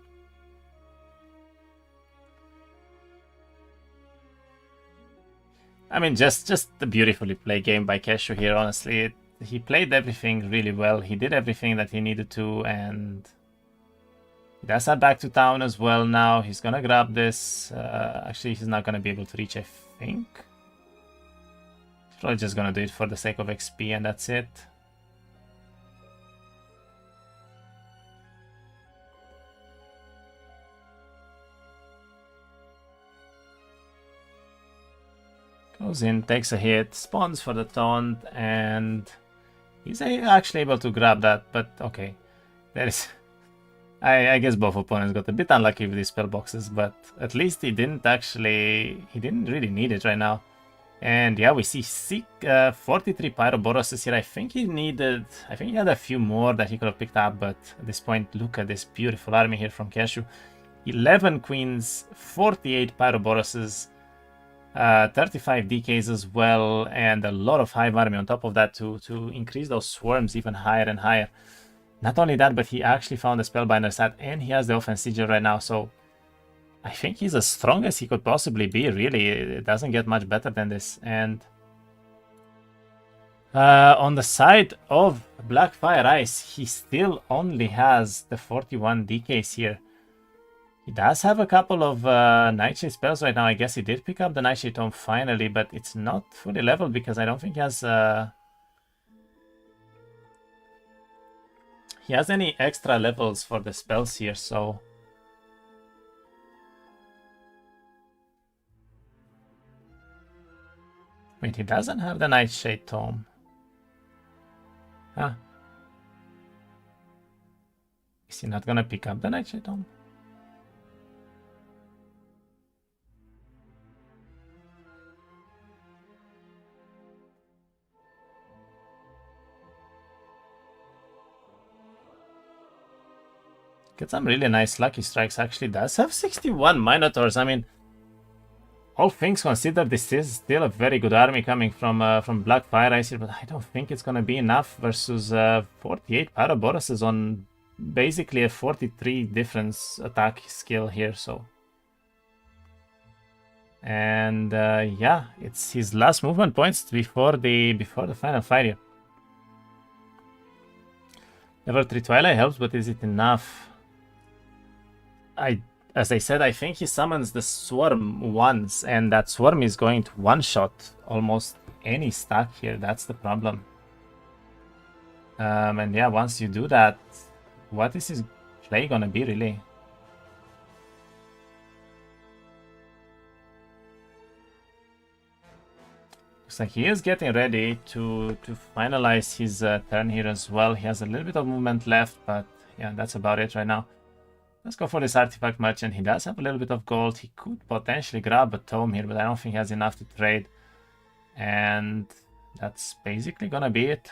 I mean, just a beautifully played game by Keszu here, honestly. He played everything really well. He did everything that he needed to, and he does head back to town as well now. He's gonna grab this. Actually, he's not gonna be able to reach, I think. He's probably just gonna do it for the sake of XP, and that's it. Goes in, takes a hit, spawns for the taunt, and he's actually able to grab that, but okay. There is... I guess both opponents got a bit unlucky with these spell boxes, but at least he didn't really need it right now. And yeah, we see 43 Pyroboroses here. I think he had a few more that he could have picked up, but at this point, look at this beautiful army here from Keszu. 11 queens, 48 Pyroboroses, 35 DKs as well, and a lot of hive army on top of that to increase those swarms even higher and higher. Not only that, but he actually found the Spellbinder stat, and he has the offense sigil right now, so I think he's as strong as he could possibly be, really. It doesn't get much better than this. And on the side of Blackfireice, he still only has the 41 DKs here. He does have a couple of Nightshade spells right now. I guess he did pick up the Nightshade Tome finally, but it's not fully leveled because I don't think he has any extra levels for the spells here, so... Wait, he doesn't have the Nightshade Tome. Huh? Is he not gonna pick up the Nightshade Tome? Get some really nice lucky strikes. Actually does have 61 Minotaurs. I mean, all things considered, this is still a very good army coming from Blackfireice here, but I don't think it's gonna be enough versus 48 Pyroboroses on basically a 43 difference attack skill here. So, and yeah, it's his last movement points before the final fight here. Level 3 Twilight helps, but is it enough? As I said, I think he summons the Swarm once, and that Swarm is going to one-shot almost any stack here. That's the problem. And yeah, once you do that, what is his play gonna be, really? Looks like he is getting ready to finalize his turn here as well. He has a little bit of movement left, but yeah, that's about it right now. Let's go for this artifact merchant. He does have a little bit of gold. He could potentially grab a tome here, but I don't think he has enough to trade. And that's basically gonna be it.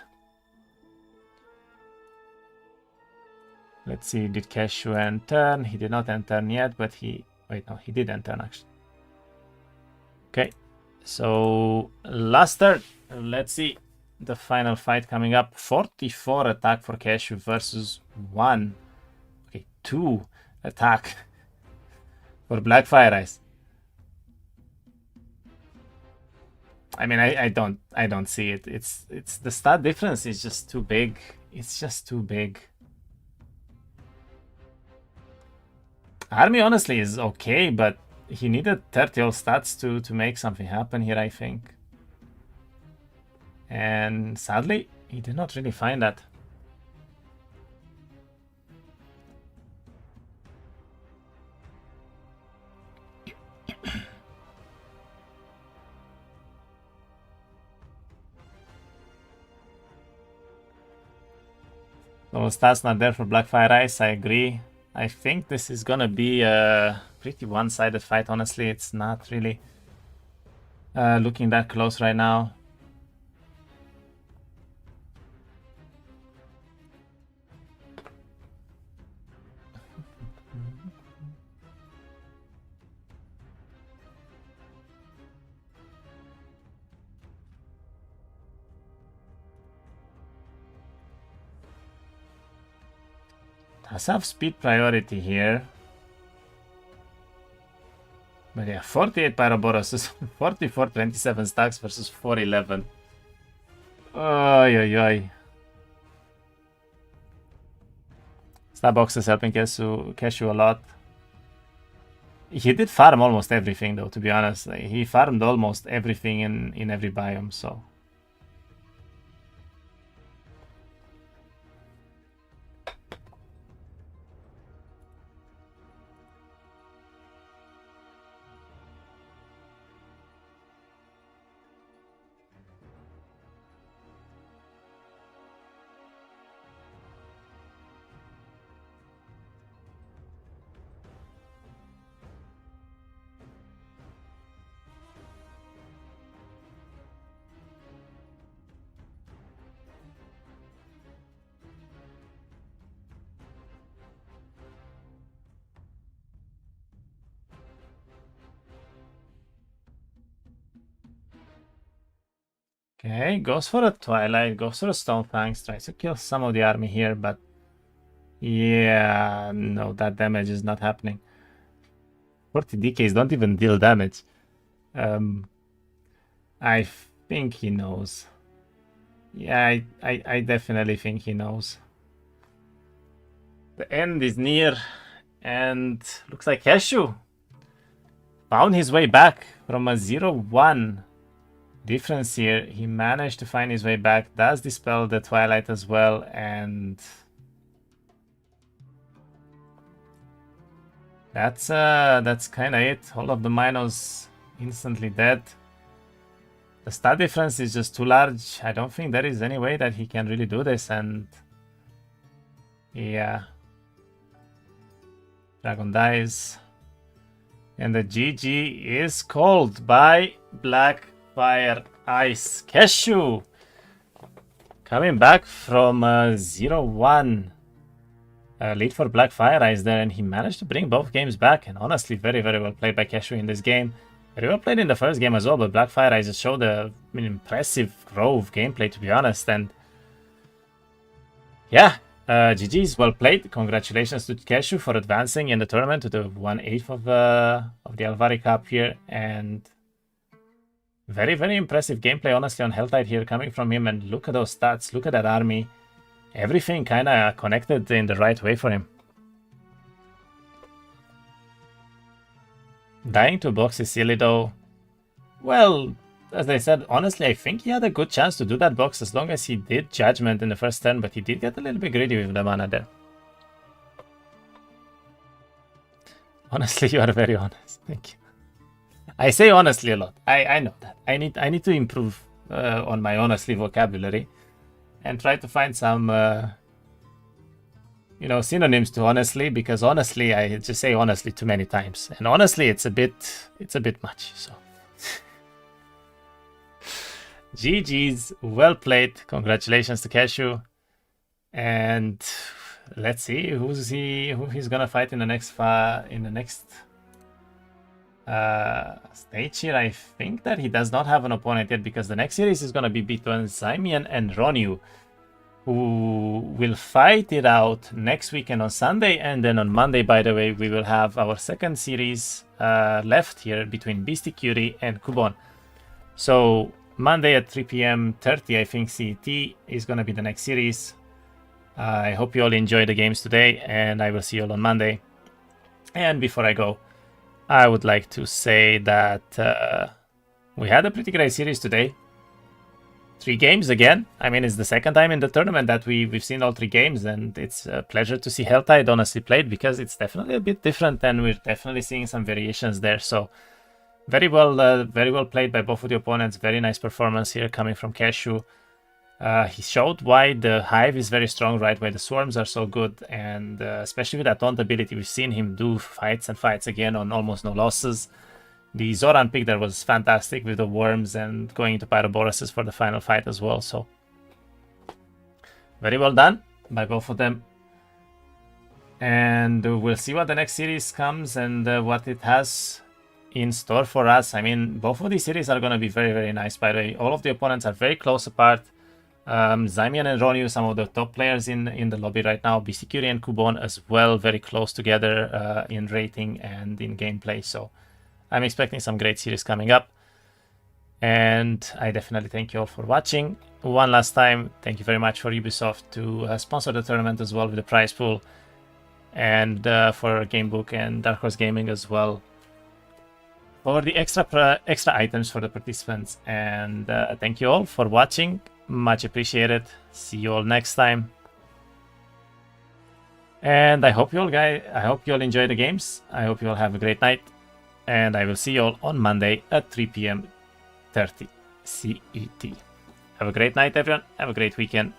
Let's see, did Keszu end turn? He did not end turn yet, but he... Wait, no, he did end turn actually. Okay, so last turn. Let's see the final fight coming up. 44 attack for Keszu versus 1. Okay, 2 attack for Blackfireice. I mean, I don't see it. It's the stat difference is just too big. It's just too big. Army honestly is okay, but he needed 30 all stats to make something happen here, I think. And sadly, he did not really find that. So stats not there for Blackfireice, I agree. I think this is gonna be a pretty one-sided fight, honestly. It's not really looking that close right now. Does have speed priority here. But yeah, 48 Pyroboros is 44 27 stacks versus 411. Oy, oy, oy. Starbox is helping Keszu a lot. He did farm almost everything though, to be honest. Like, he farmed almost everything in every biome, so. Okay, goes for a Twilight, goes for a Stonefangs, tries to kill some of the army here, but yeah, no, that damage is not happening. 40 DKs don't even deal damage. I think he knows. Yeah, I definitely think he knows. The end is near, and looks like Keszu found his way back from a 0-1 difference here. He managed to find his way back, does dispel the Twilight as well, and that's kind of it. All of the Minos instantly dead. The stat difference is just too large. I don't think there is any way that he can really do this, and yeah. Dragon dies. And the GG is called by Blackfireice. Keszu coming back from 0-1 lead for Blackfireice there, and he managed to bring both games back. And honestly, very, very well played by Keszu in this game. Very well played in the first game as well, but Blackfireice showed an impressive row of gameplay, to be honest. And yeah, GG's, well played. Congratulations to Keszu for advancing in the tournament to the 1/8 of the Alvari Cup here, and very, very impressive gameplay, honestly, on Helltide here coming from him. And look at those stats, look at that army. Everything kind of connected in the right way for him. Dying to box is silly though. Well, as I said, honestly, I think he had a good chance to do that box as long as he did Judgment in the first turn, but he did get a little bit greedy with the mana there. Honestly, you are very honest. Thank you. I say honestly a lot. I know that. I need to improve on my honestly vocabulary and try to find some synonyms to honestly, because honestly I just say honestly too many times, and honestly it's a bit much. So GG's, well played, congratulations to Keszu, and let's see who he's gonna fight in the next stage here. I think that he does not have an opponent yet, because the next series is gonna be between Zymian and Ronyu, who will fight it out next weekend on Sunday, and then on Monday, by the way, we will have our second series left here between Beastie Cutie and Kubon. So Monday at 3 p.m. 30, I think, CET is going to be the next series. I hope you all enjoy the games today, and I will see you all on Monday. And before I go, I would like to say that we had a pretty great series today. 3 games again. I mean, it's the second time in the tournament that we've seen all 3 games, and it's a pleasure to see Helltide honestly played, because it's definitely a bit different, and we're definitely seeing some variations there. So very well played by both of the opponents. Very nice performance here coming from Keszu. He showed why the Hive is very strong, right? Why the Swarms are so good, and especially with that taunt ability, we've seen him do fights and fights again on almost no losses. The Zoran pick there was fantastic with the Worms and going into Pyroboruses for the final fight as well. So very well done by both of them. And we'll see what the next series comes and what it has in store for us. I mean, both of these series are going to be very, very nice, by the way. All of the opponents are very close apart. Zymian and Ronyu, some of the top players in the lobby right now. Beastie Cutie and Kubon as well, very close together in rating and in gameplay. So I'm expecting some great series coming up. And I definitely thank you all for watching. One last time, thank you very much for Ubisoft to sponsor the tournament as well with the prize pool. And for Gamebook and Dark Horse Gaming as well for the extra items for the participants. And thank you all for watching. Much appreciated. See you all next time. And I hope you all enjoy the games. I hope you all have a great night. And I will see you all on Monday at 3 p.m. 30 CET. Have a great night, everyone. Have a great weekend.